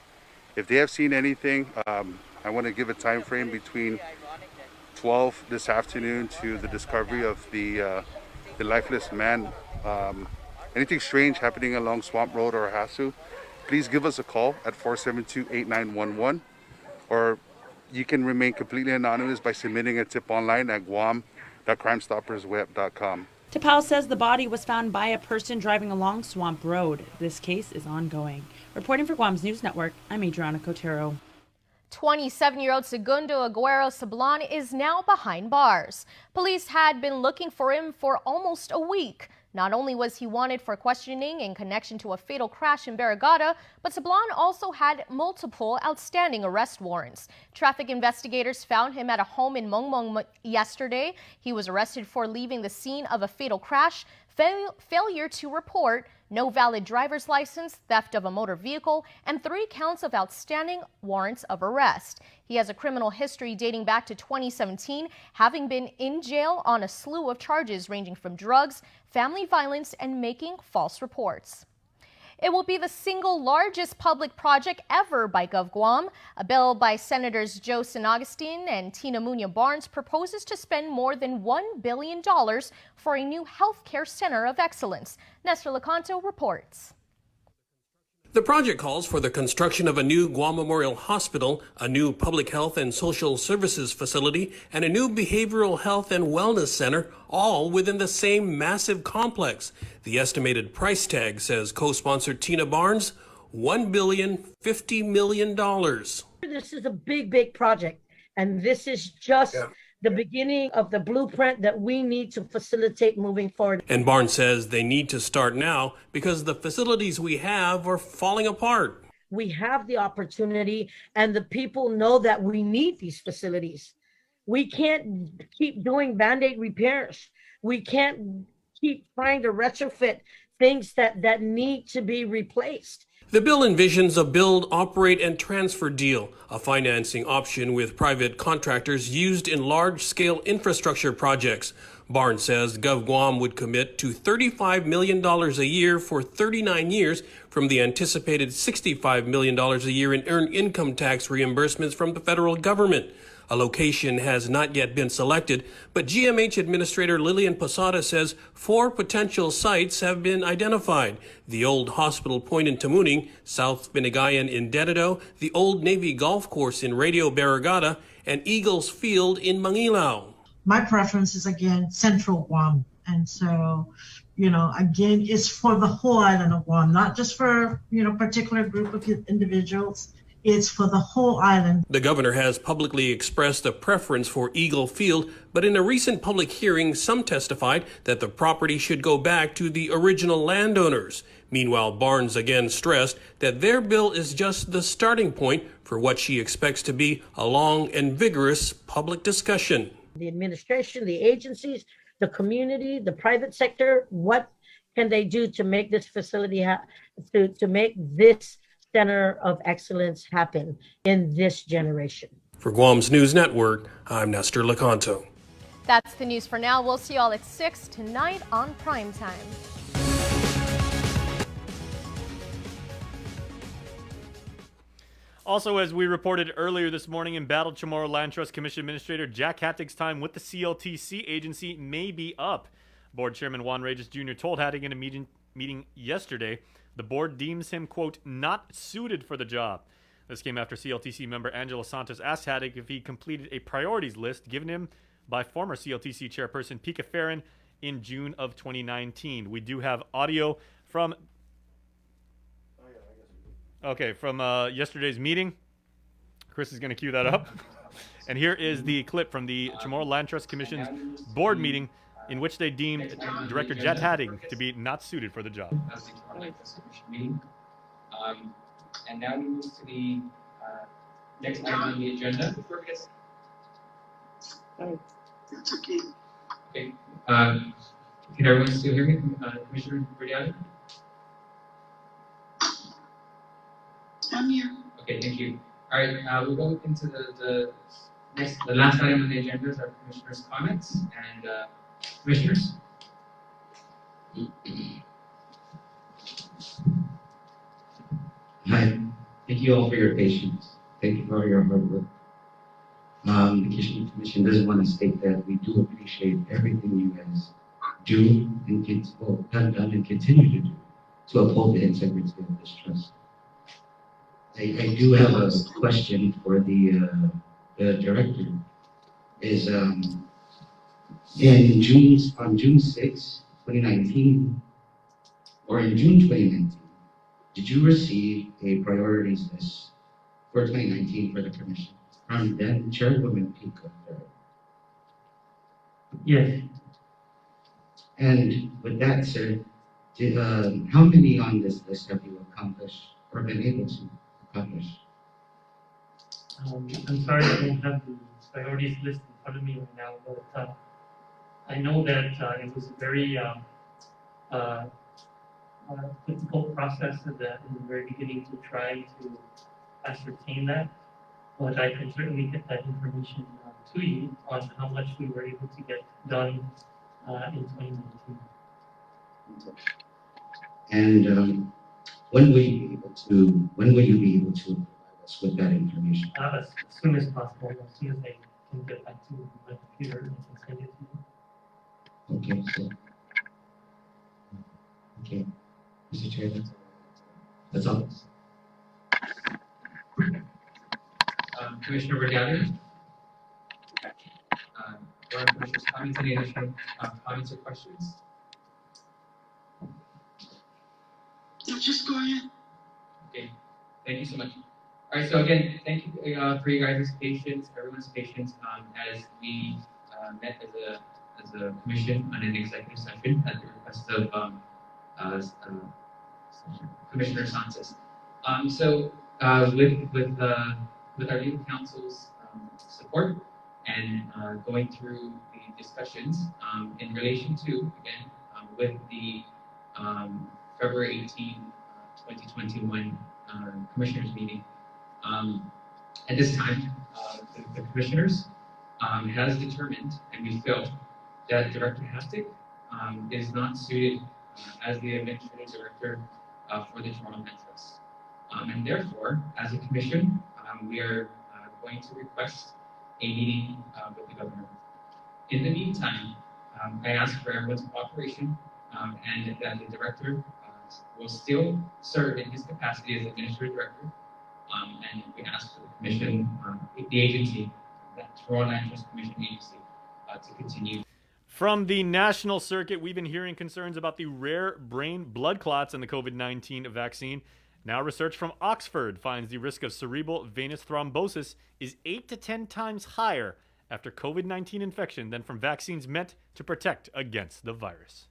if they have seen anything, I want to give a time frame between 12 this afternoon to the discovery of the lifeless man. Anything strange happening along Swamp Road or Hahasu, please give us a call at 472-8911, or you can remain completely anonymous by submitting a tip online at guam.crimestoppersweb.com. Tapao says the body was found by a person driving along Swamp Road. This case is ongoing. Reporting for Guam's News Network, I'm Adriana Cotero. 27-year-old Segundo Aguero Sablan is now behind bars. Police had been looking for him for almost a week. Not only was he wanted for questioning in connection to a fatal crash in Barrigada, but Sablan also had multiple outstanding arrest warrants. Traffic investigators found him at a home in Mongmong yesterday. He was arrested for leaving the scene of a fatal crash, failure to report, no valid driver's license, theft of a motor vehicle, and 3 counts of outstanding warrants of arrest. He has a criminal history dating back to 2017, having been in jail on a slew of charges ranging from drugs, family violence, and making false reports. It will be the single largest public project ever by GovGuam. A bill by Senators Joe San Agustin and Tina Muñoz Barnes proposes to spend more than $1 billion for a new healthcare center of excellence. Nestor Lecanto reports. The project calls for the construction of a new Guam Memorial Hospital, a new public health and social services facility, and a new behavioral health and wellness center, all within the same massive complex. The estimated price tag, says co-sponsor Tina Barnes, $1.05 billion. This is a big project, and this is just the beginning of the blueprint that we need to facilitate moving forward. And Barnes says they need to start now because the facilities we have are falling apart. We have the opportunity, and the people know that we need these facilities. We can't keep doing Band-Aid repairs. We can't keep trying to retrofit things that need to be replaced. The bill envisions a build, operate, and transfer deal, a financing option with private contractors used in large-scale infrastructure projects. Barnes says GovGuam would commit to $35 million a year for 39 years from the anticipated $65 million a year in earned income tax reimbursements from the federal government. A location has not yet been selected, but GMH Administrator Lillian Posada says 4 potential sites have been identified. The Old Hospital Point in Tamuning, South Binigayan in Dededo, the Old Navy Golf Course in Radio Barrigada, and Eagles Field in Mangilao. My preference is, again, Central Guam. And so, again, it's for the whole island of Guam, not just for, particular group of individuals. It's for the whole island. The governor has publicly expressed a preference for Eagle Field, but in a recent public hearing, some testified that the property should go back to the original landowners. Meanwhile, Barnes again stressed that their bill is just the starting point for what she expects to be a long and vigorous public discussion. The administration, the agencies, the community, the private sector, what can they do to make this facility, to make this Center of Excellence happen in this generation? For Guam's News Network, I'm Nestor Lecanto. That's the news for now. We'll see you all at 6 tonight on Primetime. Also, as we reported earlier this morning in Battle, Chamorro Land Trust Commission Administrator Jack Hattig's time with the CLTC agency may be up. Board Chairman Juan Regis Jr. told Hattig in a meeting yesterday the board deems him, quote, not suited for the job. This came after CLTC member Angela Santos asked Hattig if he completed a priorities list given him by former CLTC chairperson Pika Farron in June of 2019. We do have audio from yesterday's meeting. Chris is going to cue that up. And here is the clip from the Chamorro Land Trust Commission's board meeting in which they deemed Director Jack Hattig to be not suited for the job. And now we move to the next item on the agenda. Okay. Can everyone still hear me, Commissioner Bridiani? I'm here. Okay, thank you. All right, we'll go into the last item on the agenda is our commissioners' comments and commissioners. Hi, thank you all for your patience. Thank you for all your hard work. The Commission does want to state that we do appreciate everything you guys do and have done and continue to do to uphold the integrity of this trust. I do have a question for the director. Is on June 6, 2019, or in June 2019, did you receive a priorities list for 2019 for the commission from then Chairwoman Pica? Yes. And with that, sir, how many on this list have you accomplished or been able to accomplish? I'm sorry I don't have the priorities list in front of me right now, but I know that it was a very difficult process in the very beginning to try to ascertain that, but I can certainly get that information to you on how much we were able to get done in 2019. And when will you be able to provide us with that information? As soon as possible, as soon as I can get back to my computer and send it to you. Okay, so. Okay, Mr. Chair, that's all. Commissioner Regatta? Commissioner's comments, any additional comments or questions? No, just go ahead. Okay, thank you so much. All right, so again, thank you for you guys' patience, everyone's patience, as we met as a commission on an executive session at the request of Commissioner Sanchez. So with our legal counsel's support and going through the discussions in relation to, again, with the February 18, 2021 commissioners meeting. At this time, the commissioners has determined, and we feel that Director Hastic is not suited as the administrative director for the Toronto Met Trust. And therefore, as a commission, we are going to request a meeting with the governor. In the meantime, I ask for everyone's cooperation and that the director will still serve in his capacity as administrative director. And we ask for the commission, the agency, that Toronto Land Trust Commission agency, to continue. From the national circuit, we've been hearing concerns about the rare brain blood clots in the COVID-19 vaccine. Now research from Oxford finds the risk of cerebral venous thrombosis is 8 to 10 times higher after COVID-19 infection than from vaccines meant to protect against the virus.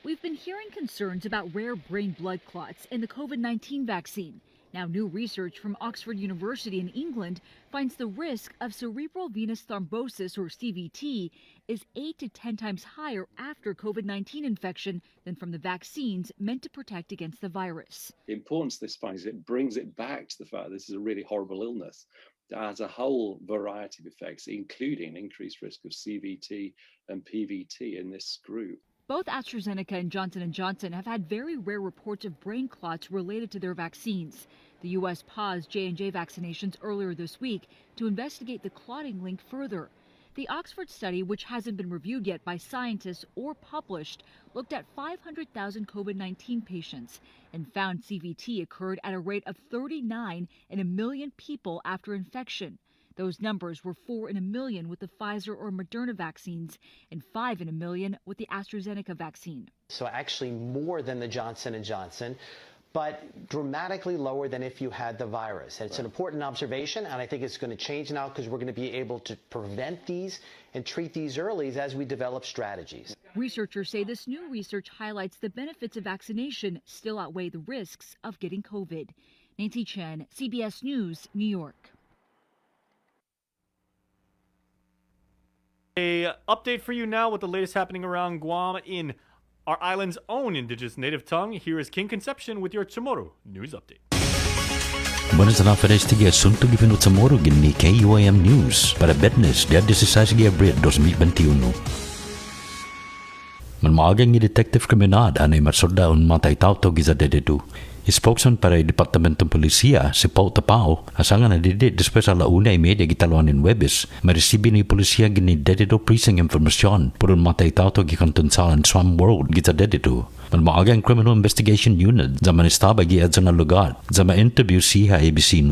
We've been hearing concerns about rare brain blood clots in the COVID-19 vaccine. Now, new research from Oxford University in England finds the risk of cerebral venous thrombosis, or CVT, is 8 to 10 times higher after COVID-19 infection than from the vaccines meant to protect against the virus. The importance of this finding is it brings it back to the fact that this is a really horrible illness that has a whole variety of effects, including increased risk of CVT and PVT in this group. Both AstraZeneca and Johnson & Johnson have had very rare reports of brain clots related to their vaccines. The U.S. paused J&J vaccinations earlier this week to investigate the clotting link further. The Oxford study, which hasn't been reviewed yet by scientists or published, looked at 500,000 COVID-19 patients and found CVT occurred at a rate of 39 in a million people after infection. Those numbers were 4 in a million with the Pfizer or Moderna vaccines and 5 in a million with the AstraZeneca vaccine. So actually more than the Johnson & Johnson, but dramatically lower than if you had the virus. And it's an important observation, and I think it's going to change now because we're going to be able to prevent these and treat these early as we develop strategies. Researchers say this new research highlights the benefits of vaccination still outweigh the risks of getting COVID. Nancy Chen, CBS News, New York. A update for you now with the latest happening around Guam in our island's own indigenous native tongue. Here is King Concepcion with your Chamorro News Update. Buenas tardes tiga asunto givenut sa moro gini KUAM News para Bednes dia 16 de Abril 2021. Manmagang ni Detective Kriminal anay marsoda un matay tao to giza dededu. Spokesman para Departamentong Polisia si Paul Tapao asangan na didit después a la 1:30 gitaluanin Webes maresibi ni polisia gini dededu precinct informasyon por un matay tao to gikantunsalan Swam World gita dededu. Manmagang Criminal Investigation Unit zaman istaba gi adza na lugar zama interview siya ABC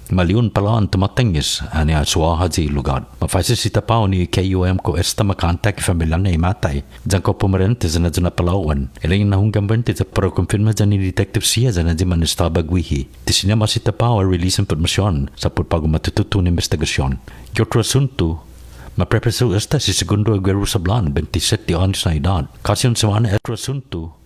Maliun pala ang tumatengis ani aswaha di lugar. Mafaisi si Tapao ni KUM ko esta makantak familia na imatay. Diyan ko pumarente zana zana Palawan. Ilang nahunggang bente sa para konfirma dyan ni Detective siya zana di man istabagwihi. Tisina ma si Tapao release informasyon sa pagpago matututo ng investigasyon. Gyotro asunto, maprepreso esta si Segundo Aguero Sablan, 27 anos na edad. Kasyon sa mga etro asunto,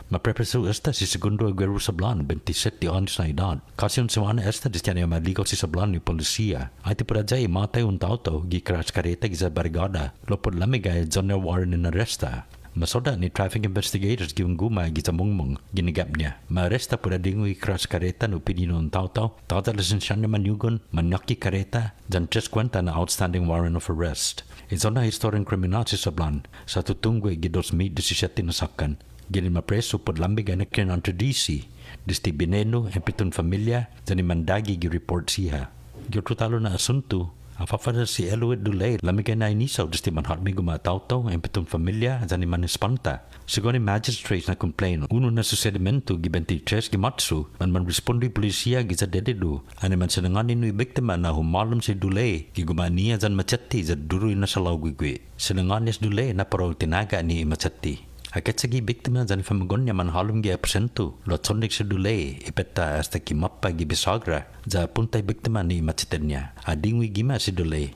maprepreso esta si Segundo Aguero Sablan, 27 anos na edad. Kasyon sa mga esta di kanya maligaw si Sablan ni polisiya. Ay ti pura jay matay un tao to gikras kareta giza barigada. Lopod lamig ay John Warren in arresta. Masoda ni traffic investigators giung guma giza mungmung ginigap niya. Maaresta pura dingoy kras kareta no pinino un tao to. Tata lisensyan na manyugon, manaki kareta, jan tres kwenta na outstanding warrant of arrest. Ito na historiang kriminal si Sablan sa tutunggoy gidos May 17 na sakan. Gini mapreso pod lambig na kinanto DC. Disti Bineno, ang pitong familia, dani mandagi gi-report siya. Gyotro na asunto, ang fafada si Eloid Dulay, lamig na inisaw, disti manhatmi gumatawtaw, ang pitong familia, dani manispanta. Sigo ni magistrates na complain, uno na susedimento, gi-23 gimatsu, man respondi polisiya giza dededo, ani man sinanganin no biktima na humalom si Dulay, gigumaniya zan machati, za duroy na salaw gigwi. Sinanganis Dulay na parang tinaga ni machati. Agad sagi biktima dyan famagon niya man halong gi presento. Lotsonik si Dulay, ipeta hasta kimappa gi bisagra. Za puntay biktima ni machitin niya. Adingwi gima si Dulay.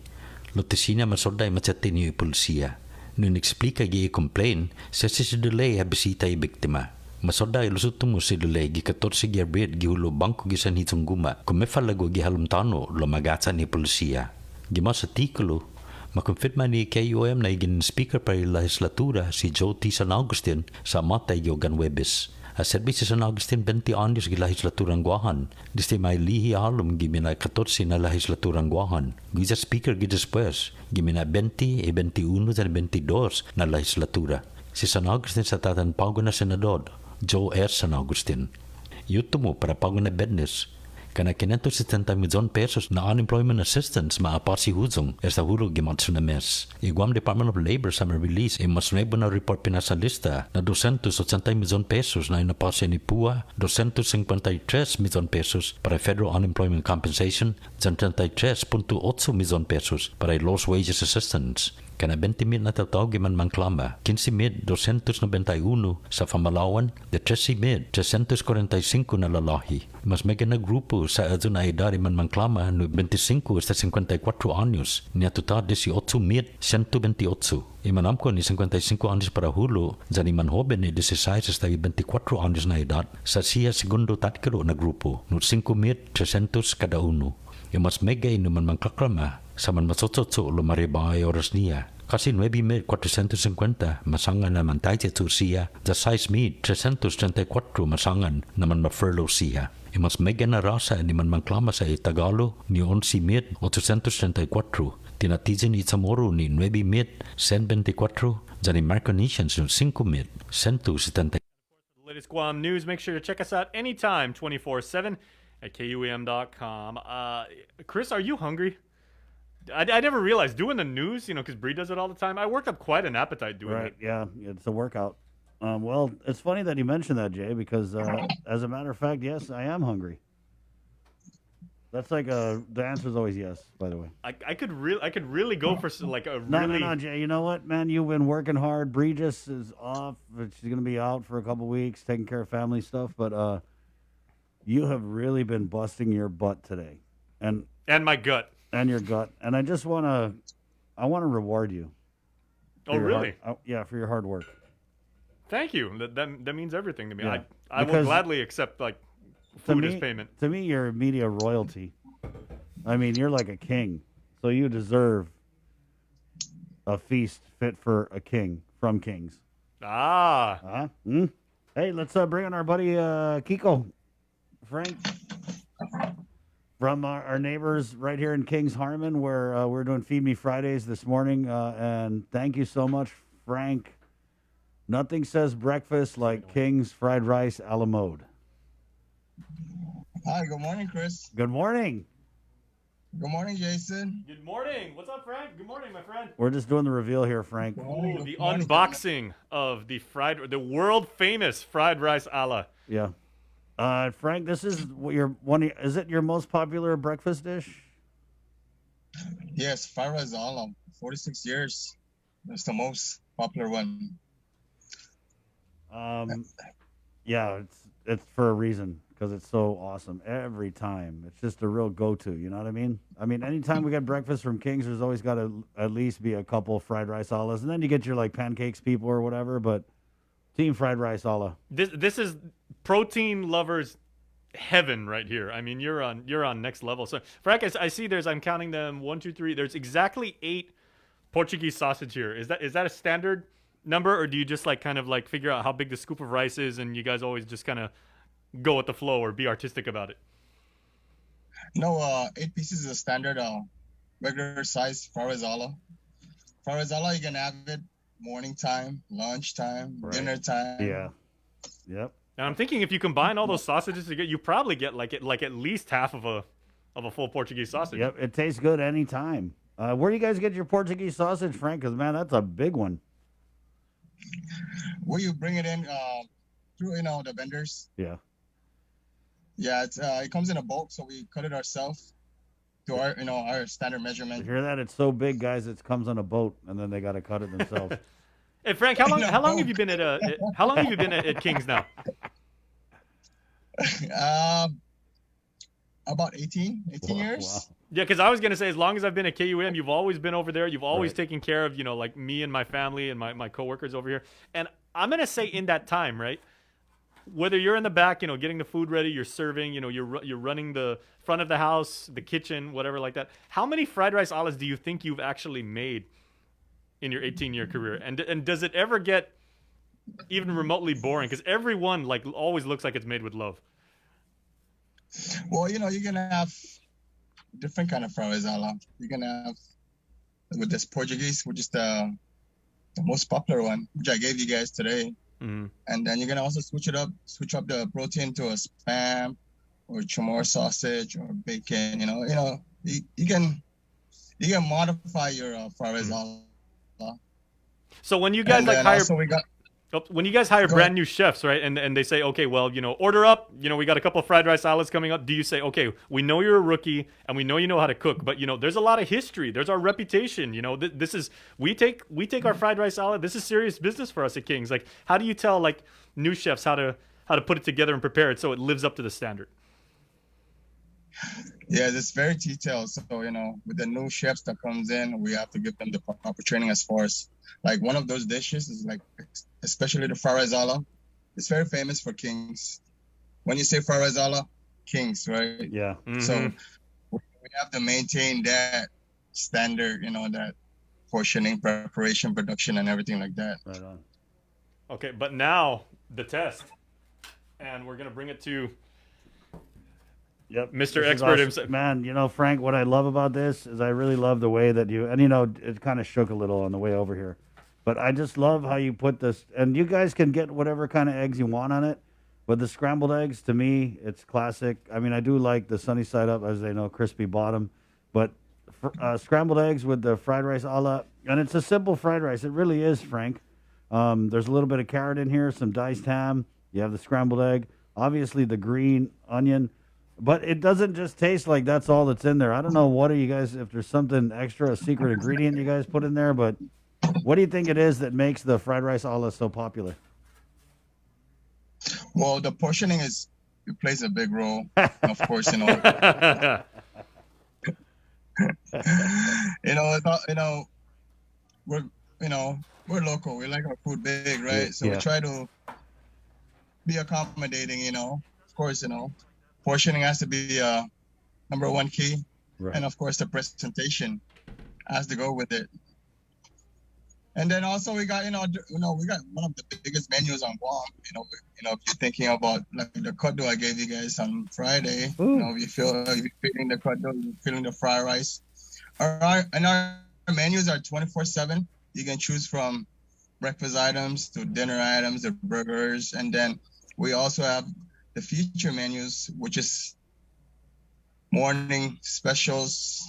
Lotisina masoday machitin ni polisiya. Nung explica gi complain, sa si Dulay habisita i biktima. Masoday lusutumo si Dulay gi 14 gi arbit gi hulo bangko gi san hitong guma. Kumefalago gi halumtano lumagatsa ni polisiya. Gima sa tikulo, makonfirma ni KUM na igin speaker para legislatura si Joe T. San Agustin sa matay Yogan Webes. A serbi si San Agustin 20 anyos gi legislaturang guahan. Diste may lihi alum gimina 14 na legislaturang guahan. Giza speaker gi después gimina 20, 21 dan 22 na legislatura. Si San Agustin sa tatan pago na senador, Joe R. San Agustin. Yutumo para pago na Bednes. Kana 570 milyon pesos na unemployment assistance maapar si Huzong sa hulog gimatsu na mes. Iguam Department of Labor sa release mas nuevo na report pinasa lista na 280 milyon pesos na inapasya ni PUA, 253 milyon pesos para federal unemployment compensation, 33.8 milyon pesos para lost wages assistance. Kana 20,000 na tatawag man mangklama, 15,291 sa Famalawan, de 13,345 na lalahi. Mas mega na grupo sa adun na edad man mangklama no 25 hasta 54 anyos, niya total 18,128. Imanam ko ni 55 anyos para hulo, dyan man hoben ni 16 hasta 24 anyos na edad, sa siya segundo tatkilo na grupo, no 5,300 kada uno. Mas mega inuman mangkaklama, sa man masotsotso lumaribay oras niya. Kasi 9,450 masangan naman tayo sa siya, sa 6,334 masangan naman ma-furlough siya. Mas mega na rasa ni man mangklama sa Itagalo ni 11,834. Tinatizin ni Zamoro ni 9,124, dyan ni Marconicians yung 5,170. Latest Guam news. Make sure to check us out anytime, 24/7 at KUAM.com. Chris, are you hungry? I never realized doing the news, because Bree does it all the time. I worked up quite an appetite doing it. Yeah, it's a workout. Well, it's funny that you mentioned that, Jay, because as a matter of fact, yes, I am hungry. That's like the answer is always yes, by the way. I could really go for like a really... No, Jay. You know what, man? You've been working hard. Bree just is off. She's going to be out for a couple weeks taking care of family stuff. But you have really been busting your butt today. And my gut. And your gut. And I just want to reward you. Oh, really? For your hard work. Thank you. That means everything to me. Yeah. I will gladly accept food as payment. To me, you're media royalty. I mean, you're like a king. So you deserve a feast fit for a king from kings. Ah. Hey, let's bring on our buddy Kiko. Frank. from our neighbors right here in Kings Harmon, where we're doing Feed Me Fridays this morning. And thank you so much, Frank. Nothing says breakfast like King's fried rice a la mode. Hi, good morning, Chris. Good morning. Good morning, Jason. Good morning. What's up, Frank? Good morning, my friend. We're just doing the reveal here, Frank. Ooh, the unboxing of the world famous fried rice a la. Yeah. Frank, this is what is it your most popular breakfast dish? Yes, fried rice a la, 46 years. That's the most popular one. Yeah, it's for a reason, because it's so awesome every time. It's just a real go-to, you know what I mean? I mean, anytime we get breakfast from King's, there's always got to at least be a couple fried rice a las, and then you get your like pancakes people or whatever, but team fried rice a la. This is protein lovers heaven right here. I mean, you're on next level. So Frank, I see I'm counting them 1, 2, 3. There's exactly 8 Portuguese sausage here. Is that a standard number, or do you just like kind of like figure out how big the scoop of rice is, and you guys always just kind of go with the flow or be artistic about it? No, 8 pieces is a standard regular size fried rice a la. Fried rice a la, you can have it morning time, lunch time, dinner time. Yeah. Yep. And I'm thinking if you combine all those sausages together, you probably get like at least half of a full Portuguese sausage. Yep, it tastes good anytime. Where do you guys get your Portuguese sausage, Frank? Because, man, that's a big one. Where you bring it in through, the vendors. Yeah. Yeah, it comes in a bulk, so we cut it ourselves to our standard measurement. You hear that? It's so big, guys. It comes on a boat, and then they got to cut it themselves. Hey Frank, how long have you been at King's now? About 18 years. Wow. Yeah, because I was gonna say, as long as I've been at KUM, you've always been over there. You've always taken care of, like me and my family and my coworkers over here. And I'm gonna say, in that time, right, whether you're in the back, getting the food ready, you're serving, you're running the front of the house, the kitchen, whatever like that. How many fried rice a las do you think you've actually made in your 18-year career? And does it ever get even remotely boring? Because everyone like always looks like it's made with love. Well, you're gonna have different kind of fried rice a la. You're gonna have with this Portuguese, which is the most popular one, which I gave you guys today. Mm-hmm. And then you're gonna also switch up the protein to a spam or chamorro sausage or bacon. You can modify your fried rice a la. So when you guys when you guys hire brand new chefs, right, and they say, okay, well, order up, we got a couple of fried rice salads coming up. Do you say, okay, we know you're a rookie and we know you know how to cook, but there's a lot of history, there's our reputation, this is we take our fried rice salad. This is serious business for us at King's. Like, how do you tell like new chefs how to put it together and prepare it so it lives up to the standard? Yeah, it's very detailed. So, with the new chefs that comes in, we have to give them the proper training as far as, like, one of those dishes is, like, especially the fried rice a la. It's very famous for King's. When you say fried rice a la, King's, right? Yeah. Mm-hmm. So we have to maintain that standard, that portioning, preparation, production, and everything like that. Right on. Okay, but now the test. And we're going to bring it to Yep, Mr. Expert himself. Man, Frank, what I love about this is I really love the way that you, and it kind of shook a little on the way over here, but I just love how you put this, and you guys can get whatever kind of eggs you want on it, but the scrambled eggs, to me, it's classic. I mean, I do like the sunny side up, as they know, crispy bottom, but scrambled eggs with the fried rice a la, and it's a simple fried rice. It really is, Frank. There's a little bit of carrot in here, some diced ham. You have the scrambled egg, obviously the green onion. But it doesn't just taste like that's all that's in there. I don't know what are you guys, if there's something extra, a secret ingredient you guys put in there, but what do you think it is that makes the fried rice a la so popular? Well, the portioning it plays a big role. Of course, we're local. We like our food big, right? So we try to be accommodating, of course, portioning has to be number one key. Right. And of course the presentation has to go with it. And then also we got, we got one of the biggest menus on Guam. If you're thinking about like the kuddo I gave you guys on Friday, if you're feeling the kuddo, you're feeling the fried rice. Our menus are 24/7. You can choose from breakfast items to dinner items, the burgers, and then we also have the feature menus, which is morning specials,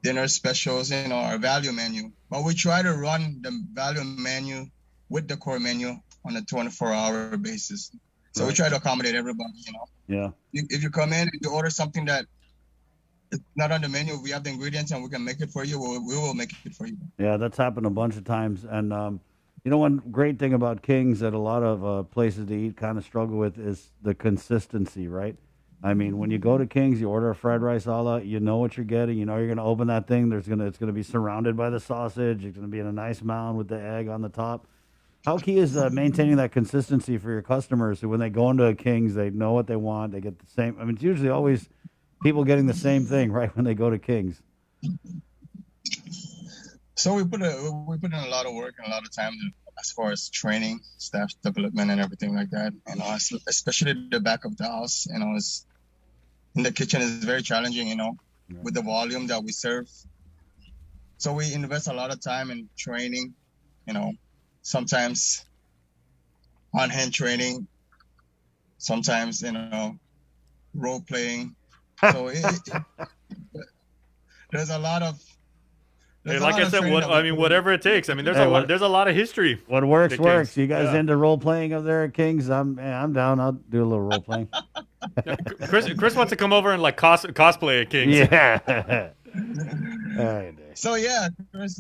dinner specials, our value menu. But we try to run the value menu with the core menu on a 24-hour basis. So we try to accommodate everybody, Yeah. If you come in and you order something that it's not on the menu, we have the ingredients and we can make it for you, we will make it for you. Yeah, that's happened a bunch of times. And one great thing about King's that a lot of places to eat kind of struggle with is the consistency, right? I mean, when you go to King's, you order a fried rice a la, you know what you're getting. You know you're going to open that thing. It's going to be surrounded by the sausage. It's going to be in a nice mound with the egg on the top. How key is maintaining that consistency for your customers so when they go into a King's, they know what they want. They get the same. I mean, it's usually always people getting the same thing, right, when they go to King's. So we put in a lot of work and a lot of time as far as training, staff development, and everything like that. Especially the back of the house. It's in the kitchen is very challenging. With the volume that we serve. So we invest a lot of time in training. Sometimes on-hand training. Sometimes role playing. So there's a lot of. Hey, like I said, whatever it takes. I mean, there's a lot of history. What works, at works. King's. You guys Yeah. into role playing up there at King's? I'm down. I'll do a little role playing. Chris wants to come over and like cosplay at King's. Yeah. All right. So yeah, Chris,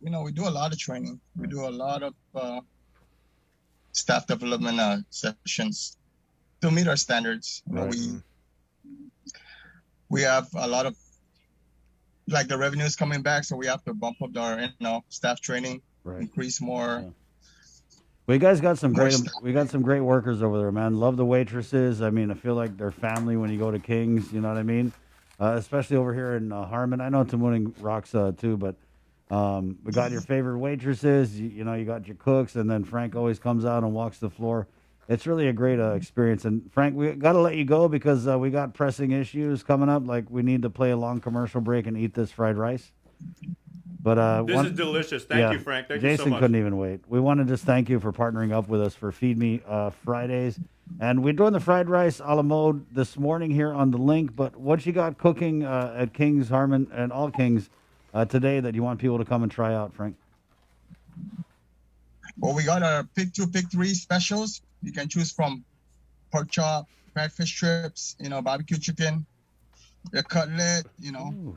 we do a lot of training. We do a lot of staff development sessions to meet our standards. We have a lot of like the revenue is coming back, so we have to bump up our staff training, increase more. We guys got some great workers over there, man. Love the waitresses. I mean, I feel like they're family when you go to King's. You know what I mean? Especially over here in Harmon. I know Tamuning rocks too, but we got your favorite waitresses. You got your cooks, and then Frank always comes out and walks the floor. It's really a great experience. And Frank, we got to let you go because we got pressing issues coming up. Like we need to play a long commercial break and eat this fried rice. But This is delicious. Thank you, Frank. Thank you so Jason much. couldn't even wait. We want to just thank you for partnering up with us for Feed Me Fridays. And we're doing the fried rice a la mode this morning here on the link. But what you got cooking at King's, Harmon, and all King's today that you want people to come and try out, Frank? Well, we got our pick 2, pick 3 specials. You can choose from pork chop, fried fish strips, barbecue chicken, the cutlet.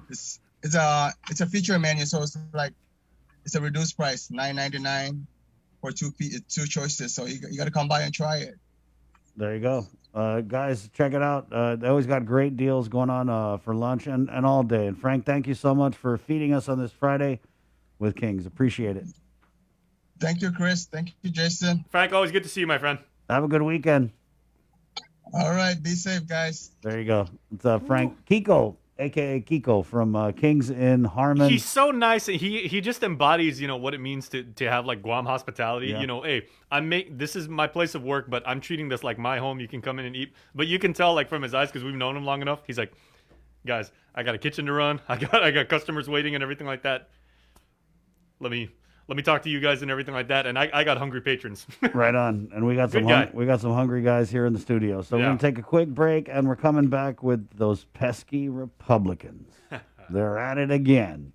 It's a feature menu, so it's a reduced price, $9.99 for two choices. So you got to come by and try it. There you go. Guys, check it out. They always got great deals going on for lunch and all day. And Frank, thank you so much for feeding us on this Friday with King's. Appreciate it. Thank you, Chris. Thank you, Jason. Frank, always good to see you, my friend. Have a good weekend. All right. Be safe, guys. There you go. It's Frank Kiko, a.k.a. Kiko from King's in Harmon. He's so nice. He just embodies, what it means to have like Guam hospitality. Yeah. Hey, this is my place of work, but I'm treating this like my home. You can come in and eat. But you can tell like from his eyes because we've known him long enough. He's like, guys, I got a kitchen to run. I got customers waiting and everything like that. Let me talk to you guys and everything like that. And I got hungry patrons. Right on. And we got some hungry guys here in the studio. So we're going to take a quick break, and we're coming back with those pesky Republicans. They're at it again,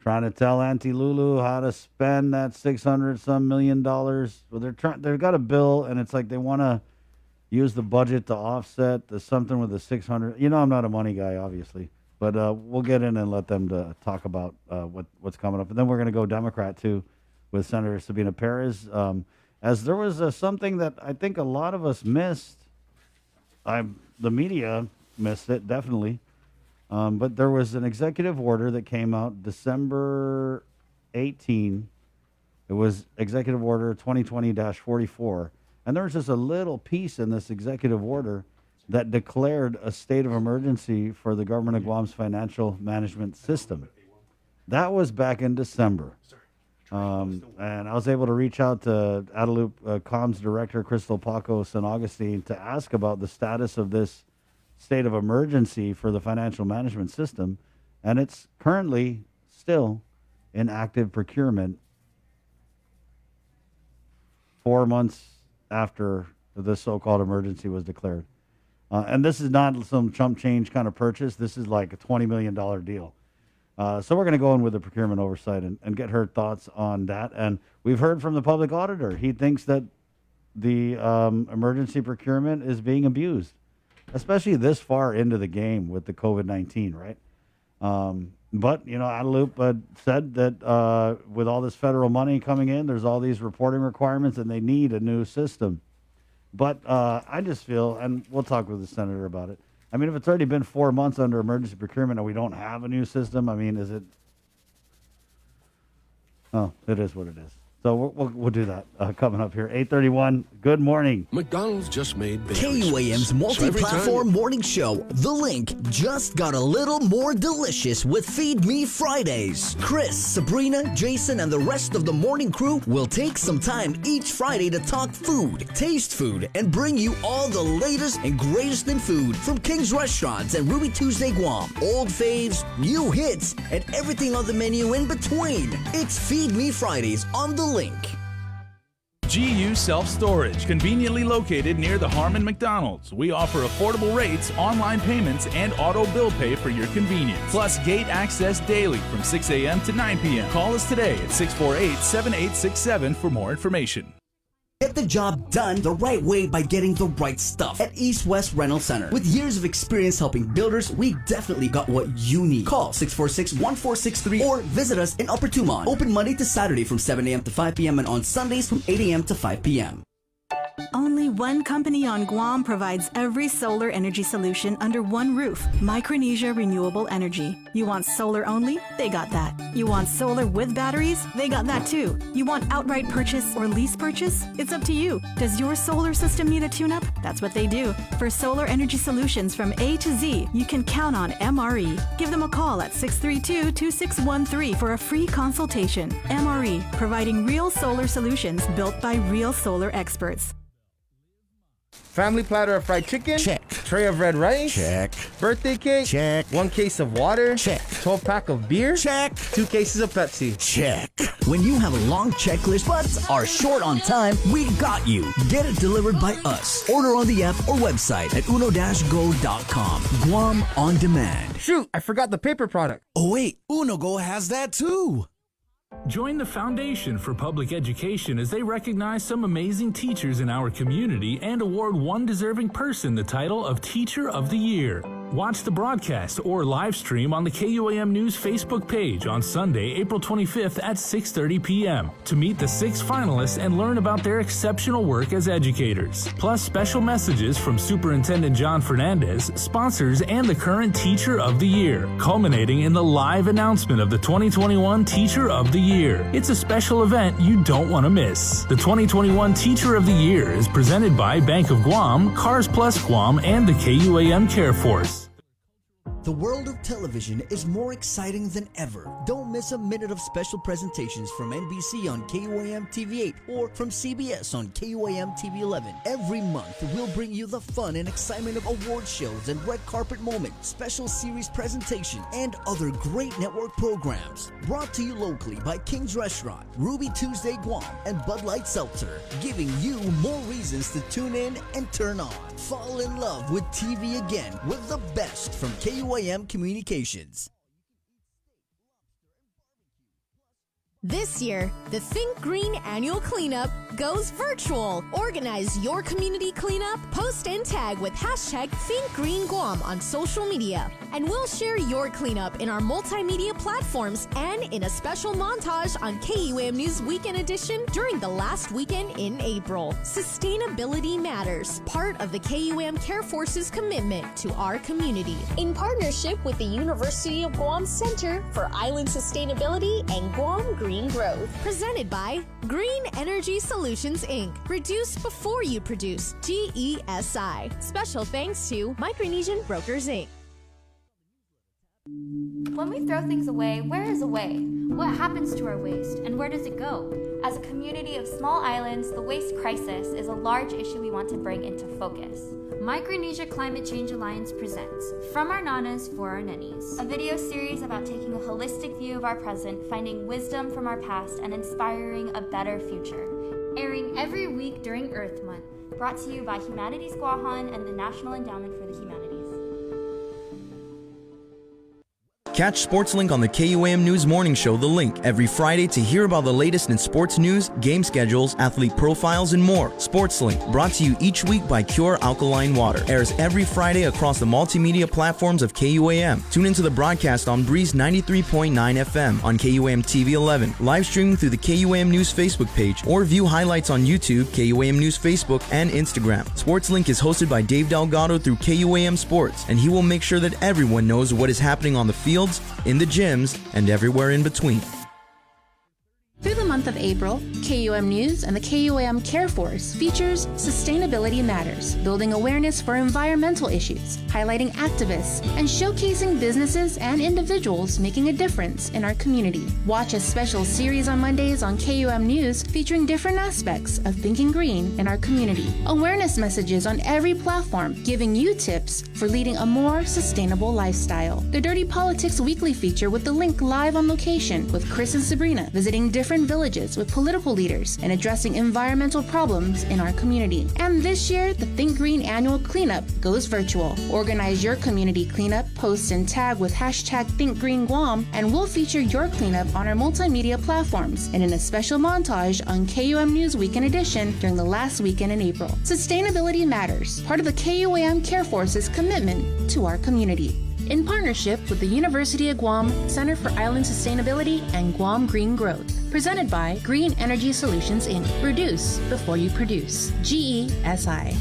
trying to tell Auntie Lulu how to spend that $600-some million. Well, they've got a bill, and it's like they want to use the budget to offset the something with the 600. I'm not a money guy, obviously. But we'll get in and let them talk about what's coming up. And then we're going to go Democrat, too, with Senator Sabina Perez. As there was something that I think a lot of us missed. The media missed it, definitely. But there was an executive order that came out December 18. It was Executive Order 2020-44. And there was just a little piece in this executive order that declared a state of emergency for the government of Guam's financial management system. That was back in December. And I was able to reach out to Adelup Comms Director Crystal Paco San Augustine to ask about the status of this state of emergency for the financial management system. And it's currently still in active procurement 4 months after the so-called emergency was declared. And this is not some chump change kind of purchase. This is like a $20 million deal. So we're going to go in with the procurement oversight and get her thoughts on that. And we've heard from the public auditor. He thinks that the emergency procurement is being abused, especially this far into the game with the COVID-19, right? But, you know, Adelup said that with all this federal money coming in, there's all these reporting requirements and they need a new system. But I just feel, and we'll talk with the senator about it, I mean, if it's already been 4 months under emergency procurement and we don't have a new system, I mean, is it? Oh, it is what it is. So we'll do that coming up here. 8:31. Good morning. McDonald's just made KUAM's multi-platform morning show, The Link, just got a little more delicious with Feed Me Fridays. Chris, Sabrina, Jason, and the rest of the morning crew will take some time each Friday to talk food, taste food, and bring you all the latest and greatest in food from King's Restaurants and Ruby Tuesday Guam, old faves, new hits, and everything on the menu in between. It's Feed Me Fridays on The Link. GU Self-Storage, conveniently located near the Harmon McDonald's. We offer affordable rates, online payments, and auto bill pay for your convenience. Plus gate access daily from 6 a.m. to 9 p.m. Call us today at 648-7867 for more information. Get the job done the right way by getting the right stuff at East West Rental Center. With years of experience helping builders, we definitely got what you need. Call 646-1463 or visit us in Upper Tumon. Open Monday to Saturday from 7 a.m. to 5 p.m. and on Sundays from 8 a.m. to 5 p.m. Only one company on Guam provides every solar energy solution under one roof, Micronesia Renewable Energy. You want solar only? They got that. You want solar with batteries? They got that too. You want outright purchase or lease purchase? It's up to you. Does your solar system need a tune-up? That's what they do. For solar energy solutions from A to Z, you can count on MRE. Give them a call at 632-2613 for a free consultation. MRE, providing real solar solutions built by real solar experts. Family platter of fried chicken? Check. Tray of red rice? Check. Birthday cake? Check. 1 case of water? Check. 12-pack of beer? Check. 2 cases of Pepsi? Check. When you have a long checklist but are short on time, we got you. Get it delivered by us. Order on the app or website at uno-go.com. Guam on demand. Shoot, I forgot the paper product. Oh wait, UnoGo has that too. Join the Foundation for Public Education as they recognize some amazing teachers in our community and award one deserving person the title of Teacher of the Year. Watch the broadcast or live stream on the KUAM News Facebook page on Sunday, April 25th at 6:30 p.m. to meet the 6 finalists and learn about their exceptional work as educators. Plus special messages from Superintendent John Fernandez, sponsors, and the current Teacher of the Year, culminating in the live announcement of the 2021 Teacher of the Year. It's a special event you don't want to miss. The 2021 Teacher of the Year is presented by Bank of Guam, Cars Plus Guam, and the KUAM Care Force. The world of television is more exciting than ever. Don't miss a minute of special presentations from NBC on KUAM TV8 or from CBS on KUAM TV11. Every month, we'll bring you the fun and excitement of award shows and red carpet moments, special series presentations, and other great network programs. Brought to you locally by King's Restaurant, Ruby Tuesday Guam, and Bud Light Seltzer, giving you more reasons to tune in and turn on. Fall in love with TV again with the best from KUAM Communications. This year, the Think Green Annual Cleanup goes virtual. Organize your community cleanup, post and tag with hashtag ThinkGreenGuam on social media. And we'll share your cleanup in our multimedia platforms and in a special montage on KUAM News Weekend Edition during the last weekend in April. Sustainability matters, part of the KUAM Care Force's commitment to our community. In partnership with the University of Guam Center for Island Sustainability and Guam Green Growth. Presented by Green Energy Solutions, Inc. Reduce before you produce. GESI. Special thanks to Micronesian Brokers, Inc. When we throw things away, where is away? What happens to our waste, and where does it go? As a community of small islands, the waste crisis is a large issue we want to bring into focus. Micronesia Climate Change Alliance presents From Our Nanas for Our Nennies, a video series about taking a holistic view of our present, finding wisdom from our past, and inspiring a better future. Airing every week during Earth Month, brought to you by Humanities Guahan and the National Endowment for the Humanities. Catch SportsLink on the KUAM News Morning Show, The Link, every Friday to hear about the latest in sports news, game schedules, athlete profiles, and more. SportsLink, brought to you each week by Cure Alkaline Water, airs every Friday across the multimedia platforms of KUAM. Tune into the broadcast on Breeze 93.9 FM on KUAM TV 11, live streaming through the KUAM News Facebook page, or view highlights on YouTube, KUAM News Facebook, and Instagram. SportsLink is hosted by Dave Delgado through KUAM Sports, and he will make sure that everyone knows what is happening on the field, in the gyms, and everywhere in between. Through the month of April, KUM News and the KUAM Care Force features Sustainability Matters, building awareness for environmental issues, highlighting activists, and showcasing businesses and individuals making a difference in our community. Watch a special series on Mondays on KUM News featuring different aspects of thinking green in our community. Awareness messages on every platform giving you tips for leading a more sustainable lifestyle. The Dirty Politics Weekly feature with The Link live on location with Chris and Sabrina visiting different villages with political leaders and addressing environmental problems in our community. And this year, the Think Green annual cleanup goes virtual. Organize your community cleanup, post and tag with hashtag ThinkGreenGuam, and we'll feature your cleanup on our multimedia platforms and in a special montage on KUM News Weekend Edition during the last weekend in April. Sustainability Matters, part of the KUAM Care Force's commitment to our community. In partnership with the University of Guam Center for Island Sustainability and Guam Green Growth. Presented by Green Energy Solutions, Inc. Reduce before you produce. GESI.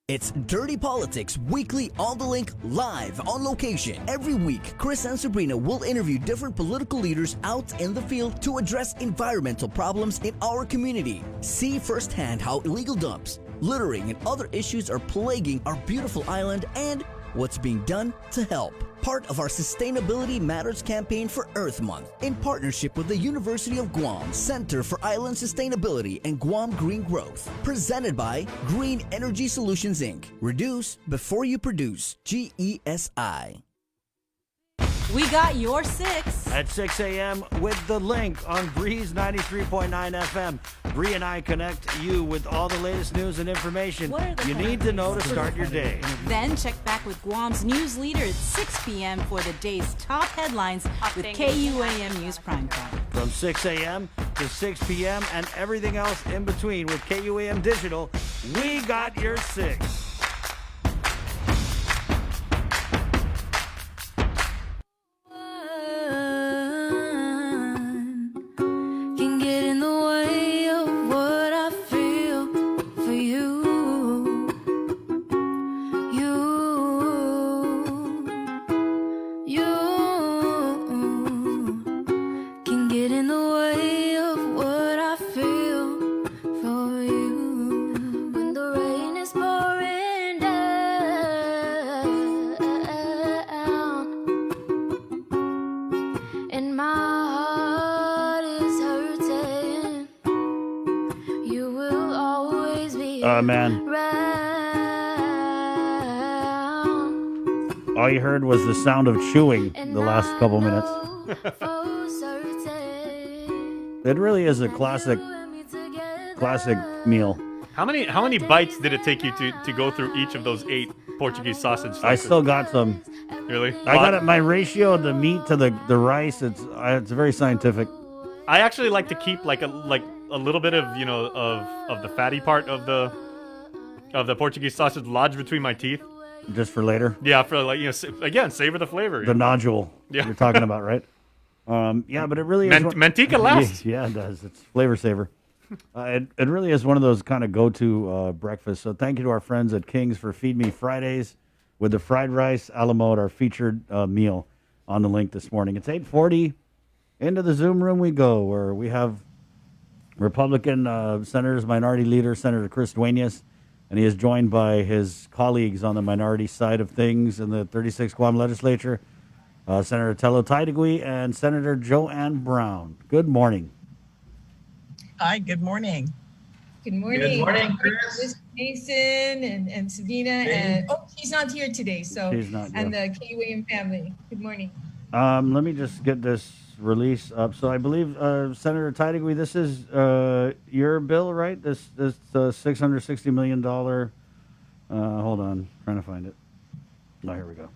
It's Dirty Politics Weekly on The Link, live on location. Every week, Chris and Sabrina will interview different political leaders out in the field to address environmental problems in our community. See firsthand how illegal dumps, littering, and other issues are plaguing our beautiful island and what's being done to help. Part of our Sustainability Matters campaign for Earth Month, in partnership with the University of Guam Center for Island Sustainability and Guam Green Growth. Presented by Green Energy Solutions, Inc. Reduce before you produce. GESI. We got your 6. At 6 a.m. with The Link on Breeze 93.9 FM. Bree and I connect you with all the latest news and information you need to know to start your day. Then check back with Guam's news leader at 6 p.m. for the day's top headlines with KUAM News Primetime. From 6 a.m. to 6 p.m. and everything else in between with KUAM Digital, we got your 6. Man. All you heard was the sound of chewing the last couple minutes. It really is a classic meal. How many bites did it take you to go through each of those 8 Portuguese sausage slices? I still got some. Really? I got it. My ratio of the meat to the rice. It's very scientific. I actually like to keep like a little bit of of the fatty part of the Portuguese sausage lodged between my teeth. Just for later? Yeah, for again, savor the flavor. The nodule you're talking about, right? Yeah, but it really is... Manteca lasts. Yeah, it does. It's flavor saver. It really is one of those kind of go-to breakfasts. So thank you to our friends at King's for Feed Me Fridays with the fried rice a la mode, our featured meal on The Link this morning. It's 8:40. Into the Zoom room we go, where we have Republican Senators, Minority Leader, Senator Chris Duenas, and he is joined by his colleagues on the minority side of things in the 36th Guam Legislature. Senator Tello Taitigui and Senator Joanne Brown. Good morning. Hi, good morning. Good morning. Good morning, Chris. Mason and Sabina. And she's not here today. So She's not, and yeah. the KUAM family. Good morning. Let me just get this release up. So I believe Senator Taitigui, this is your bill, right? This $660 million. Hold on, trying to find it. Oh, here we go.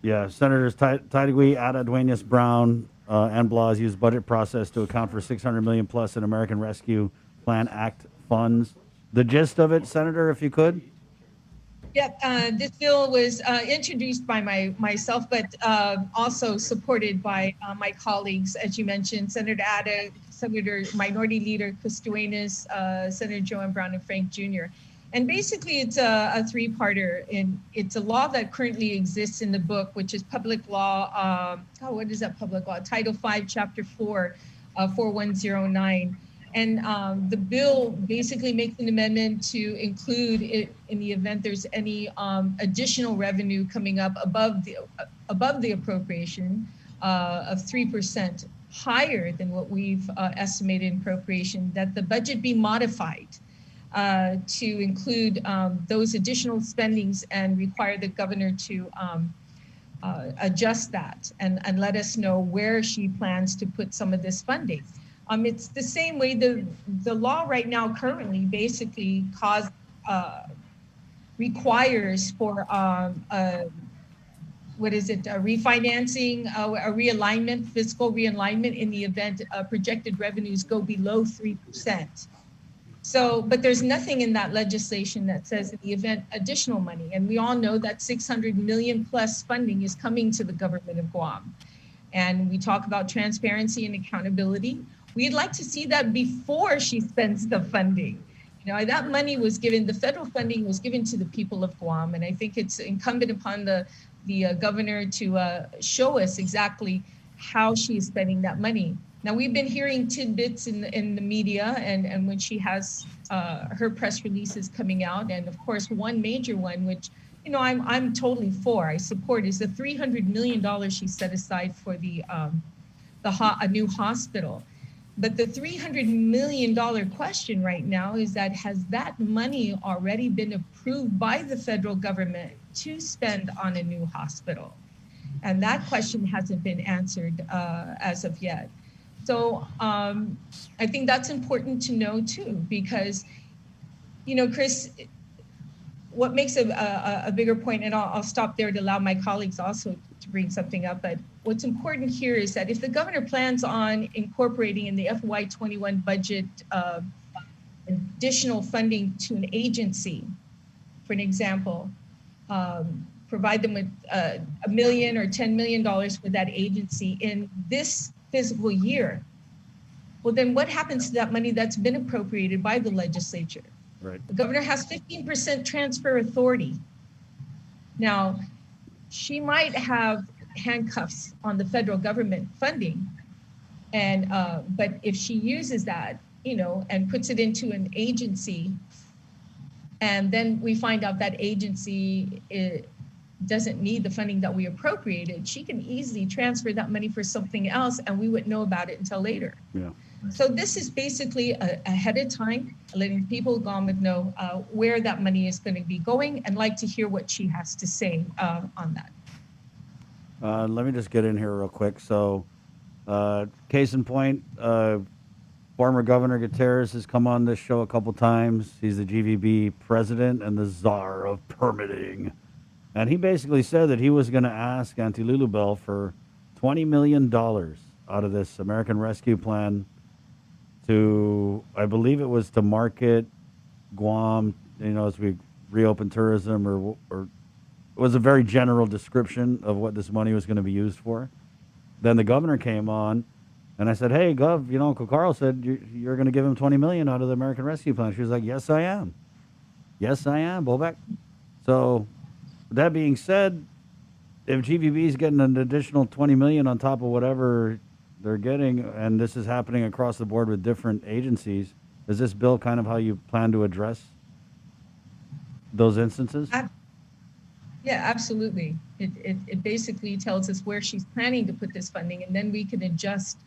Yeah, Senators Taitigui, Ada Duenas Brown, and Blas used budget process to account for $600 million plus in American Rescue Plan Act funds. The gist of it, Senator, if you could. Yep, this bill was introduced by myself, but also supported by my colleagues, as you mentioned, Senator Ada, Senator Minority Leader Chris Duenas, Senator Joanne Brown, and Frank Jr. And basically, it's a three-parter, and it's a law that currently exists in the book, which is Public Law. What is that public law? Title 5, Chapter 4, 4109. And the bill basically makes an amendment to include it in the event there's any additional revenue coming up above the appropriation of 3% higher than what we've estimated in appropriation, that the budget be modified to include those additional spendings and require the governor to adjust that and let us know where she plans to put some of this funding. It's the same way the law right now currently basically requires for refinancing, a realignment, fiscal realignment in the event projected revenues go below 3%. So, but there's nothing in that legislation that says in the event additional money, and we all know that 600 million plus funding is coming to the government of Guam. And we talk about transparency and accountability. We'd like to see that before she spends the funding. You know, that money was given, the federal funding was given to the people of Guam. And I think it's incumbent upon the governor to show us exactly how she is spending that money. Now, we've been hearing tidbits in the media and when she has her press releases coming out. And of course, one major one, which, you know, I'm totally for, I support, is the $300 million she set aside for a new hospital. But the $300 million question right now is that has that money already been approved by the federal government to spend on a new hospital? And that question hasn't been answered as of yet. So I think that's important to know too, because, you know, Chris, what makes a bigger point, and I'll stop there to allow my colleagues also to bring something up, but what's important here is that if the governor plans on incorporating in the FY21 budget additional funding to an agency, for an example, provide them with $1 million or $10 million for that agency in this fiscal year, well, then what happens to that money that's been appropriated by the legislature? Right. The governor has 15% transfer authority. Now, she might have handcuffs on the federal government funding, and but if she uses that, you know, and puts it into an agency, and then we find out that agency doesn't need the funding that we appropriated, she can easily transfer that money for something else, and we wouldn't know about it until later. Yeah. So this is basically ahead of time, letting people Guam know where that money is going to be going, and like to hear what she has to say on that. Let me just get in here real quick. So, case in point, former Governor Gutierrez has come on this show a couple times. He's the GVB president and the czar of permitting. And he basically said that he was going to ask Auntie Lulubelle for $20 million out of this American Rescue Plan to, I believe it was to market Guam, you know, as we reopen tourism, or it was a very general description of what this money was going to be used for. Then the governor came on, and I said, hey, Gov, you know, Uncle Carl said you're going to give him $20 million out of the American Rescue Plan. She was like, yes, I am. Yes, I am, Bobek. So, that being said, if GVB is getting an additional $20 million on top of whatever they're getting, and this is happening across the board with different agencies, is this bill kind of how you plan to address those instances? Yeah, absolutely. It basically tells us where she's planning to put this funding, and then we can adjust.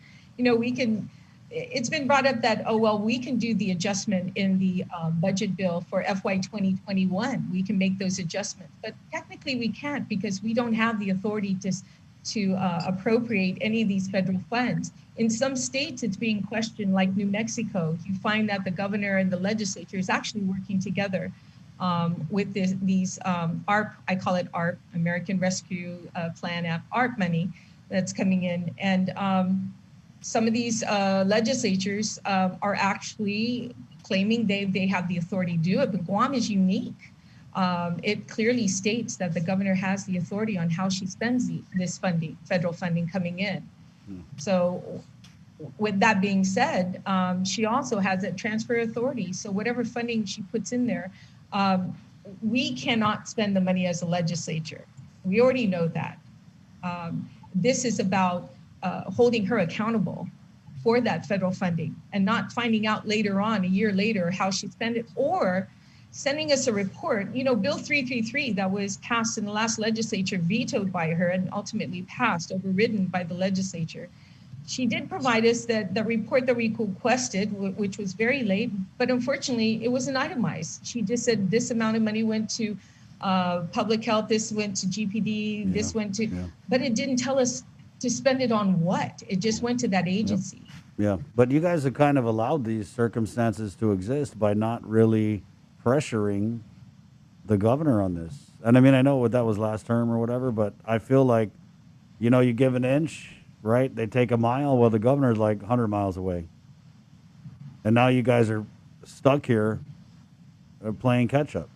It's been brought up that, oh, well, we can do the adjustment in the budget bill for FY 2021. We can make those adjustments, but technically we can't because we don't have the authority to appropriate any of these federal funds. In some states, it's being questioned, like New Mexico. You find that the governor and the legislature is actually working together with these ARP, I call it ARP, American Rescue Plan Act, ARP money that's coming in. And some of these legislatures are actually claiming they have the authority to do it, but Guam is unique. It clearly states that the governor has the authority on how she spends this funding, federal funding coming in. So with that being said, she also has that transfer authority. So whatever funding she puts in there, we cannot spend the money as a legislature. We already know that. This is about holding her accountable for that federal funding and not finding out later on, a year later, how she spent it, or sending us a report. Bill 333 that was passed in the last legislature, vetoed by her and ultimately passed, overridden by the legislature. She did provide us the report that we requested, which was very late, but unfortunately it wasn't itemized. She just said this amount of money went to public health, this went to GPD, this went to, but it didn't tell us to spend it on what. It just went to that agency. Yeah, but you guys have kind of allowed these circumstances to exist by not really pressuring the governor on this. And I mean, I know what that was last term or whatever, but I feel like, you give an inch, right? They take a mile. Well, the governor's like 100 miles away. And now you guys are stuck here playing catch up.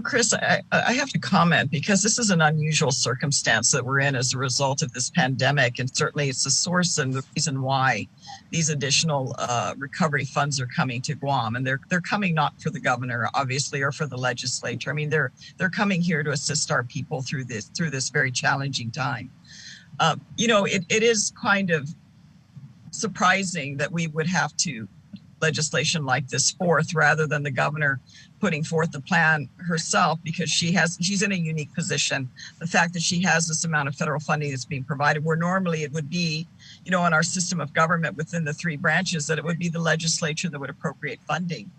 Chris, I have to comment because this is an unusual circumstance that we're in as a result of this pandemic. And certainly it's the source and the reason why these additional recovery funds are coming to Guam. And they're coming not for the governor, obviously, or for the legislature. I mean, they're coming here to assist our people through this very challenging time. It is kind of surprising that we would have to legislation like this forth rather than the governor putting forth the plan herself, because she's in a unique position. The fact that she has this amount of federal funding that's being provided, where normally it would be, in our system of government within the three branches, that it would be the legislature that would appropriate funding.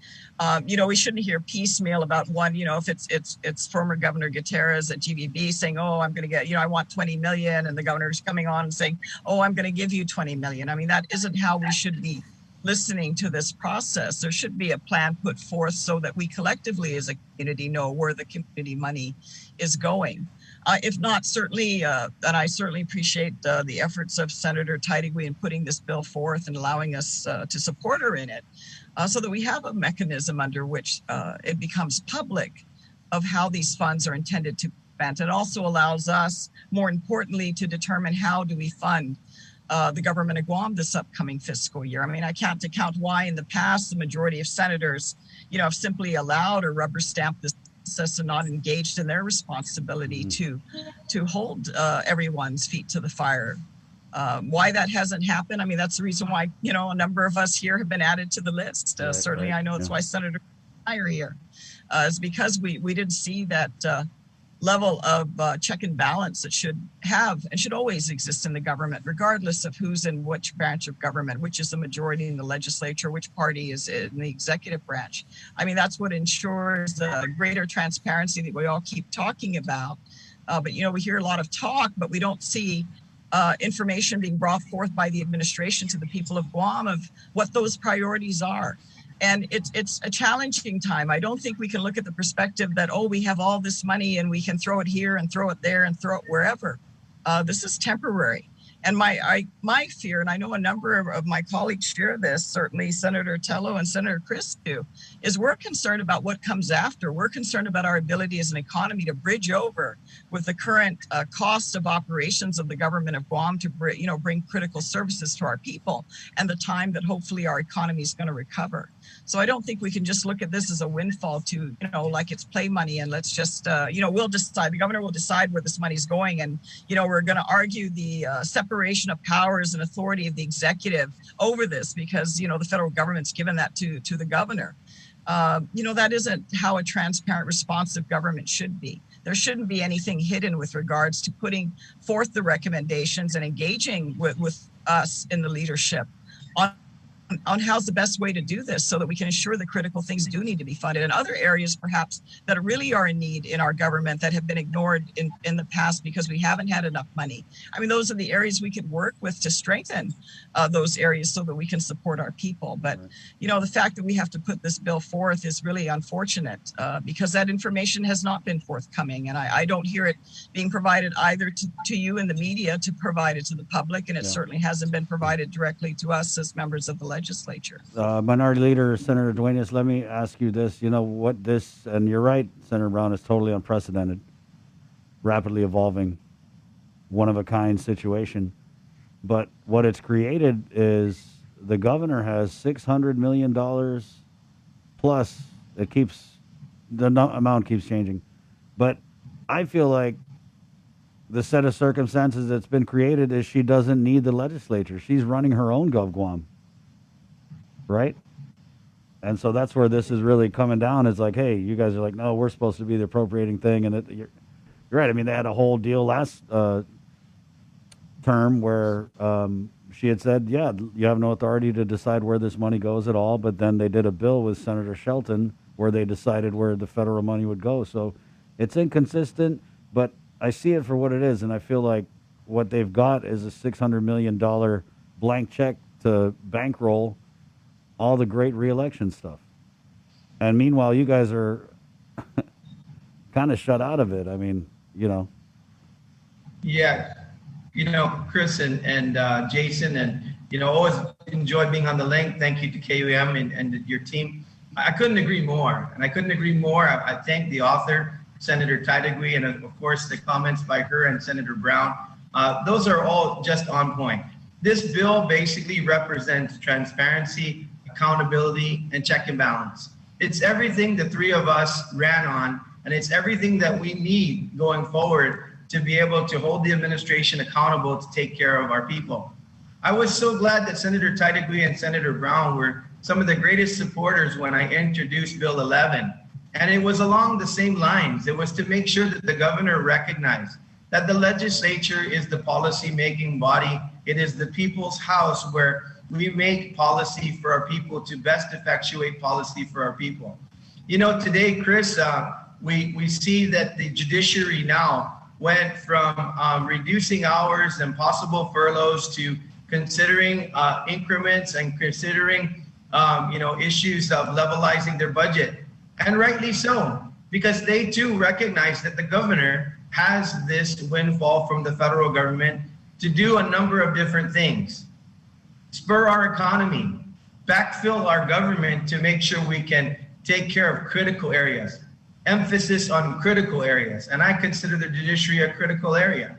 We shouldn't hear piecemeal about one, if it's former Governor Gutierrez at GVB saying, oh, I'm going to get, I want 20 million, and the governor's coming on and saying, oh, I'm going to give you 20 million. I mean, that isn't how we should be listening to this process. There should be a plan put forth so that we collectively as a community know where the community money is going. If not, certainly, and I certainly appreciate the efforts of Senator Teitigui in putting this bill forth and allowing us to support her in it, so that we have a mechanism under which it becomes public of how these funds are intended to be spent. It also allows us, more importantly, to determine how do we fund the government of Guam this upcoming fiscal year. I mean, I can't account why in the past the majority of senators, have simply allowed or rubber stamped this process and not engaged in their responsibility to hold everyone's feet to the fire. Why that hasn't happened, I mean, that's the reason why, a number of us here have been added to the list. Certainly, I know it's why Senator and I are here, is because we didn't see that level of check and balance that should have and should always exist in the government, regardless of who's in which branch of government, which is the majority in the legislature, which party is in the executive branch. I mean, that's what ensures the greater transparency that we all keep talking about. But, we hear a lot of talk, but we don't see information being brought forth by the administration to the people of Guam of what those priorities are. And it's a challenging time. I don't think we can look at the perspective that, oh, we have all this money and we can throw it here and throw it there and throw it wherever. This is temporary. And my fear, and I know a number of my colleagues share this, certainly Senator Tello and Senator Chris do, is we're concerned about what comes after. We're concerned about our ability as an economy to bridge over with the current cost of operations of the government of Guam to bring critical services to our people, and the time that hopefully our economy is going to recover. So I don't think we can just look at this as a windfall to, like it's play money and let's just, we'll decide, the governor will decide where this money's going. And, we're going to argue the separation of powers and authority of the executive over this because, the federal government's given that to the governor. that isn't how a transparent, responsive government should be. There shouldn't be anything hidden with regards to putting forth the recommendations and engaging with us in the leadership on how's the best way to do this so that we can ensure the critical things do need to be funded, and other areas perhaps that really are in need in our government that have been ignored in the past because we haven't had enough money. I mean, those are the areas we could work with to strengthen those areas so that we can support our people. But, the fact that we have to put this bill forth is really unfortunate because that information has not been forthcoming. And I don't hear it being provided either to you in the media to provide it to the public. And it certainly hasn't been provided directly to us as members of the legislature. Minority Leader Senator Duenas, let me ask you this. What this, and you're right, Senator Brown, is totally unprecedented, rapidly evolving, one-of-a-kind situation. But what it's created is the governor has $600 million plus. The amount keeps changing. But I feel like the set of circumstances that's been created is she doesn't need the legislature. She's running her own GovGuam. Right? And so that's where this is really coming down. It's like, hey, you guys are like, no, we're supposed to be the appropriating thing. And you're right. I mean, they had a whole deal last term where she had said, yeah, you have no authority to decide where this money goes at all. But then they did a bill with Senator Shelton where they decided where the federal money would go. So it's inconsistent, but I see it for what it is. And I feel like what they've got is a $600 million blank check to bankroll all the great re-election stuff. And meanwhile, you guys are kind of shut out of it. I mean, Yeah, Chris and Jason, and, always enjoy being on the link. Thank you to KUAM and your team. I couldn't agree more. And I couldn't agree more. I thank the author, Senator Tydegui, and of course the comments by her and Senator Brown. Those are all just on point. This bill basically represents transparency, accountability, and check and balance. It's everything the three of us ran on, and it's everything that we need going forward to be able to hold the administration accountable to take care of our people. I was so glad that Senator Tydegui and Senator Brown were some of the greatest supporters when I introduced Bill 11. And it was along the same lines. It was to make sure that the governor recognized that the legislature is the policy-making body. It is the people's house where we make policy for our people to best effectuate policy for our people. Today, Chris, we see that the judiciary now went from reducing hours and possible furloughs to considering increments and considering issues of levelizing their budget. And rightly so, because they too recognize that the governor has this windfall from the federal government to do a number of different things. Spur our economy, backfill our government to make sure we can take care of critical areas, emphasis on critical areas. And I consider the judiciary a critical area.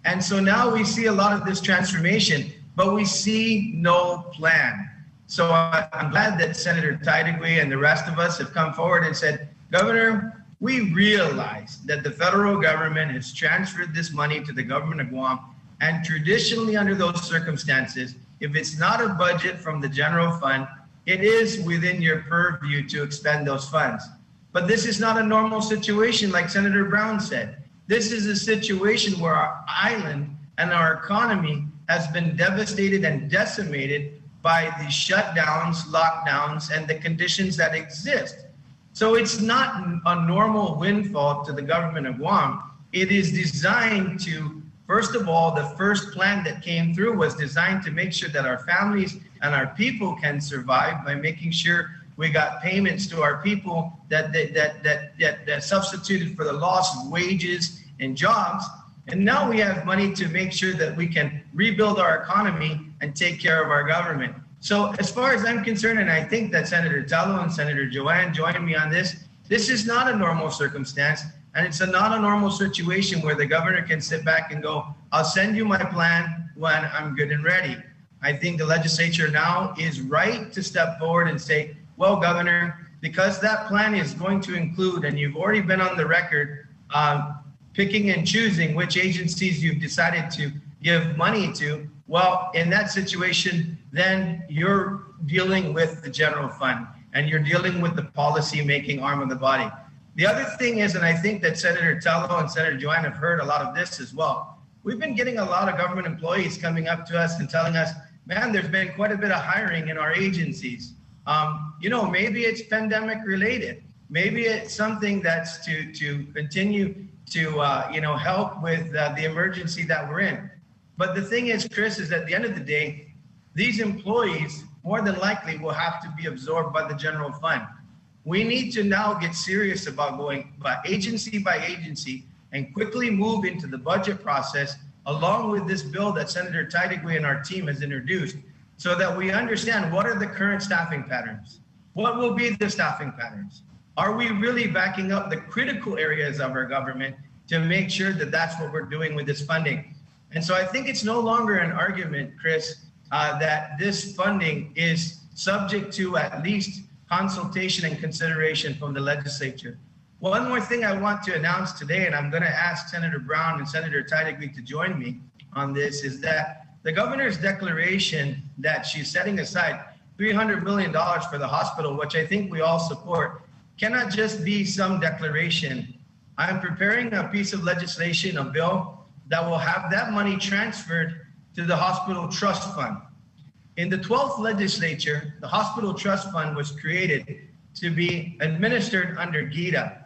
And so now we see a lot of this transformation, but we see no plan. So I'm glad that Senator Tydegui and the rest of us have come forward and said, Governor, we realize that the federal government has transferred this money to the government of Guam. And traditionally under those circumstances, if it's not a budget from the general fund, it is within your purview to expend those funds. But this is not a normal situation, like Senator Brown said. This is a situation where our island and our economy has been devastated and decimated by the shutdowns, lockdowns, and the conditions that exist. So it's not a normal windfall to the government of Guam. It is designed to, first of all, the first plan that came through was designed to make sure that our families and our people can survive by making sure we got payments to our people that substituted for the loss of wages and jobs. And now we have money to make sure that we can rebuild our economy and take care of our government. So as far as I'm concerned, and I think that Senator Tallo and Senator Joanne join me on this, this is not a normal circumstance. And it's not a normal situation where the governor can sit back and go, I'll send you my plan when I'm good and ready. I think the legislature now is right to step forward and say, well, Governor, because that plan is going to include, and you've already been on the record, picking and choosing which agencies you've decided to give money to. Well, in that situation, then you're dealing with the general fund. and you're dealing with the policy making arm of the body. The other thing is, and I think that Senator Tello and Senator Joanne have heard a lot of this as well, we've been getting a lot of government employees coming up to us and telling us, man, there's been quite a bit of hiring in our agencies. Maybe it's pandemic related. Maybe it's something that's to continue to help with the emergency that we're in. But the thing is, Chris, is at the end of the day, these employees more than likely will have to be absorbed by the general fund. We need to now get serious about going by agency and quickly move into the budget process along with this bill that Senator Teitigwe and our team has introduced, so that we understand what are the current staffing patterns. What will be the staffing patterns? Are we really backing up the critical areas of our government to make sure that that's what we're doing with this funding? And so I think it's no longer an argument, Chris, that this funding is subject to at least consultation and consideration from the legislature. One more thing I want to announce today, and I'm going to ask Senator Brown and Senator Teitigwe to join me on this, is that the governor's declaration that she's setting aside $300 million for the hospital, which I think we all support, cannot just be some declaration. I'm preparing a piece of legislation, a bill, that will have that money transferred to the hospital trust fund. In the 12th legislature, the hospital trust fund was created to be administered under GITA.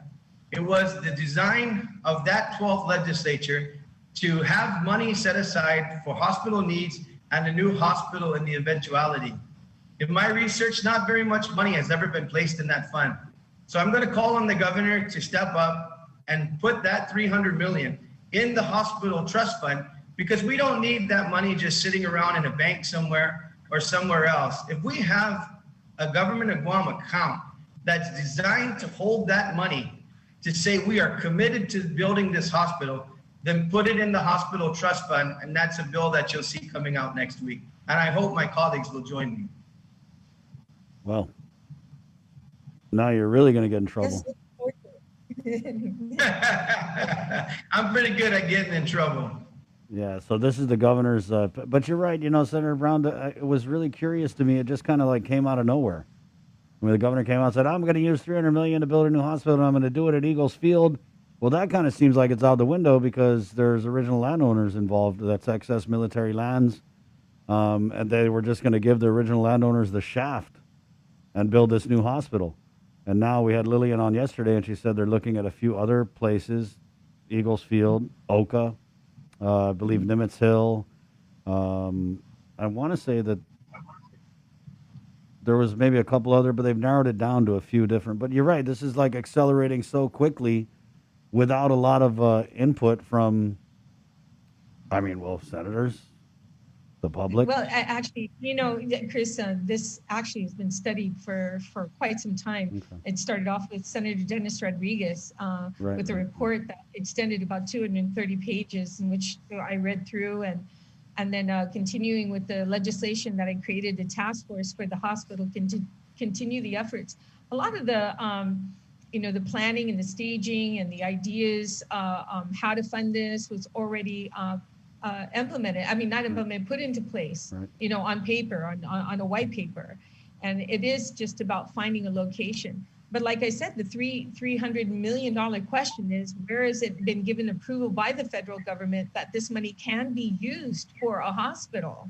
It was the design of that 12th legislature to have money set aside for hospital needs and a new hospital in the eventuality. In my research, not very much money has ever been placed in that fund. So I'm going to call on the governor to step up and put that $300 million in the hospital trust fund, because we don't need that money just sitting around in a bank somewhere or somewhere else. If we have a government of Guam account that's designed to hold that money to say we are committed to building this hospital, then put it in the hospital trust fund, and that's a bill that you'll see coming out next week. And I hope my colleagues will join me. Well, now you're really going to get in trouble. I'm pretty good at getting in trouble. Yeah, so this is the governor's, but you're right, Senator Brown, it was really curious to me. It just kind of like came out of nowhere. When the governor came out and said, I'm going to use $300 million to build a new hospital, and I'm going to do it at Eagles Field. Well, that kind of seems like it's out the window, because there's original landowners involved. That's excess military lands. And they were just going to give the original landowners the shaft and build this new hospital. And now we had Lillian on yesterday, and she said they're looking at a few other places, Eagles Field, Oka, I believe Nimitz Hill. I want to say that there was maybe a couple other, but they've narrowed it down to a few different. But you're right, this is like accelerating so quickly without a lot of input from, senators, the public. Well, actually, Chris, this actually has been studied for quite some time. Okay. It started off with Senator Dennis Rodriguez with a report that extended about 230 pages, in which I read through, and then continuing with the legislation that I created, the task force for the hospital to continue the efforts. A lot of the, the planning and the staging and the ideas, how to fund this was already implemented. Not implemented, put into place, on paper, on a white paper. And it is just about finding a location. But like I said, the $300 million question is, where has it been given approval by the federal government that this money can be used for a hospital?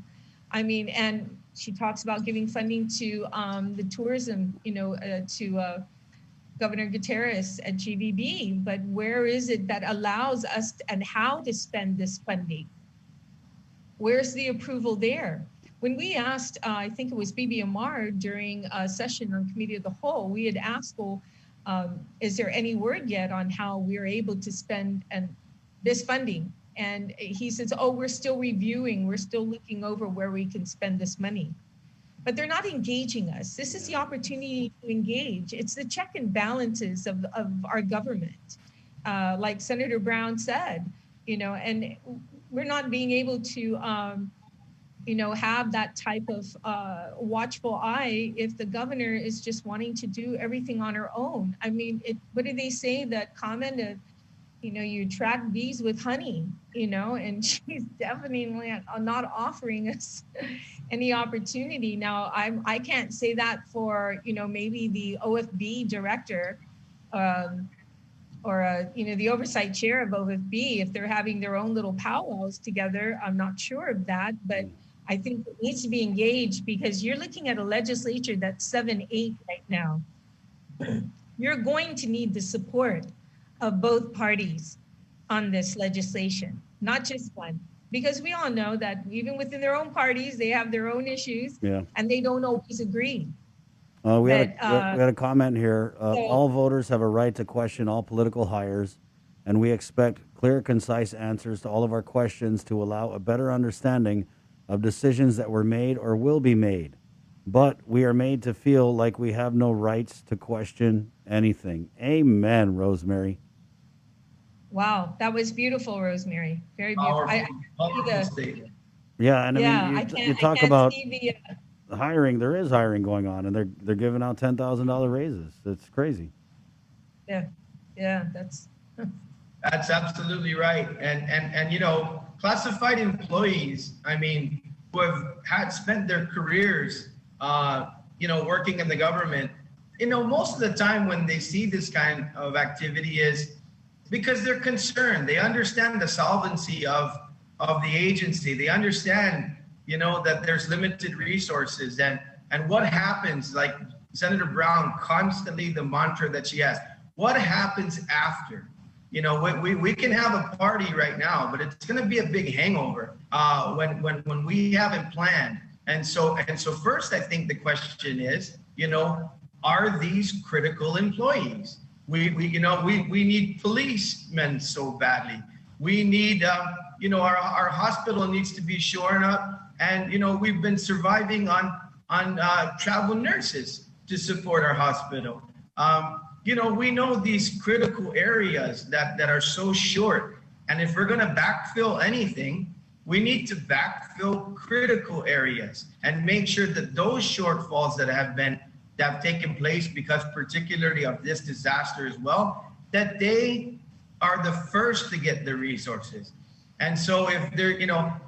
And she talks about giving funding to the tourism, to Governor Gutierrez at GVB, but where is it that allows us and how to spend this funding? Where's the approval there? When we asked, I think it was Bibi Amar during a session on Committee of the Whole, we had asked, is there any word yet on how we're able to spend this funding? And he says, we're still reviewing, we're still looking over where we can spend this money. But they're not engaging us. This is the opportunity to engage. It's the check and balances of our government. Like Senator Brown said, and we're not being able to, have that type of watchful eye if the governor is just wanting to do everything on her own. What did they say? That comment you attract bees with honey, and she's definitely not offering us any opportunity. Now, I can't say that for, maybe the OFB director, or the oversight chair of OFB, if they're having their own little powwows together. I'm not sure of that, but I think it needs to be engaged, because you're looking at a legislature that's 7-8 right now. You're going to need the support of both parties on this legislation, not just one, because we all know that even within their own parties, they have their own issues, and they don't always agree. We had a comment here. All voters have a right to question all political hires, and we expect clear, concise answers to all of our questions to allow a better understanding of decisions that were made or will be made. But we are made to feel like we have no rights to question anything. Amen, Rosemary. Wow, that was beautiful, Rosemary. Very beautiful. Yeah, and I mean, you talk about hiring. There is hiring going on, and they're giving out $10,000 raises. It's crazy. Yeah, that's absolutely right. And classified employees, I mean, who have spent their careers, working in the government, most of the time when they see this kind of activity is because they're concerned. They understand the solvency of the agency. They understand, that there's limited resources, and what happens, like Senator Brown, constantly the mantra that she has, what happens after? We can have a party right now, but it's going to be a big hangover when we haven't planned. And so first, I think the question is, are these critical employees? We need policemen so badly. We need, our hospital needs to be shored up, and we've been surviving on travel nurses to support our hospital. We know these critical areas that are so short, and if we're going to backfill anything, we need to backfill critical areas and make sure that those shortfalls that have taken place, because particularly of this disaster as well, that they are the first to get the resources. And so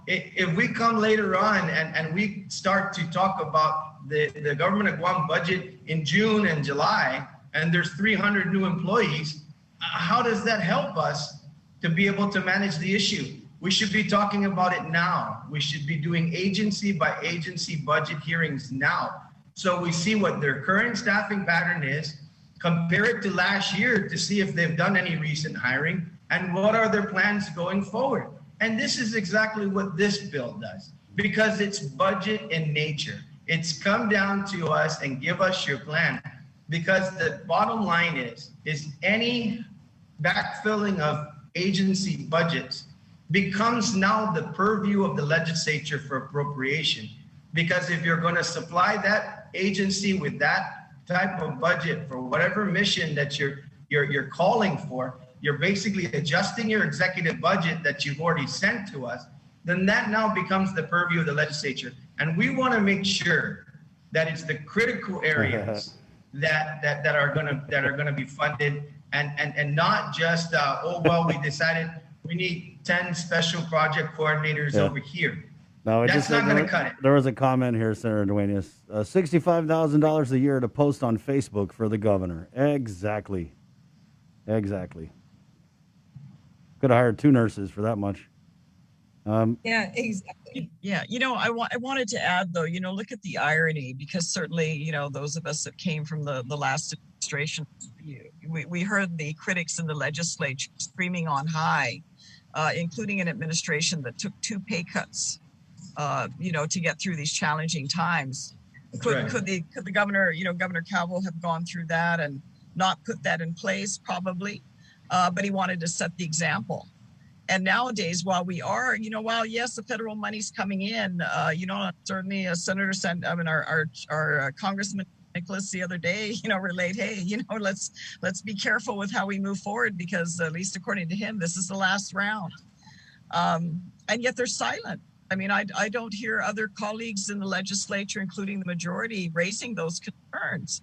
if we come later on and we start to talk about the government of Guam budget in June and July, and there's 300 new employees, how does that help us to be able to manage the issue? We should be talking about it now. We should be doing agency by agency budget hearings now, so we see what their current staffing pattern is, compare it to last year to see if they've done any recent hiring, and what are their plans going forward. And this is exactly what this bill does, because it's budget in nature. It's come down to us and give us your plan, because the bottom line is any backfilling of agency budgets becomes now the purview of the legislature for appropriation. Because if you're going to supply that agency with that type of budget for whatever mission that you're calling for, you're basically adjusting your executive budget that you've already sent to us, then that now becomes the purview of the legislature. And we want to make sure that it's the critical areas that are gonna be funded, and not just we decided we need 10 special project coordinators over here. No, That's not going to cut it. There was a comment here, Senator Duenas. $65,000 a year to post on Facebook for the governor. Exactly. Could have hired 2 nurses for that much. Yeah, exactly. Yeah, I wanted to add, though, look at the irony, because certainly, those of us that came from the last administration, we heard the critics in the legislature screaming on high, including an administration that took 2 pay cuts, to get through these challenging times. Could the governor, Governor Calvo, have gone through that and not put that in place? Probably, but he wanted to set the example. And nowadays, while we are, yes, the federal money's coming in, certainly Senator our Congressman Nicholas the other day, relayed, hey, let's be careful with how we move forward, because at least according to him, this is the last round. And yet they're silent. I mean, I don't hear other colleagues in the legislature, including the majority, raising those concerns.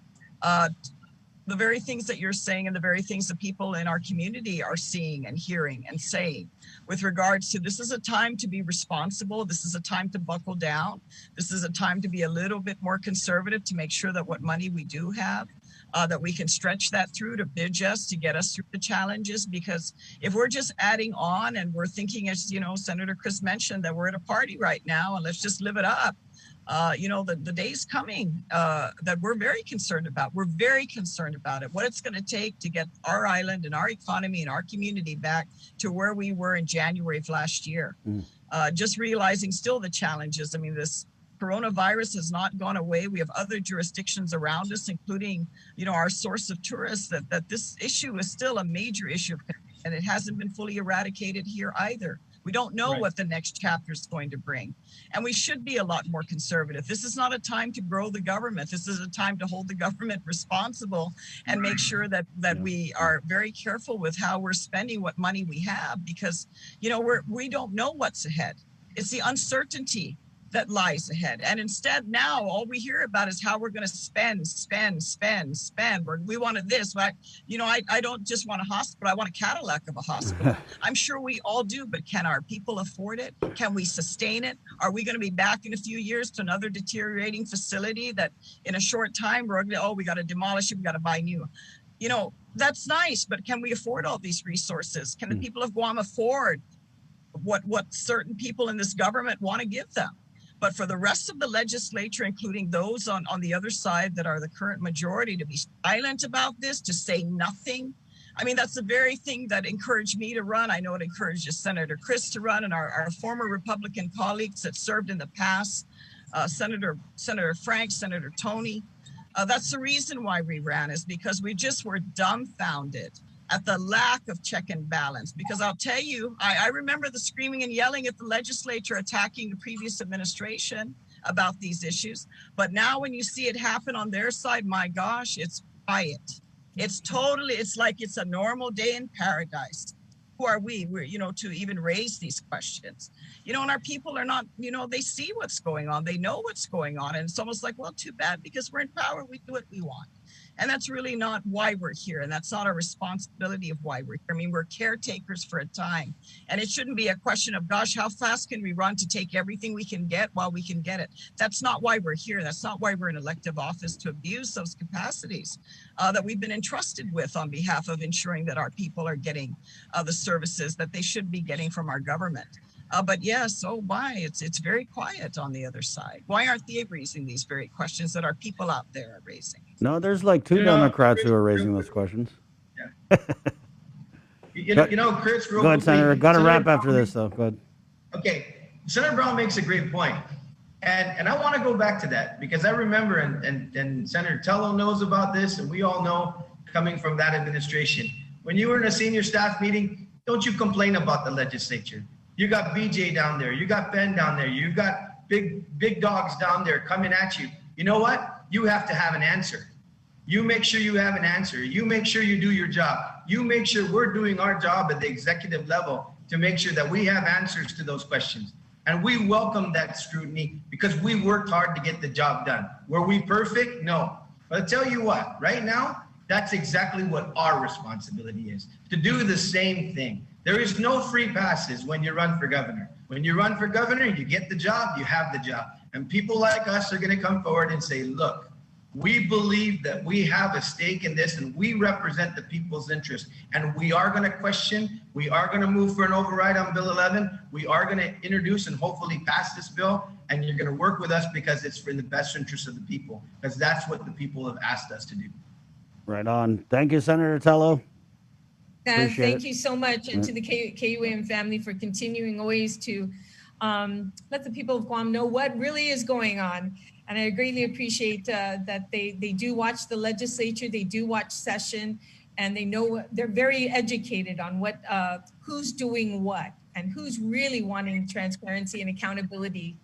the very things that you're saying and the very things that people in our community are seeing and hearing and saying with regards to this is a time to be responsible. This is a time to buckle down. This is a time to be a little bit more conservative to make sure that what money we do have, that we can stretch that through to bridge us, to get us through the challenges. Because if we're just adding on and we're thinking, as you know, Senator Chris mentioned, that we're at a party right now and let's just live it up. The day's coming that we're very concerned about. We're very concerned about it. What it's going to take to get our island and our economy and our community back to where we were in January of last year. Just realizing still the challenges. I mean, this coronavirus has not gone away. We have other jurisdictions around us, including, our source of tourists, that this issue is still a major issue, and it hasn't been fully eradicated here either. We don't know what the next chapter is going to bring. And we should be a lot more conservative. This is not a time to grow the government. This is a time to hold the government responsible and make sure that we are very careful with how we're spending what money we have, because, we don't know what's ahead. It's the uncertainty that lies ahead. And instead now all we hear about is how we're going to spend. We wanted this, but I don't just want a hospital. I want a Cadillac of a hospital. I'm sure we all do, but can our people afford it? Can we sustain it? Are we going to be back in a few years to another deteriorating facility that in a short time we're going to, we got to demolish it, we got to buy new? That's nice, but can we afford all these resources? Can the people of Guam afford what certain people in this government want to give them? But for the rest of the legislature, including those on the other side that are the current majority, to be silent about this, to say nothing. I mean, that's the very thing that encouraged me to run. I know it encourages Senator Chris to run and our former Republican colleagues that served in the past, Senator Frank, Senator Tony. That's the reason why we ran, is because we just were dumbfounded at the lack of check and balance. Because I'll tell you, I remember the screaming and yelling at the legislature attacking the previous administration about these issues. But now when you see it happen on their side, my gosh, it's quiet. It's like it's a normal day in paradise. Who are we? We're, to even raise these questions. And our people are not, they see what's going on. They know what's going on. And it's almost like, well, too bad, because we're in power, we do what we want. And that's really not why we're here. And that's not our responsibility of why we're here. I mean, we're caretakers for a time. And it shouldn't be a question of, gosh, how fast can we run to take everything we can get while we can get it? That's not why we're here. That's not why we're in elective office, to abuse those capacities that we've been entrusted with on behalf of ensuring that our people are getting the services that they should be getting from our government. But yes, why? It's very quiet on the other side. Why aren't they raising these very questions that our people out there are raising? No, there's like two Democrats who are raising those questions. Yeah. Chris, go ahead, Senator. Got to wrap after this, though. Go ahead. Okay. Senator Brown makes a great point. And I want to go back to that, because I remember, and Senator Tello knows about this, and we all know, coming from that administration, when you were in a senior staff meeting, don't you complain about the legislature. You got BJ down there. You got Ben down there. You got big dogs down there coming at you. You know what? You have to have an answer. You make sure you have an answer. You make sure you do your job. You make sure we're doing our job at the executive level to make sure that we have answers to those questions. And we welcome that scrutiny, because we worked hard to get the job done. Were we perfect? No. But I'll tell you what, right now, that's exactly what our responsibility is, to do the same thing. There is no free passes when you run for governor. When you run for governor, you get the job, you have the job. And people like us are going to come forward and say, look, we believe that we have a stake in this and we represent the people's interest. And we are going to question, we are going to move for an override on Bill 11. We are going to introduce and hopefully pass this bill. And you're going to work with us because it's for the best interest of the people, because that's what the people have asked us to do. Right on. Thank you, Senator Tello. Thank you so much, and to the KUAM family for continuing always to let the people of Guam know what really is going on. And I greatly appreciate that they do watch the legislature, they do watch session, and they know they're very educated on what who's doing what and who's really wanting transparency and accountability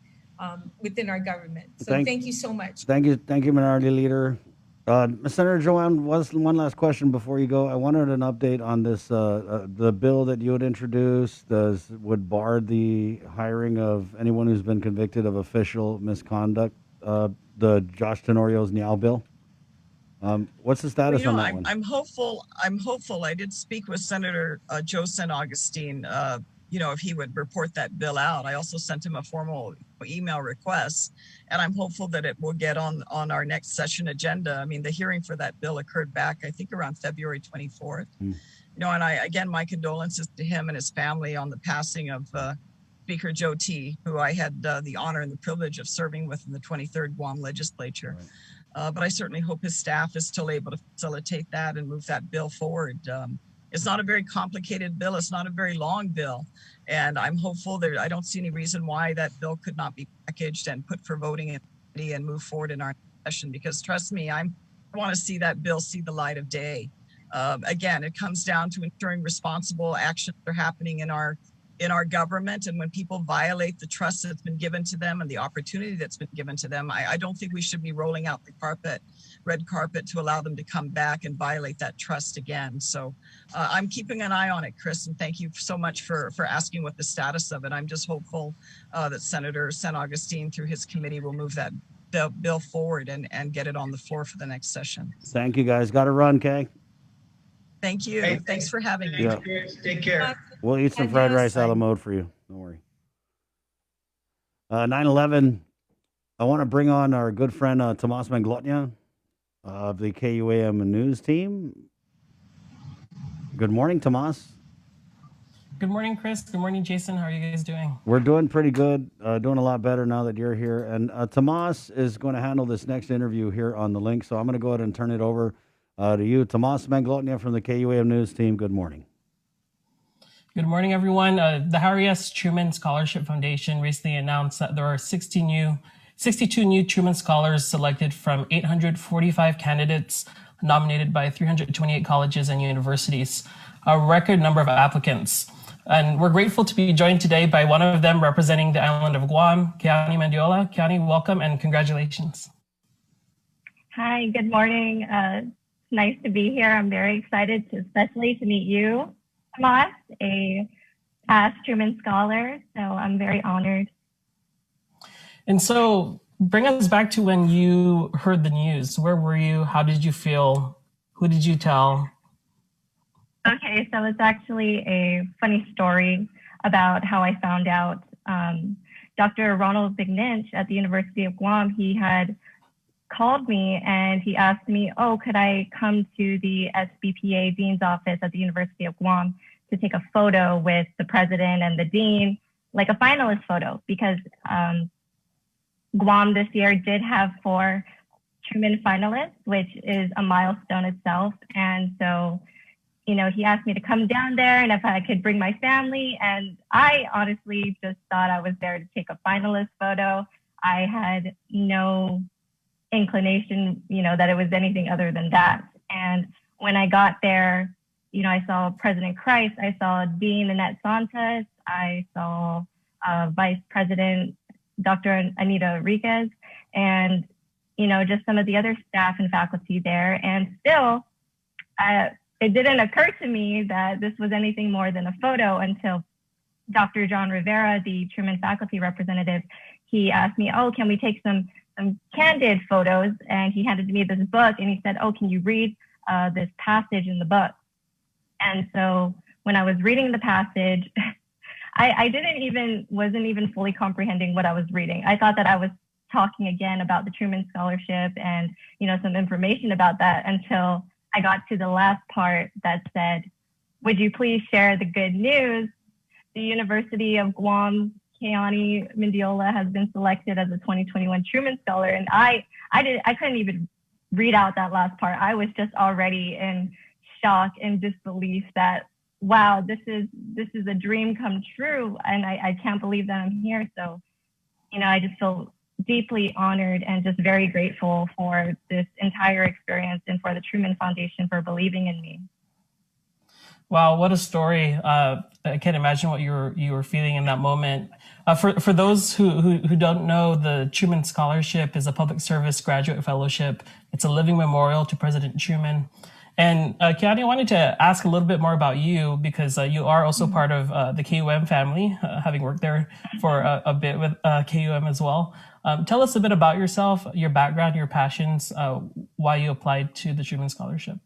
within our government. So thank you so much. Thank you, Minority Leader. Senator Joanne, one last question before you go. I wanted an update on this, the bill that you had introduced would bar the hiring of anyone who's been convicted of official misconduct, the Josh Tenorio's Niao bill. What's the status on that one? I'm hopeful. I did speak with Senator Joe St. Augustine. If he would report that bill out. I also sent him a formal email request, and I'm hopeful that it will get on our next session agenda. I mean, the hearing for that bill occurred back, I think, around February 24th. And my condolences to him and his family on the passing of Speaker Joe T., who I had the honor and the privilege of serving with in the 23rd Guam legislature. But I certainly hope his staff is still able to facilitate that and move that bill forward. It's not a very complicated bill. It's not a very long bill. And I'm hopeful that I don't see any reason why that bill could not be packaged and put for voting in committee and move forward in our session, because trust me, I want to see that bill see the light of day. Again, it comes down to ensuring responsible actions are happening in our government. And when people violate the trust that's been given to them and the opportunity that's been given to them, I don't think we should be rolling out the red carpet to allow them to come back and violate that trust again. So I'm keeping an eye on it, Chris, and thank you so much for asking what the status of it. I'm just hopeful that Senator St. Augustine through his committee will move that bill forward and get it on the floor for the next session. Thank you, guys. Got to run, Kay. Thank you. Hey, Thanks for having me. Yeah. Take care. We'll eat some fried rice a la mode for you. Don't worry. 9/11. I want to bring on our good friend Tomas Manglotnya of the KUAM News team. Good morning, Tomas. Good morning, Chris. Good morning, Jason. How are you guys doing? We're doing pretty good. Doing a lot better now that you're here. And Tomas is going to handle this next interview here on the link. So I'm going to go ahead and turn it over to you, Tomas Manglotnya from the KUAM News team. Good morning. Good morning, everyone. The Harry S. Truman Scholarship Foundation recently announced that there are 62 new Truman Scholars selected from 845 candidates nominated by 328 colleges and universities, a record number of applicants. And we're grateful to be joined today by one of them representing the island of Guam, Keani Mendiola. Keani, welcome and congratulations. Hi, good morning. Nice to be here. I'm very excited especially to meet you, Tomas, a past Truman Scholar. So I'm very honored. And so bring us back to when you heard the news. Where were you? How did you feel? Who did you tell? Okay, so it's actually a funny story about how I found out. Dr. Ronald McNinch at the University of Guam, he had called me and he asked me, could I come to the SBPA Dean's office at the University of Guam to take a photo with the president and the dean, like a finalist photo, because Guam this year did have 4 Truman finalists, which is a milestone itself. And so, he asked me to come down there and if I could bring my family. And I honestly just thought I was there to take a finalist photo. I had no inclination, that it was anything other than that. And when I got there, I saw President Christ, I saw Dean Annette Santos, I saw Vice President Dr. Anita Enriquez, and, just some of the other staff and faculty there. And still, it didn't occur to me that this was anything more than a photo until Dr. John Rivera, the Truman faculty representative, he asked me, can we take some candid photos? And he handed me this book and he said, can you read this passage in the book? And so when I was reading the passage, I wasn't even fully comprehending what I was reading. I thought that I was talking again about the Truman Scholarship and, some information about that until I got to the last part that said, would you please share the good news? The University of Guam, Keani Mendiola has been selected as a 2021 Truman Scholar. And I couldn't even read out that last part. I was just already in shock and disbelief that, wow, this is a dream come true. And I can't believe that I'm here. So, I just feel deeply honored and just very grateful for this entire experience and for the Truman Foundation for believing in me. Wow, what a story. I can't imagine what you were feeling in that moment. For those who don't know, the Truman Scholarship is a public service graduate fellowship. It's a living memorial to President Truman. And Keani, I wanted to ask a little bit more about you because you are also part of the KUM family, having worked there for a bit with KUM as well. Tell us a bit about yourself, your background, your passions, why you applied to the Truman Scholarship.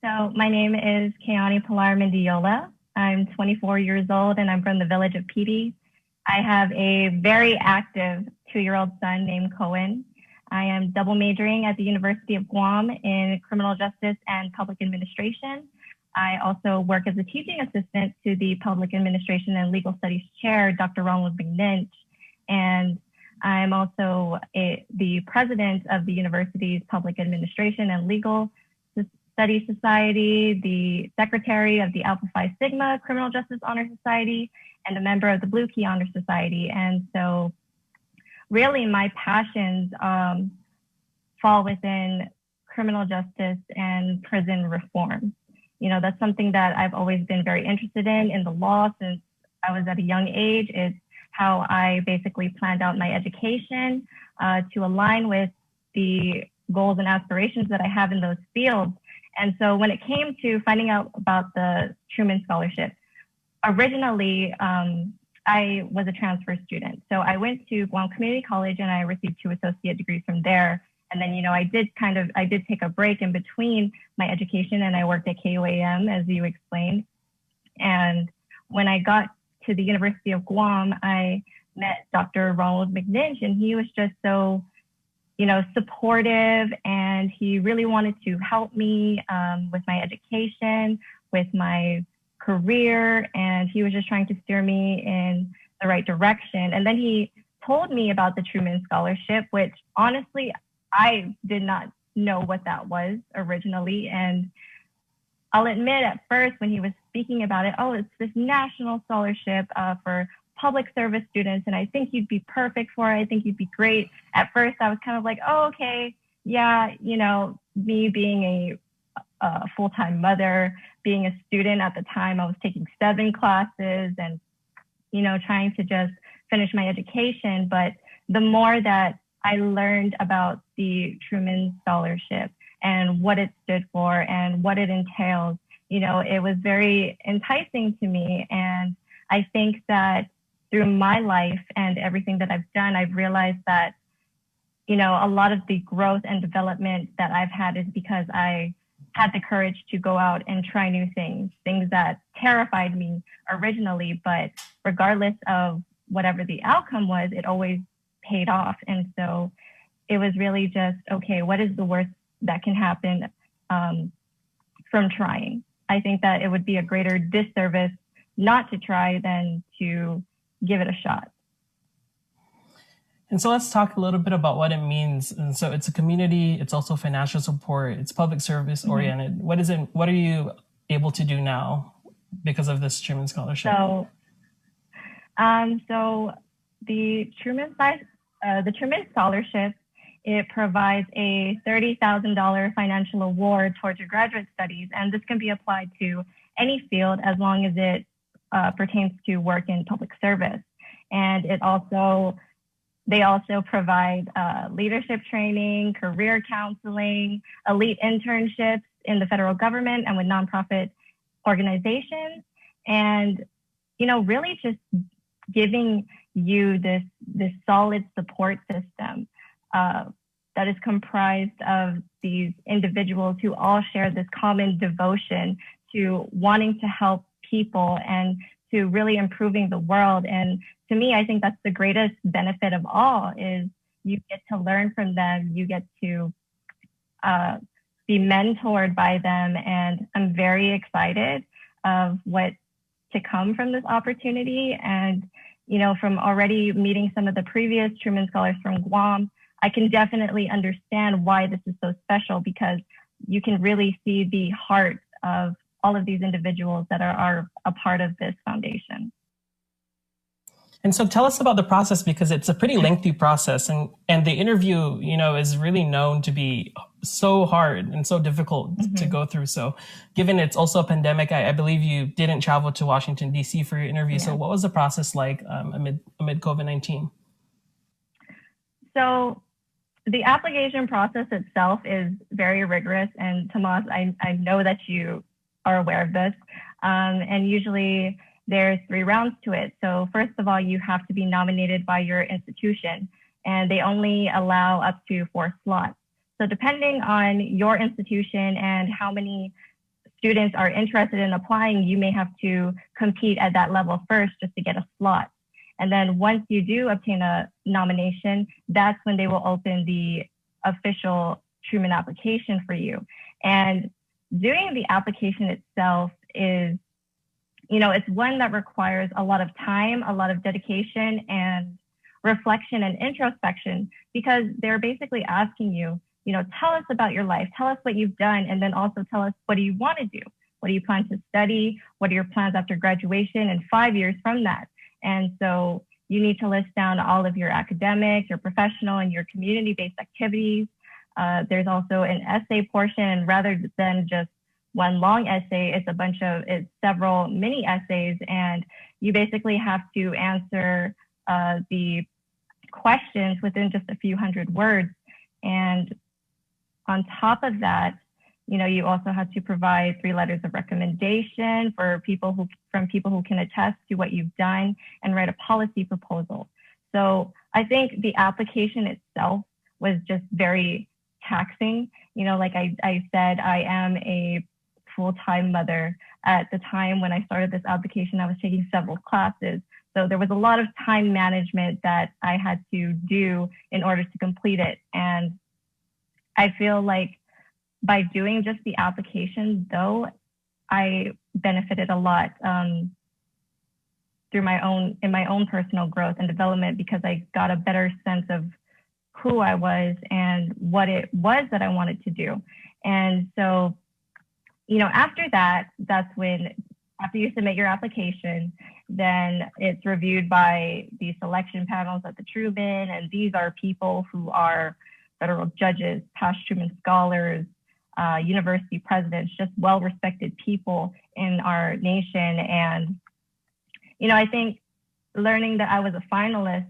So my name is Keani Pilar Mendiola. I'm 24 years old and I'm from the village of Petey. I have a very active 2-year-old son named Cohen. I am double majoring at the University of Guam in criminal justice and public administration. I also work as a teaching assistant to the public administration and legal studies chair, Dr. Ronald McNinch. And I'm also the president of the university's public administration and legal studies society, the secretary of the Alpha Phi Sigma Criminal Justice Honor Society, and a member of the Blue Key Honor Society. And so really my passions fall within criminal justice and prison reform. You know, that's something that I've always been very interested in the law since I was at a young age. It's how I basically planned out my education to align with the goals and aspirations that I have in those fields. And so when it came to finding out about the Truman Scholarship, originally, I was a transfer student. So I went to Guam Community College and I received 2 associate degrees from there. And then, you know, I did take a break in between my education and I worked at KUAM, as you explained. And when I got to the University of Guam, I met Dr. Ronald McNinch, and he was just so, you know, supportive, and he really wanted to help me with my education, with my career, and he was just trying to steer me in the right direction. And then he told me about the Truman Scholarship, which honestly, I did not know what that was originally. And I'll admit at first when he was speaking about it, oh, it's this national scholarship for public service students, and I think you'd be perfect for it. I think you'd be great. At first, I was kind of like, oh, okay, yeah, you know, me being a full-time mother, being a student at the time, I was taking 7 classes and, you know, trying to just finish my education. But the more that I learned about the Truman Scholarship and what it stood for and what it entails, you know, it was very enticing to me. And I think that through my life and everything that I've done, I've realized that, you know, a lot of the growth and development that I've had is because I had the courage to go out and try new things that terrified me originally, but regardless of whatever the outcome was, it always paid off. And so it was really just, okay, what is the worst that can happen from trying? I think that it would be a greater disservice not to try than to give it a shot. And so let's talk a little bit about what it means. And so it's a community, it's also financial support, it's public service oriented. What is it? What are you able to do now because of this Truman Scholarship? So the Truman Scholarship, it provides a $30,000 financial award towards your graduate studies, and this can be applied to any field as long as it pertains to work in public service. And they also provide leadership training, career counseling, elite internships in the federal government and with nonprofit organizations, and, you know, really just giving you this solid support system that is comprised of these individuals who all share this common devotion to wanting to help people and to really improving the world. And to me, I think that's the greatest benefit of all, is you get to learn from them, you get to be mentored by them, and I'm very excited of what to come from this opportunity. And, you know, from already meeting some of the previous Truman Scholars from Guam, I can definitely understand why this is so special, because you can really see the heart of all of these individuals that are a part of this foundation. And so tell us about the process, because it's a pretty lengthy process, and the interview, you know, is really known to be so hard and so difficult to go through. So given it's also a pandemic, I believe you didn't travel to Washington, D.C. for your interview. Yeah. So what was the process like amid COVID-19? So the application process itself is very rigorous. And Tomas, I know that you are aware of this. And usually there's 3 rounds to it. So first of all, you have to be nominated by your institution, and they only allow up to 4 slots. So depending on your institution and how many students are interested in applying, you may have to compete at that level first just to get a slot. And then once you do obtain a nomination, that's when they will open the official Truman application for you. And doing the application itself is, it's one that requires a lot of time, a lot of dedication, and reflection and introspection, because they're basically asking you, tell us about your life, tell us what you've done, and then also tell us, what do you want to do? What do you plan to study? What are your plans after graduation and 5 years from that? And so you need to list down all of your academic, your professional, and your community-based activities. There's also an essay portion, and rather than just one long essay, it's several mini essays, and you basically have to answer the questions within just a few hundred words. And on top of that, you also have to provide 3 letters of recommendation from people who can attest to what you've done, and write a policy proposal. So I think the application itself was just very taxing. Like I said, I am a full-time mother. At the time when I started this application, I was taking several classes. So there was a lot of time management that I had to do in order to complete it. And I feel like by doing just the application, though, I benefited a lot in my own personal growth and development, because I got a better sense of who I was and what it was that I wanted to do. And so, after that, after you submit your application, then it's reviewed by the selection panels at the Truman, and these are people who are federal judges, past Truman scholars, university presidents, just well-respected people in our nation. And, I think learning that I was a finalist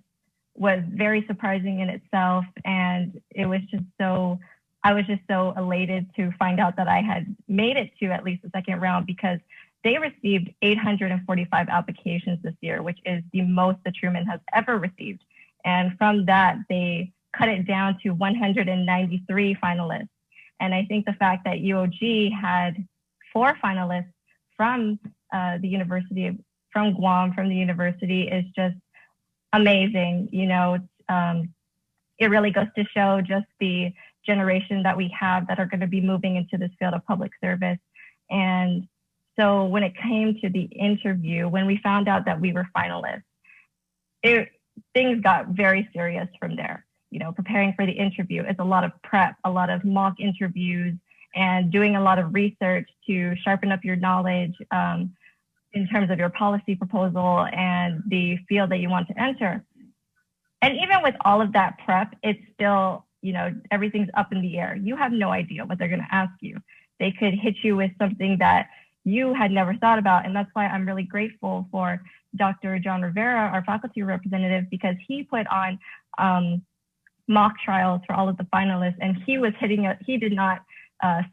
was very surprising in itself. And I was just so elated to find out that I had made it to at least the second round, because they received 845 applications this year, which is the most the Truman has ever received. And from that, they cut it down to 193 finalists. And I think the fact that UOG had 4 finalists from from Guam, from the university, is just amazing. It really goes to show just the generation that we have that are going to be moving into this field of public service. And so when it came to the interview, when we found out that we were finalists, things got very serious from there. Preparing for the interview is a lot of prep, a lot of mock interviews, and doing a lot of research to sharpen up your knowledge in terms of your policy proposal and the field that you want to enter. And even with all of that prep, it's still, everything's up in the air. You have no idea what they're going to ask you. They could hit you with something that you had never thought about. And that's why I'm really grateful for Dr. John Rivera, our faculty representative, because he put on mock trials for all of the finalists, and he was hitting us. He did not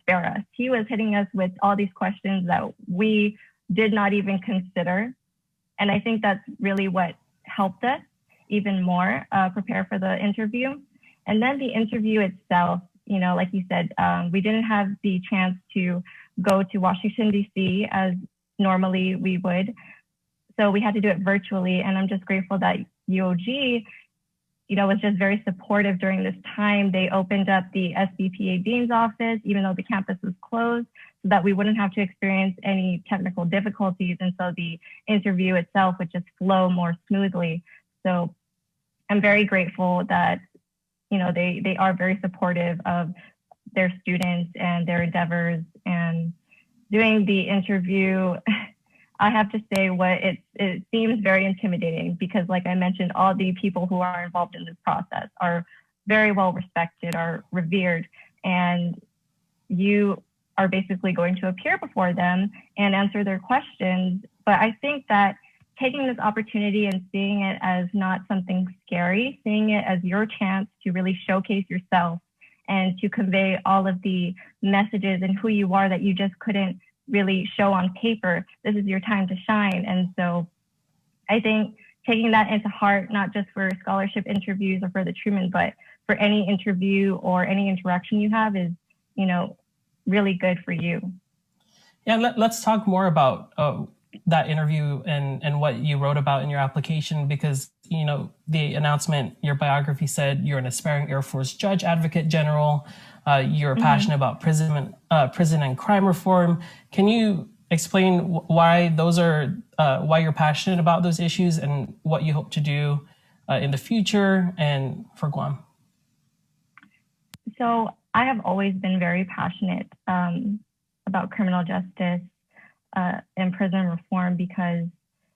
spare us. He was hitting us with all these questions that we did not even consider. And I think that's really what helped us even more prepare for the interview. And then the interview itself, like you said, we didn't have the chance to go to Washington, D.C. as normally we would. So we had to do it virtually. And I'm just grateful that UOG, was just very supportive during this time. They opened up the SBPA Dean's office, even though the campus was closed, so that we wouldn't have to experience any technical difficulties. And so the interview itself would just flow more smoothly. So I'm very grateful that, they are very supportive of their students and their endeavors. And doing the interview, I have to say it seems very intimidating, because like I mentioned, all the people who are involved in this process are very well respected, are revered, and you are basically going to appear before them and answer their questions. But I think that taking this opportunity and seeing it as not something scary, seeing it as your chance to really showcase yourself and to convey all of the messages and who you are that you just couldn't really show on paper, this is your time to shine. And so I think taking that into heart, not just for scholarship interviews or for the Truman, but for any interview or any interaction you have is, you know, really good for you. Yeah, let's talk more about that interview and what you wrote about in your application, because, you know, the announcement, your biography said you're an aspiring Air Force judge, advocate general. You're passionate about prison and crime reform. Can you explain why why you're passionate about those issues and what you hope to do in the future and for Guam? So I have always been very passionate about criminal justice and prison reform because,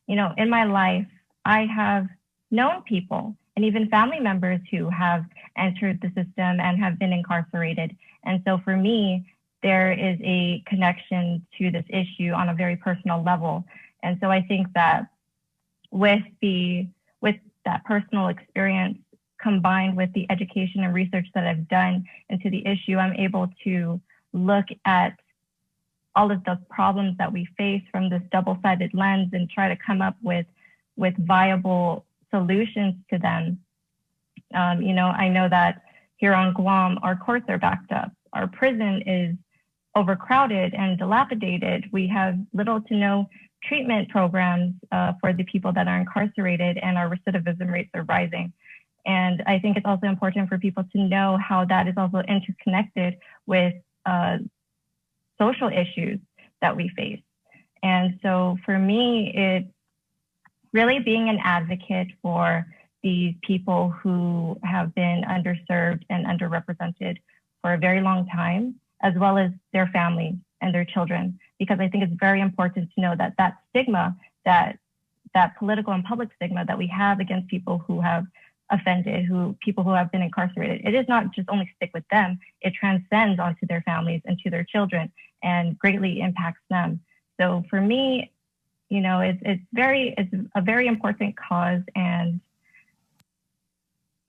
you know, in my life, I have known people and even family members who have entered the system and have been incarcerated. And so for me, there is a connection to this issue on a very personal level. And so I think that with that personal experience combined with the education and research that I've done into the issue, I'm able to look at all of the problems that we face from this double-sided lens and try to come up with viable solutions to them. You know, I know that here on Guam, our courts are backed up. Our prison is overcrowded and dilapidated. We have little to no treatment programs for the people that are incarcerated, and our recidivism rates are rising. And I think it's also important for people to know how that is also interconnected with social issues that we face. And so for me, it's really being an advocate for these people who have been underserved and underrepresented for a very long time, as well as their families and their children, because I think it's very important to know that that stigma, that political and public stigma that we have against people who have offended, people who have been incarcerated, it does not just only stick with them, it transcends onto their families and to their children and greatly impacts them. So for me, you know, it's a very important cause, and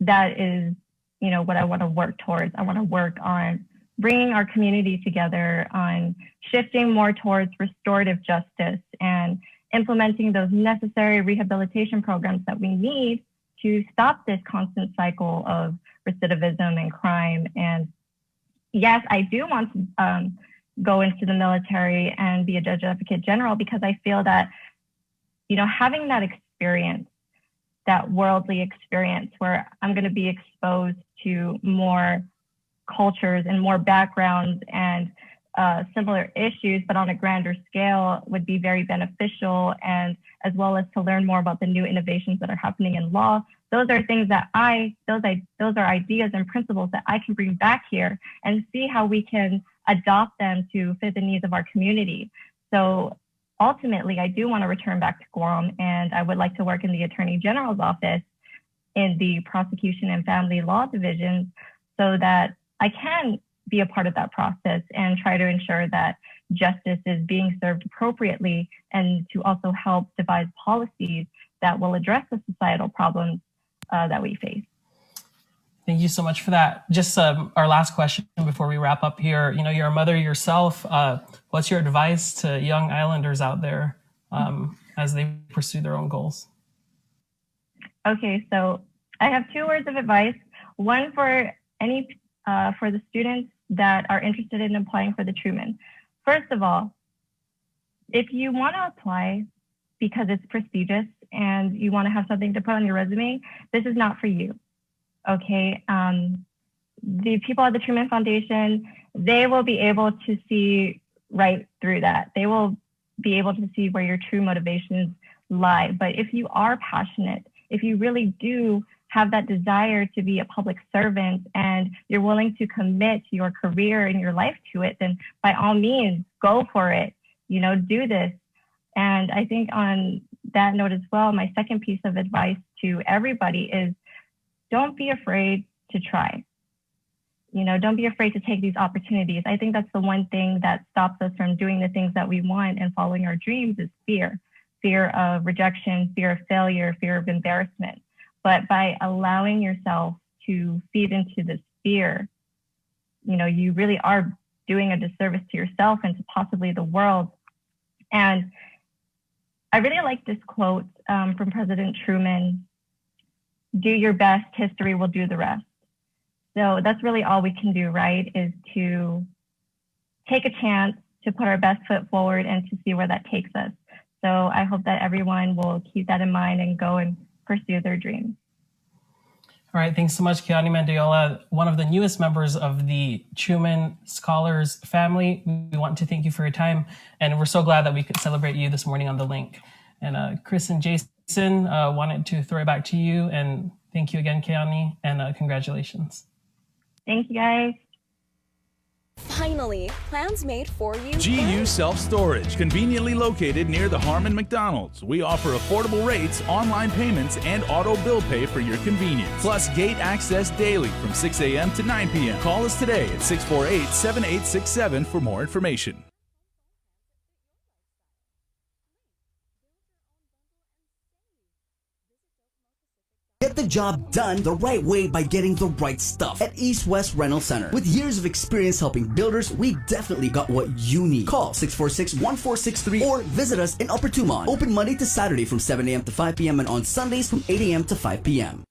that is, you know, what I want to work towards. I want to work on bringing our community together, on shifting more towards restorative justice and implementing those necessary rehabilitation programs that we need to stop this constant cycle of recidivism and crime. And yes, I do want to go into the military and be a judge advocate general, because I feel that, you know, having that experience, that worldly experience where I'm going to be exposed to more cultures and more backgrounds and similar issues, but on a grander scale, would be very beneficial, and as well as to learn more about the new innovations that are happening in law. Those are things that those are ideas and principles that I can bring back here and see how we can adopt them to fit the needs of our community. So ultimately, I do want to return back to Guam, and I would like to work in the Attorney General's office in the Prosecution and Family Law Division, so that I can be a part of that process and try to ensure that justice is being served appropriately, and to also help devise policies that will address the societal problems that we face. Thank you so much for that. Just our last question before we wrap up here. You know, you're a mother yourself. What's your advice to young islanders out there as they pursue their own goals? Okay, so I have 2 words of advice. One for the students that are interested in applying for the Truman. First of all, if you want to apply because it's prestigious and you want to have something to put on your resume, this is not for you. Okay, the people at the Truman Foundation, they will be able to see right through that. They will be able to see where your true motivations lie. But if you are passionate, if you really do have that desire to be a public servant and you're willing to commit your career and your life to it, then by all means, go for it. You know, do this. And I think on that note as well, my second piece of advice to everybody is don't be afraid to try. You know, don't be afraid to take these opportunities. I think that's the one thing that stops us from doing the things that we want and following our dreams is fear. Fear of rejection, fear of failure, fear of embarrassment. But by allowing yourself to feed into this fear, you know, you really are doing a disservice to yourself and to possibly the world And I really like this quote from President Truman: "Do your best, history will do the rest." So that's really all we can do, right? Is to take a chance, to put our best foot forward, and to see where that takes us. So I hope that everyone will keep that in mind and go and pursue their dreams. All right, thanks so much, Keani Mendiola, one of the newest members of the Truman Scholars family. We want to thank you for your time, and we're so glad that we could celebrate you this morning on The Link. And Chris and Jason, wanted to throw it back to you, and thank you again, Keani, and congratulations. Thank you, guys. Finally, plans made for you. GU Self Storage, conveniently located near the Harmon McDonald's. We offer affordable rates, online payments, and auto bill pay for your convenience. Plus gate access daily from 6 a.m. to 9 p.m. Call us today at 648-7867 for more information. Get the job done the right way by getting the right stuff at East West Rental Center. With years of experience helping builders, we definitely got what you need. Call 646-1463 or visit us in Upper Tumon. Open Monday to Saturday from 7 a.m. to 5 p.m. and on Sundays from 8 a.m. to 5 p.m.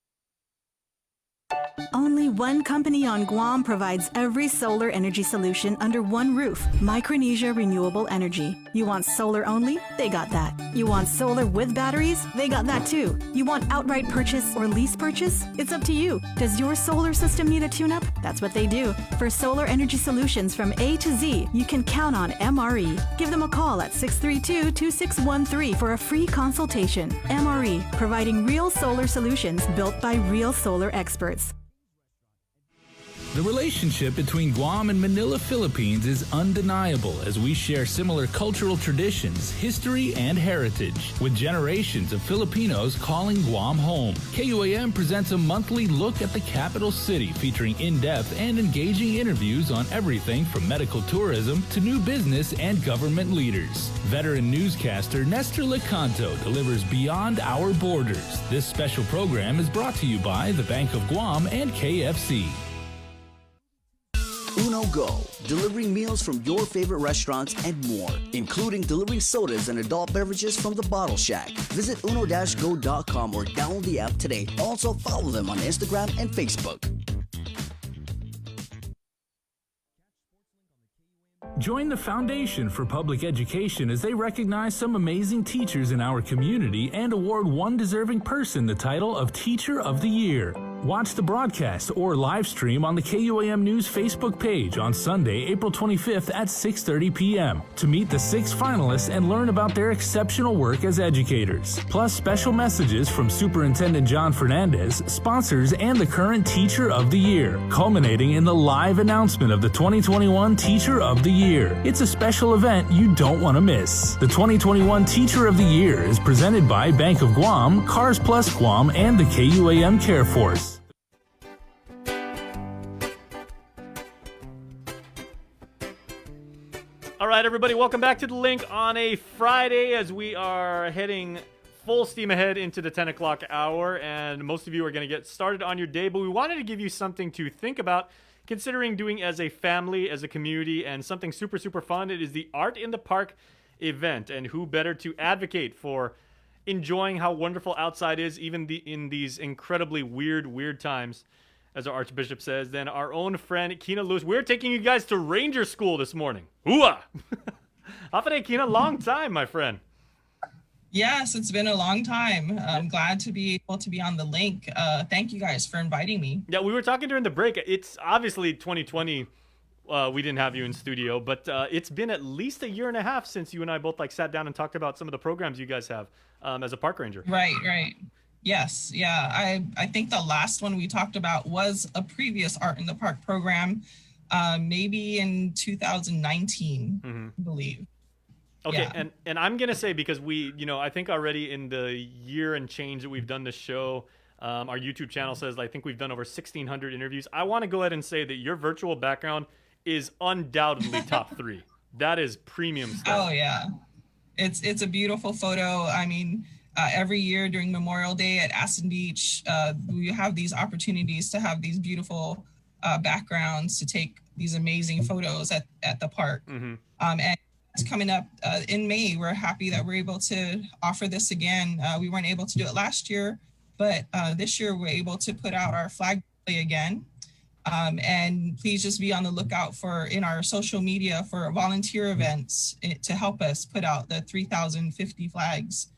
Only one company on Guam provides every solar energy solution under one roof. Micronesia Renewable Energy. You want solar only? They got that. You want solar with batteries? They got that too. You want outright purchase or lease purchase? It's up to you. Does your solar system need a tune-up? That's what they do. For solar energy solutions from A to Z, you can count on MRE. Give them a call at 632-2613 for a free consultation. MRE, providing real solar solutions built by real solar experts. The relationship between Guam and Manila, Philippines is undeniable as we share similar cultural traditions, history, and heritage, with generations of Filipinos calling Guam home. KUAM presents a monthly look at the capital city featuring in-depth and engaging interviews on everything from medical tourism to new business and government leaders. Veteran newscaster Nestor Lecanto delivers Beyond Our Borders. This special program is brought to you by the Bank of Guam and KFC. Uno Go, delivering meals from your favorite restaurants and more, including delivering sodas and adult beverages from the Bottle Shack. Visit uno-go.com or download the app today. Also follow them on Instagram and Facebook. Join the Foundation for Public Education as they recognize some amazing teachers in our community and award one deserving person the title of Teacher of the Year. Watch the broadcast or live stream on the KUAM News Facebook page on Sunday, April 25th at 6:30 p.m. to meet the 6 finalists and learn about their exceptional work as educators. Plus special messages from Superintendent John Fernandez, sponsors, and the current Teacher of the Year, culminating in the live announcement of the 2021 Teacher of the Year. It's a special event you don't want to miss. The 2021 Teacher of the Year is presented by Bank of Guam, Cars Plus Guam, and the KUAM Care Force. All right, everybody, welcome back to The Link on a Friday as we are heading full steam ahead into the 10 o'clock hour, and most of you are going to get started on your day, but we wanted to give you something to think about considering doing as a family, as a community, and something super, super fun. It is the Art in the Park event, and who better to advocate for enjoying how wonderful outside is, even in these incredibly weird times, as our Archbishop says, than our own friend Kina Lewis. We're taking you guys to Ranger School this morning. Hooah! Hafade Kina, long time, my friend. Yes, it's been a long time. I'm glad to be able to be on The Link. Thank you guys for inviting me. Yeah, we were talking during the break. It's obviously 2020. We didn't have you in studio, but it's been at least a year and a half since you and I both sat down and talked about some of the programs you guys have as a park ranger. Right. Yes, yeah. I think the last one we talked about was a previous Art in the Park program, maybe in 2019, I believe. Okay, Yeah. and I'm gonna say, because I think already in the year and change that we've done this show, our YouTube channel says I think we've done over 1,600 interviews. I want to go ahead and say that your virtual background is undoubtedly top 3. That is premium stuff. Oh yeah, it's a beautiful photo. I mean, every year during Memorial Day at Aston Beach, we have these opportunities to have these beautiful backgrounds to take these amazing photos at the park. And it's coming up in May. We're happy that we're able to offer this again. We weren't able to do it last year, but this year we're able to put out our flag display again. And please just be on the lookout for in our social media for volunteer events to help us put out the 3,050 flags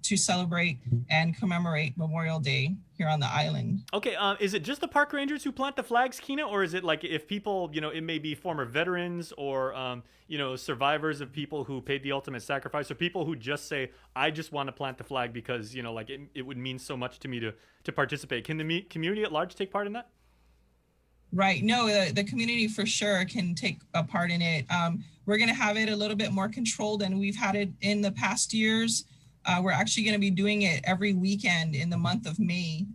to celebrate and commemorate Memorial Day here on the island. Okay, is it just the park rangers who plant the flags, Kina, or is it like if people, it may be former veterans or, survivors of people who paid the ultimate sacrifice, or people who just say, I just want to plant the flag because, it would mean so much to me to participate. Can the community at large take part in that? Right. No, the community for sure can take a part in it. We're going to have it a little bit more controlled than we've had it in the past years. We're actually going to be doing it every weekend in the month of May,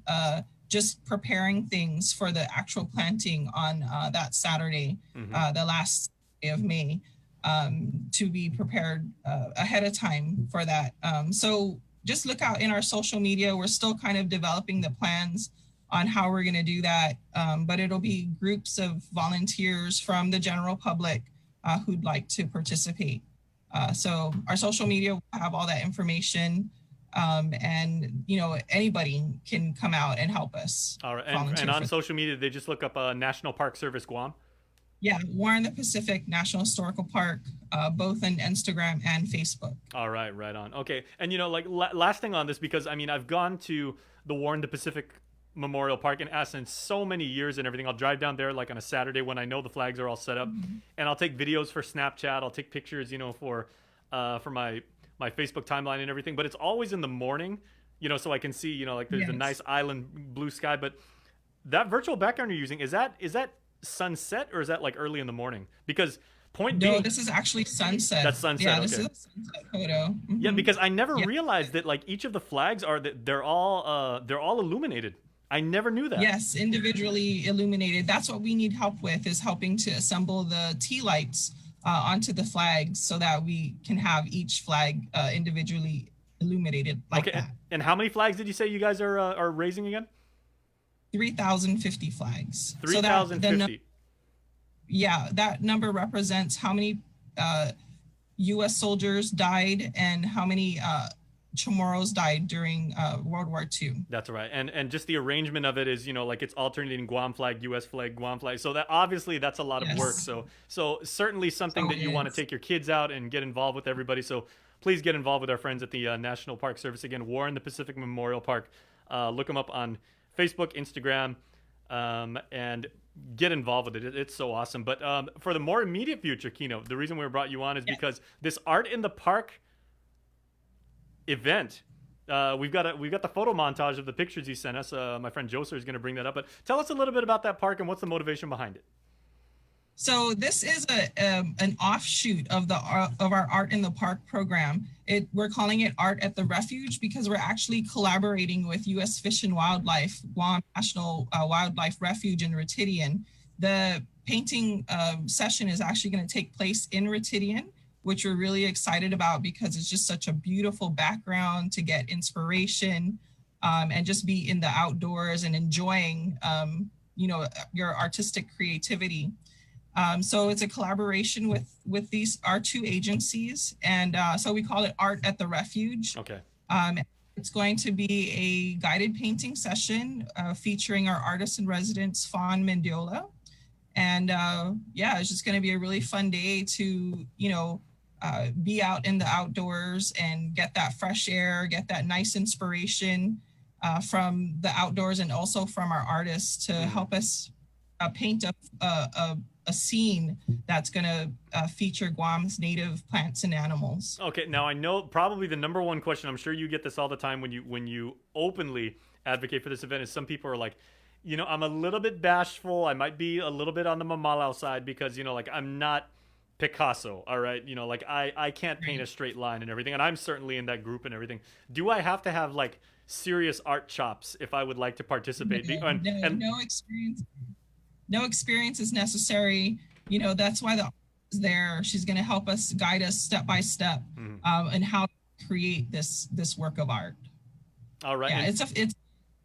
just preparing things for the actual planting on that Saturday, the last day of May, to be prepared ahead of time for that. So just look out in our social media. We're still kind of developing the plans on how we're going to do that. But it'll be groups of volunteers from the general public who'd like to participate. So our social media will have all that information, and anybody can come out and help us. All right, and on social media, they just look up National Park Service Guam. Yeah, Warren the Pacific National Historical Park, both on Instagram and Facebook. All right, right on. Okay, and last thing on this, because I've gone to the Warren the Pacific Memorial Park in Essence so many years and everything. I'll drive down there like on a Saturday when I know the flags are all set up, and I'll take videos for Snapchat. I'll take pictures, for my Facebook timeline and everything. But it's always in the morning, so I can see, there's a nice island blue sky. But that virtual background you're using, is that sunset or is that like early in the morning? Because No, this is actually sunset. That's sunset. Yeah, okay. This is a sunset photo. Yeah, because I never realized that each of the flags they're all illuminated. I never knew that. Yes, individually illuminated. That's what we need help with, is helping to assemble the tea lights onto the flags so that we can have each flag individually illuminated like that. And how many flags did you say you guys are raising again? 3,050 flags. 3,050. Yeah, that number represents how many U.S. soldiers died and how many Chamorros died during World War II. That's right. And just the arrangement of it is, it's alternating Guam flag, U.S. flag, Guam flag. So that obviously that's a lot of work. So certainly something that you want to take your kids out and get involved with everybody. So please get involved with our friends at the National Park Service. Again, Warren the Pacific Memorial Park. Look them up on Facebook, Instagram, and get involved with it. It's so awesome. But for the more immediate future, Kino, the reason we brought you on is because this Art in the Park event, we've got the photo montage of the pictures you sent us. My friend Joser is going to bring that up. But tell us a little bit about that park and what's the motivation behind it. So this is an offshoot of our Art in the Park program. We're calling it Art at the Refuge because we're actually collaborating with U.S. Fish and Wildlife, Guam National Wildlife Refuge in Ritidian. The painting session is actually going to take place in Ritidian, which we're really excited about because it's just such a beautiful background to get inspiration and just be in the outdoors and enjoying, your artistic creativity. So it's a collaboration with our two agencies. And so we call it Art at the Refuge. Okay. It's going to be a guided painting session featuring our artist in residence, Fawn Mendiola. And it's just going to be a really fun day to, be out in the outdoors and get that fresh air, get that nice inspiration from the outdoors and also from our artists to help us paint a scene that's going to feature Guam's native plants and animals. Okay, now I know probably the number one question, I'm sure you get this all the time when you openly advocate for this event, is some people are like, I'm a little bit bashful. I might be a little bit on the Mamalau side because, I'm not Picasso, all right? I can't paint a straight line and everything, and I'm certainly in that group and everything. Do I have to have serious art chops if I would like to participate? No experience. No experience is necessary. That's why the artist is there. She's going to help us, guide us step by step, and how to create this work of art. All right. Yeah,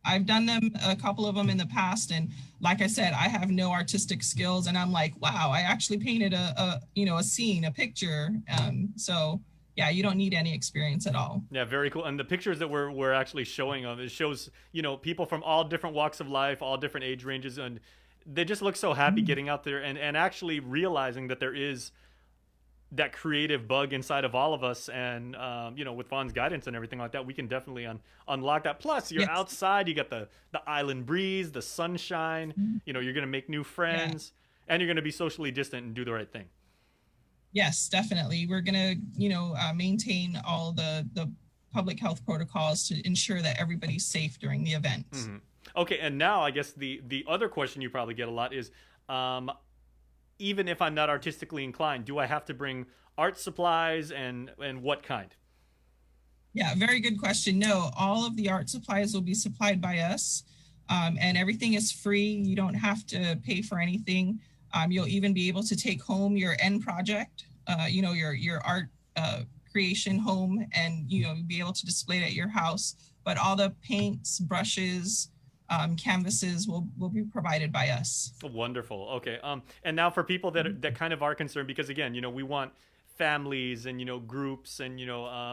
I've done them, a couple of them in the past, and like I said, I have no artistic skills, and I'm like, wow, I actually painted a scene, a picture. So yeah, you don't need any experience at all. Yeah, very cool. And the pictures that we're actually showing of it shows, people from all different walks of life, all different age ranges, and they just look so happy getting out there and actually realizing that there is that creative bug inside of all of us. And with Vaughn's guidance and everything like that, we can definitely unlock that. Plus you're outside, you got the island breeze, the sunshine, you're going to make new friends, and you're going to be socially distant and do the right thing. Yes, definitely. We're going to, maintain all the public health protocols to ensure that everybody's safe during the event. Mm-hmm. Okay. And now I guess the other question you probably get a lot is, even if I'm not artistically inclined, do I have to bring art supplies, and what kind? Yeah, very good question. No, all of the art supplies will be supplied by us, and everything is free. You don't have to pay for anything. You'll even be able to take home your end project, your art creation home, and be able to display it at your house. But all the paints, brushes, canvases will be provided by us. Wonderful. Okay. And now for people that kind of are concerned, because again, we want families and, groups and,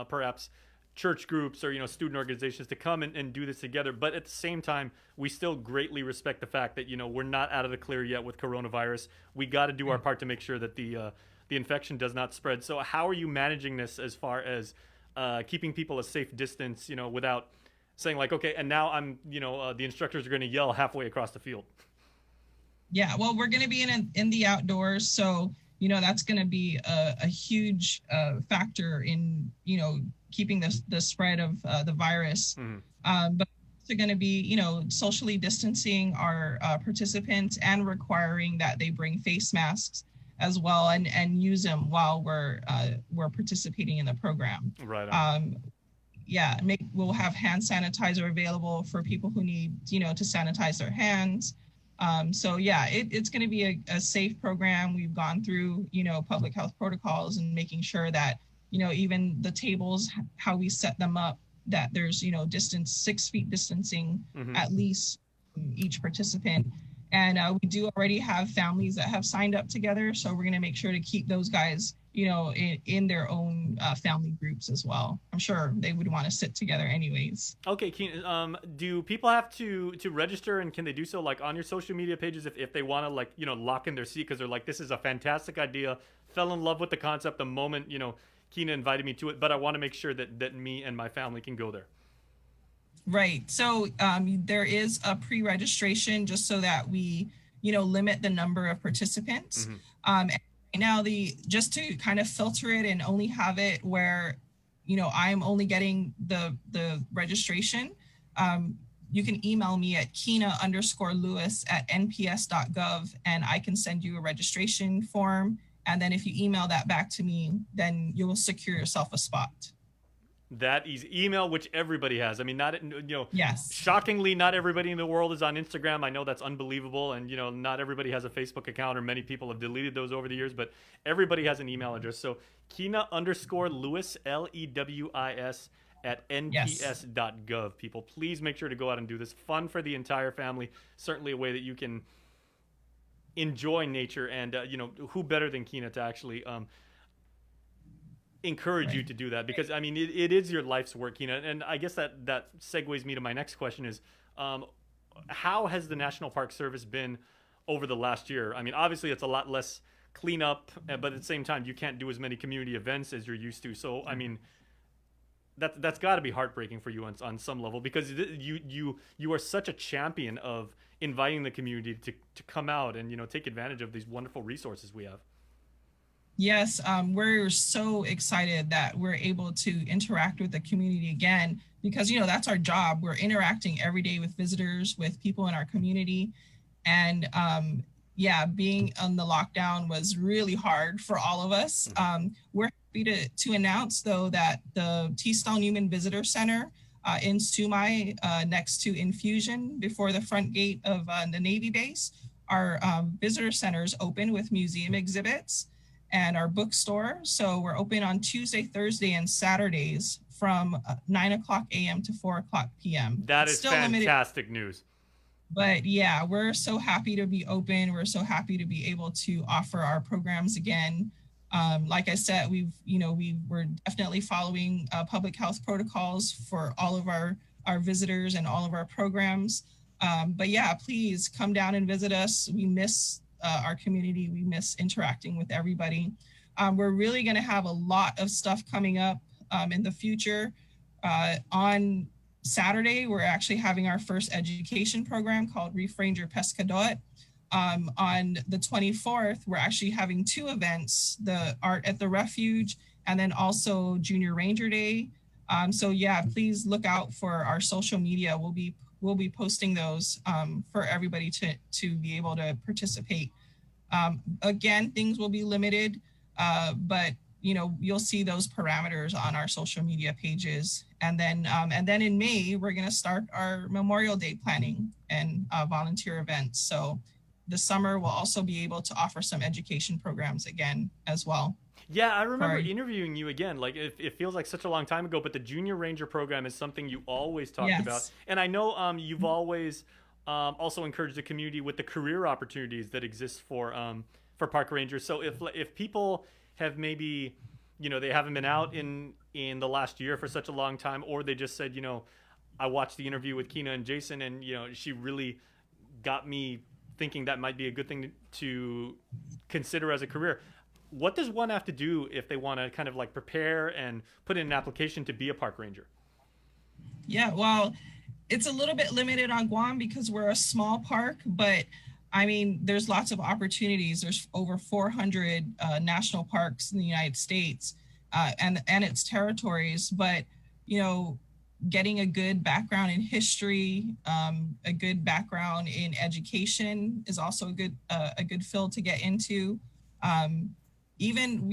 perhaps church groups or, student organizations to come and do this together. But at the same time, we still greatly respect the fact that, we're not out of the clear yet with coronavirus. We got to do our part to make sure that the infection does not spread. So how are you managing this as far as keeping people a safe distance, without saying like, okay, and now I'm, the instructors are going to yell halfway across the field? Yeah, well, we're going to be in the outdoors. So, that's going to be a huge factor in, keeping the spread of the virus. Mm-hmm. But they're going to be, socially distancing our participants and requiring that they bring face masks as well and use them while we're participating in the program. Right. We'll have hand sanitizer available for people who need, to sanitize their hands. It's going to be a safe program. We've gone through, public health protocols and making sure that, even the tables, how we set them up, that there's, 6 feet distancing, mm-hmm. at least each participant. And we do already have families that have signed up together. So we're going to make sure to keep those guys, in their own family groups as well. I'm sure they would want to sit together anyways. Okay, Keenan, do people have to register, and can they do so like on your social media pages if they want to lock in their seat because they're like, this is a fantastic idea, fell in love with the concept the moment, Keenan invited me to it, but I want to make sure that me and my family can go there? Right. So there is a pre-registration just so that we, limit the number of participants. Mm-hmm. And now just to kind of filter it and only have it where, I'm only getting the registration. You can email me at Kina_Lewis@nps.gov, and I can send you a registration form. And then if you email that back to me, then you will secure yourself a spot. That easy. Email, which everybody has. I mean, yes. Shockingly, not everybody in the world is on Instagram. I know that's unbelievable. And, not everybody has a Facebook account, or many people have deleted those over the years, but everybody has an email address. So Kina_Lewis, LEWIS @nps.gov. People, please make sure to go out and do this. Fun for the entire family. Certainly a way that you can enjoy nature, and, who better than Kina to actually, encourage you to do that, because I mean it is your life's work, and I guess that segues me to my next question is, how has the National Park Service been over the last year? I mean, obviously it's a lot less cleanup, but at the same time you can't do as many community events as you're used to. So I mean, that's got to be heartbreaking for you on some level, because you are such a champion of inviting the community to come out and take advantage of these wonderful resources we have. Yes, we're so excited that we're able to interact with the community again, because, that's our job. We're interacting every day with visitors, with people in our community. And being on the lockdown was really hard for all of us. We're happy to announce, though, that the T. Stall Newman Visitor Center in Sumai, next to Infusion, before the front gate of the Navy base, our visitor center is open with museum exhibits and our bookstore. So we're open on Tuesday, Thursday, and Saturdays from 9 o'clock a.m. to 4 o'clock p.m. That It's is still limited, fantastic news. but yeah, we're so happy to be open. We're so happy to be able to offer our programs again. Like I said, we're definitely following public health protocols for all of our visitors and all of our programs. But yeah, please come down and visit us. We miss our community. We miss interacting with everybody. We're really going to have a lot of stuff coming up in the future. On Saturday, we're actually having our first education program called Reef Ranger Pescador. On the 24th, we're actually having 2 events, the Art at the Refuge and then also Junior Ranger Day. So yeah, please look out for our social media. We'll be posting those for everybody to be able to participate. Again, things will be limited, but you'll see those parameters on our social media pages. And then in May, we're going to start our Memorial Day planning and volunteer events. So the summer we'll also be able to offer some education programs again as well. Yeah, I remember interviewing you again. Like it feels like such a long time ago, but the Junior Ranger program is something you always talked about. And I know you've always also encouraged the community with the career opportunities that exist for park rangers. So if people have maybe, they haven't been out in the last year for such a long time, or they just said, I watched the interview with Kina and Jason and, she really got me thinking that might be a good thing to consider as a career. What does one have to do if they want to kind of like prepare and put in an application to be a park ranger? Yeah, well, it's a little bit limited on Guam because we're a small park, but I mean, there's lots of opportunities. There's over 400 national parks in the United States and its territories, but, getting a good background in history, a good background in education is also a good field to get into. Even,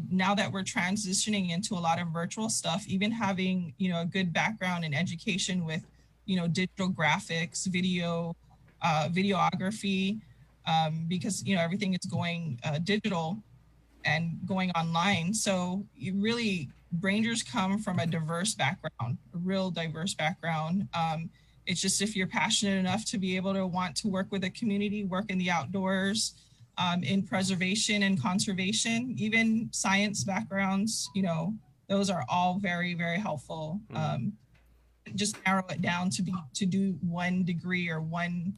now that we're transitioning into a lot of virtual stuff, even having, a good background in education with, digital graphics, videography, because, everything is going digital and going online. So Rangers come from a diverse background, a real diverse background. It's just if you're passionate enough to be able to want to work with a community, work in the outdoors, in preservation and conservation, even science backgrounds, those are all very, very helpful. Just narrow it down to do one degree or one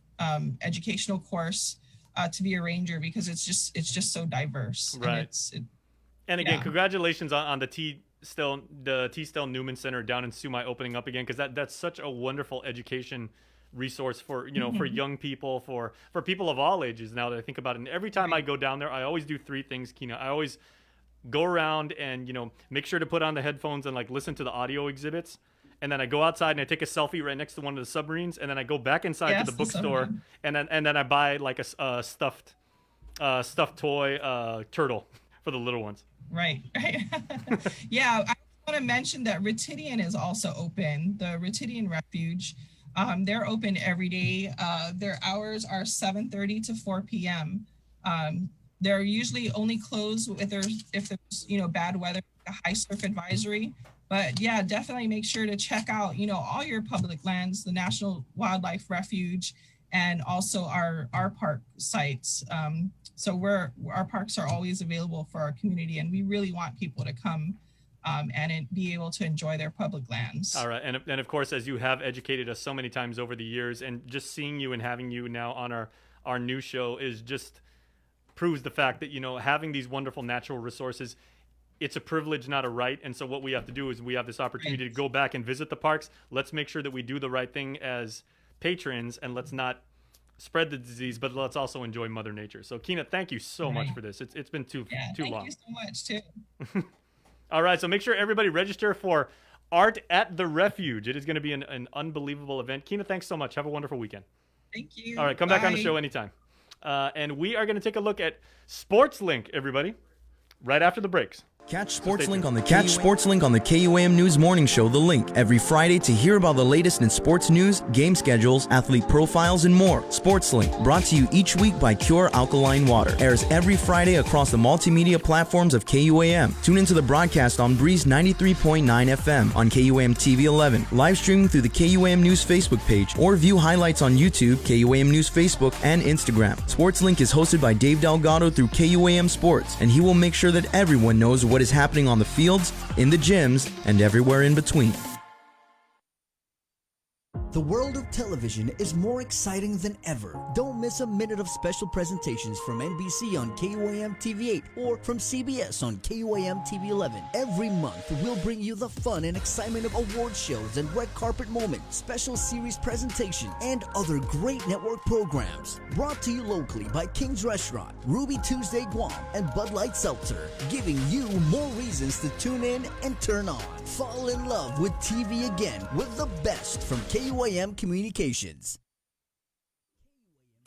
educational course to be a ranger, because it's just so diverse. Right. And again, congratulations on the T. Still Newman Center down in Sumai opening up again, because that's such a wonderful education resource for for young people, for people of all ages, now that I think about it. And every time I go down there, I always do 3 things, Kina. I always go around and make sure to put on the headphones and like listen to the audio exhibits, and then I go outside and I take a selfie right next to one of the submarines, and then I go back inside to the bookstore and then I buy like a stuffed toy turtle for the little ones. Right. Yeah, I want to mention that Retidian is also open, the Retidian Refuge. They're open every day. Their hours are 7:30 to 4 p.m. They're usually only closed if there's bad weather, a high surf advisory. But yeah, definitely make sure to check out all your public lands, the National Wildlife Refuge, and also our park sites. So our parks are always available for our community, and we really want people to come and be able to enjoy their public lands. All right, and of course, as you have educated us so many times over the years, and just seeing you and having you now on our new show is just proves the fact that having these wonderful natural resources, it's a privilege, not a right. And so what we have to do is we have this opportunity to go back and visit the parks. Let's make sure that we do the right thing as patrons, and let's not spread the disease, but let's also enjoy Mother Nature. So Kina, thank you so much for this. It's been too long. Thank you so much too. All right, so make sure everybody register for Art at the Refuge. It is going to be an unbelievable event. Kina, thanks so much. Have a wonderful weekend. Thank you. All right, come back on the show anytime. And we are going to take a look at Sports Link, everybody, right after the breaks. Catch SportsLink on the KUAM News Morning Show, The Link, every Friday to hear about the latest in sports news, game schedules, athlete profiles, and more. SportsLink, brought to you each week by Cure Alkaline Water, airs every Friday across the multimedia platforms of KUAM. Tune into the broadcast on Breeze 93.9 FM on KUAM TV 11, live streaming through the KUAM News Facebook page, or view highlights on YouTube, KUAM News Facebook, and Instagram. SportsLink is hosted by Dave Delgado through KUAM Sports, and he will make sure that everyone knows what is happening on the fields, in the gyms, and everywhere in between. The world of television is more exciting than ever. Don't miss a minute of special presentations from NBC on KUAM TV 8 or from CBS on KUAM TV 11. Every month, we'll bring you the fun and excitement of award shows and red carpet moments, special series presentation, and other great network programs. Brought to you locally by King's Restaurant, Ruby Tuesday Guam, and Bud Light Seltzer, giving you more reasons to tune in and turn on. Fall in love with TV again with the best from KUAM Communications.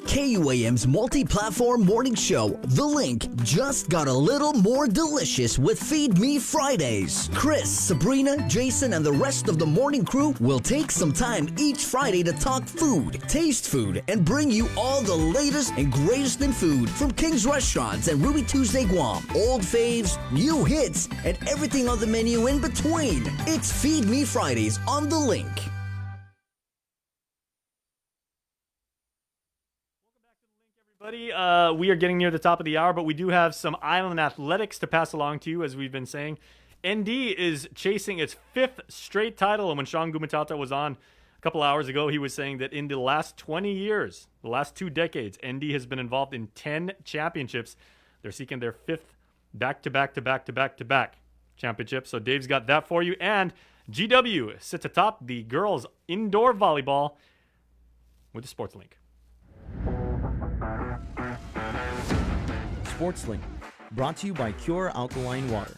KUAM's multi-platform morning show, The Link, just got a little more delicious with Feed Me Fridays. Chris, Sabrina, Jason, and the rest of the morning crew will take some time each Friday to talk food, taste food, and bring you all the latest and greatest in food from King's Restaurants and Ruby Tuesday Guam, old faves, new hits, and everything on the menu in between. It's Feed Me Fridays on The Link. Buddy, we are getting near the top of the hour, but we do have some Island athletics to pass along to you, as we've been saying. ND is chasing its 5th straight title, and when Sean Gumatata was on a couple hours ago, he was saying that in the last 20 years, the last 2 decades, ND has been involved in 10 championships. They're seeking their 5th back-to-back championship. So Dave's got that for you, and GW sits atop the girls' indoor volleyball with the Sports Link. SportsLink, brought to you by Cure Alkaline Water.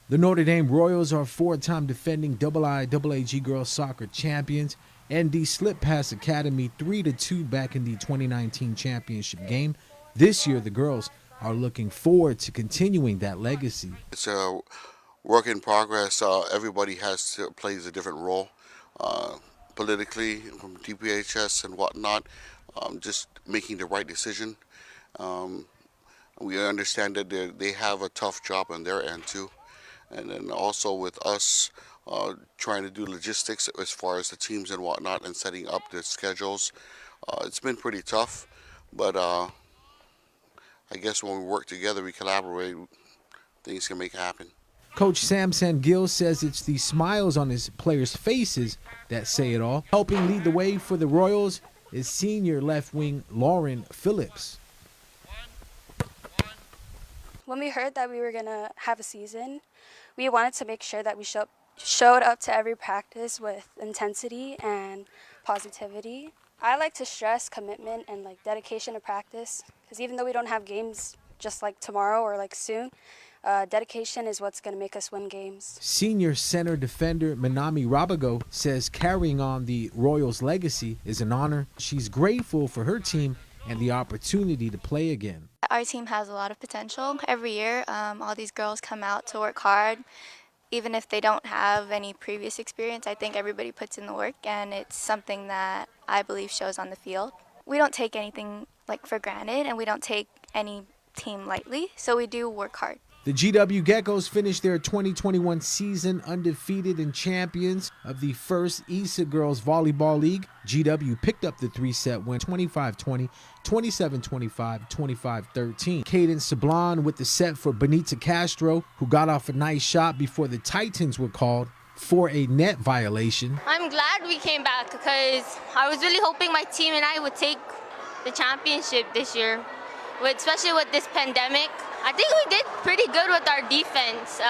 The Notre Dame Royals are 4-time defending IIAAG girls soccer champions. ND slipped past Academy 3-2 back in the 2019 championship game. This year, the girls are looking forward to continuing that legacy. It's a work in progress. Everybody plays a different role politically, from DPHS and whatnot. Just making the right decision. We understand that they have a tough job on their end too. And then also with us trying to do logistics as far as the teams and whatnot and setting up the schedules. It's been pretty tough, but I guess when we work together, we collaborate, things can make happen. Coach Sam Sangill says it's the smiles on his players' faces that say it all. Helping lead the way for the Royals is senior left wing Lauren Phillips. When we heard that we were going to have a season, we wanted to make sure that we showed up to every practice with intensity and positivity. I like to stress commitment and dedication to practice, because even though we don't have games just like tomorrow or soon, dedication is what's going to make us win games. Senior center defender Minami Rabago says carrying on the Royals' legacy is an honor. She's grateful for her team and the opportunity to play again. Our team has a lot of potential. Every year, all these girls come out to work hard. Even if they don't have any previous experience, I think everybody puts in the work, and it's something that I believe shows on the field. We don't take anything for granted, and we don't take any team lightly, so we do work hard. The GW Geckos finished their 2021 season undefeated and champions of the first ESA Girls Volleyball League. GW picked up the 3-set win, 25-20, 27-25, 25-13. Cadence Sablon with the set for Benita Castro, who got off a nice shot before the Titans were called for a net violation. I'm glad we came back because I was really hoping my team and I would take the championship this year, especially with this pandemic. I think we did pretty good with our defense.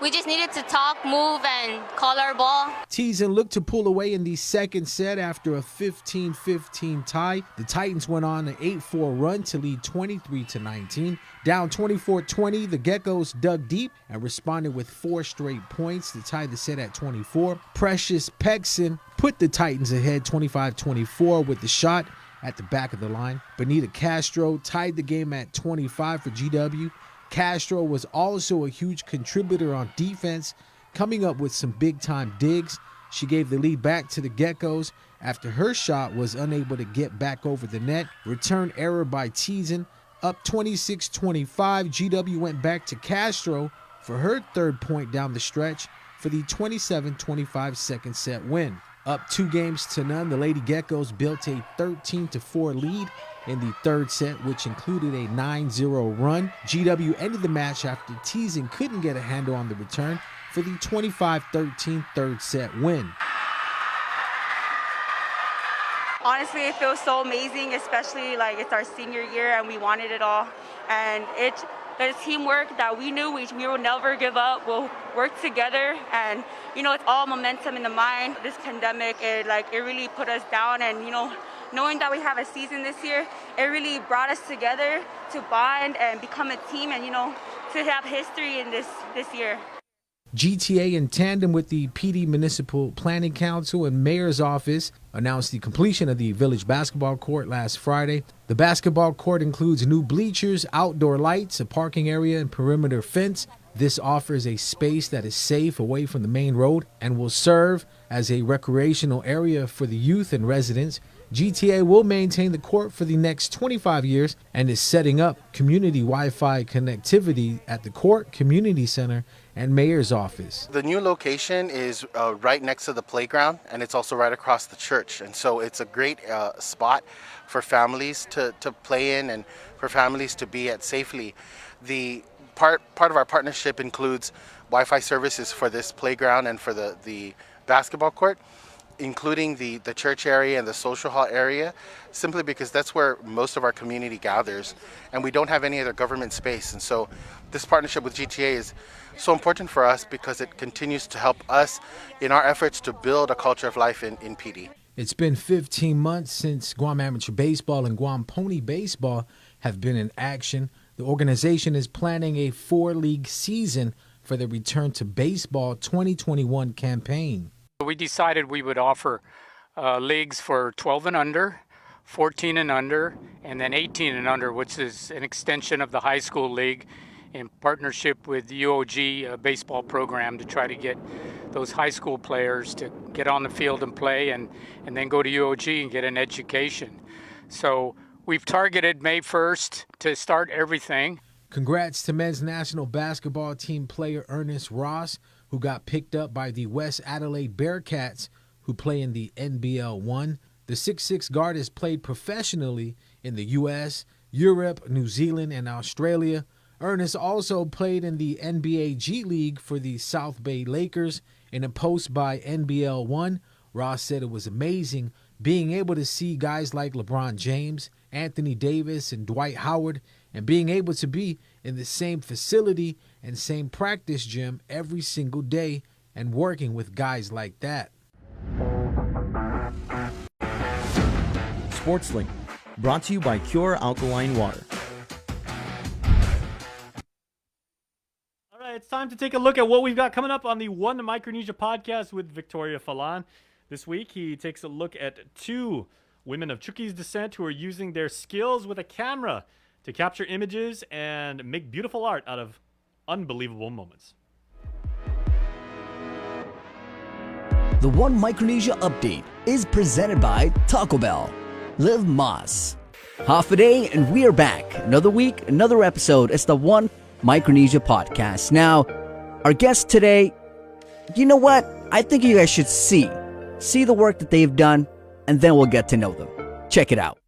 We just needed to talk, move, and call our ball. Teasen looked to pull away in the second set after a 15-15 tie. The Titans went on an 8-4 run to lead 23-19. Down 24-20, the Geckos dug deep and responded with 4 straight points to tie the set at 24. Precious Pegson put the Titans ahead 25-24 with the shot at the back of the line. Benita Castro tied the game at 25 for GW. Castro was also a huge contributor on defense, coming up with some big-time digs. She gave the lead back to the Geckos after her shot was unable to get back over the net. Return error by Teasen. Up 26-25, GW went back to Castro for her third point down the stretch for the 27-25 second set win. Up 2-0, the Lady Geckos built a 13-4 lead in the third set, which included a 9-0 run. GW ended the match after Teasen couldn't get a handle on the return for the 25-13 third set win. Honestly, it feels so amazing, especially like it's our senior year and we wanted it all. And it's teamwork that we knew we will never give up. We'll work together, and it's all momentum in the mind. This pandemic, it really put us down, and knowing that we have a season this year, it really brought us together to bond and become a team, and to have history in this year. GTA, in tandem with the PD Municipal Planning Council and Mayor's Office, announced the completion of the Village Basketball Court last Friday. The basketball court includes new bleachers, outdoor lights, a parking area, and perimeter fence. This offers a space that is safe away from the main road and will serve as a recreational area for the youth and residents. GTA will maintain the court for the next 25 years and is setting up community Wi-Fi connectivity at the court, community center, and mayor's office. The new location is right next to the playground, and it's also right across the church. And so it's a great spot for families to play in and for families to be at safely. The part of our partnership includes Wi-Fi services for this playground and for the basketball court, including the church area and the social hall area, simply because that's where most of our community gathers, and we don't have any other government space. And so this partnership with GTA is so important for us because it continues to help us in our efforts to build a culture of life in PD. It's been 15 months since Guam Amateur Baseball and Guam Pony Baseball have been in action. The organization is planning a 4-league season for the Return to Baseball 2021 campaign. We decided we would offer leagues for 12 and under, 14 and under, and then 18 and under, which is an extension of the high school league in partnership with the UOG baseball program to try to get those high school players to get on the field and play and then go to UOG and get an education. So we've targeted May 1st to start everything. Congrats to men's national basketball team player Ernest Ross, who got picked up by the West Adelaide Bearcats, who play in the NBL 1. The 6'6" guard has played professionally in the U.S., Europe, New Zealand, and Australia. Ernest also played in the NBA G League for the South Bay Lakers. In a post by NBL 1, Ross said it was amazing being able to see guys like LeBron James, Anthony Davis, and Dwight Howard, and being able to be in the same facility and same practice gym every single day and working with guys like that. SportsLink, brought to you by Pure Alkaline Water. All right, it's time to take a look at what we've got coming up on the One Micronesia podcast with Victoria Falan. This week, he takes a look at 2 women of Chuukese descent who are using their skills with a camera to capture images and make beautiful art out of unbelievable moments. The One Micronesia update is presented by Taco Bell. Live Mas. Half a day and we are back. Another week, another episode. It's the One Micronesia podcast. Now, our guest today, you know what? I think you guys should see the work that they've done, and then we'll get to know them. Check it out.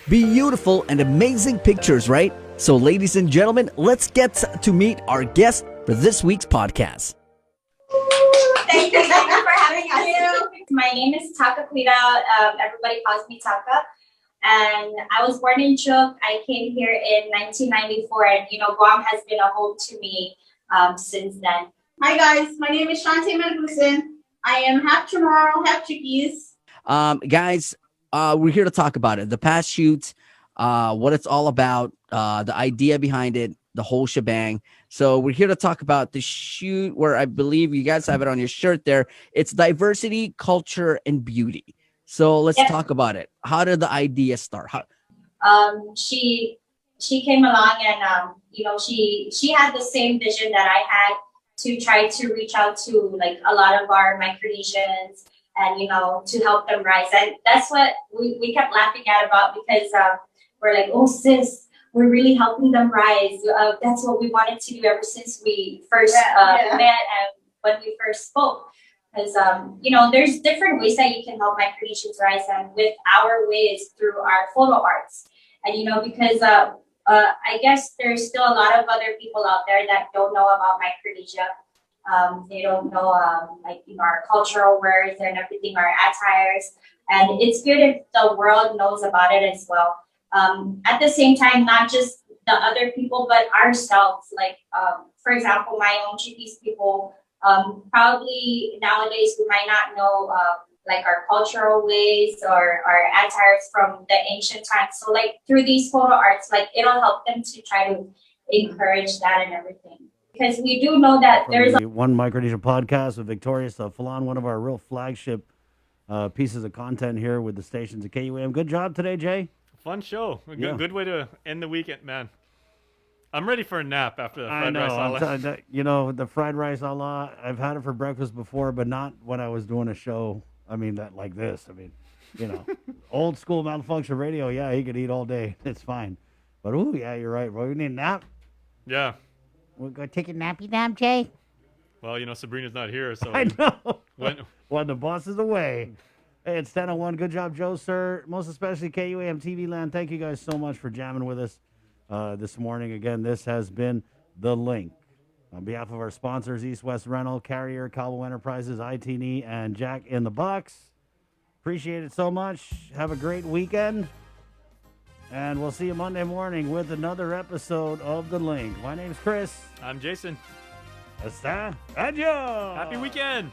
Beautiful and amazing pictures, right? So ladies and gentlemen, let's get to meet our guest for this week's podcast. Thank you for having us. My name is Taka Kuida. Everybody calls me Taka. And I was born in Chuuk. I came here in 1994, and Guam has been a home to me since then. Hi guys, my name is Shantae Mengusin. I am half Chamorro, half Chuukese. Guys, we're here to talk about it. The past shoot, what it's all about, the idea behind it, the whole shebang. So we're here to talk about the shoot where I believe you guys have it on your shirt there. It's diversity, culture, and beauty. So let's talk about it. How did the idea start? She came along and she had the same vision that I had to try to reach out to like a lot of our Micronesians and to help them rise. And that's what we kept laughing at about, because we're like, oh sis, we're really helping them rise. That's what we wanted to do ever since we first met and when we first spoke. Because, there's different ways that you can help Micronesians rise, and with our ways through our photo arts. And, because I guess there's still a lot of other people out there that don't know about Micronesia. They don't know, our cultural words and everything, our attires. And it's good if the world knows about it as well. At the same time, not just the other people, but ourselves. Like, for example, my own Chuukese people, probably nowadays we might not know like our cultural ways or our attires from the ancient times. So like through these photo arts, like it'll help them to try to encourage that and everything. Because we do know that there's One Micronesia podcast with Victorious Falon, one of our real flagship pieces of content here with the stations at KUAM. Good job today, Jay. Fun show. Good way to end the weekend, man. I'm ready for a nap after the fried rice a la. The fried rice a la, I've had it for breakfast before, but not when I was doing a show. I mean, that like this. I mean, old school malfunction radio. Yeah, he could eat all day. It's fine. But, ooh, yeah, you're right, bro. You need a nap? Yeah. We're going to take a nappy nap, Jay? Well, Sabrina's not here, so. I know. When the boss is away. Hey, it's 10:01. Good job, Joe, sir. Most especially KUAM TV Land. Thank you guys so much for jamming with us this morning. Again, this has been The Link. On behalf of our sponsors, East West Rental, Carrier, Calvo Enterprises, ITNE, and Jack in the Box. Appreciate it so much. Have a great weekend. And we'll see you Monday morning with another episode of The Link. My name's Chris. I'm Jason. Hasta. Adios. Happy weekend.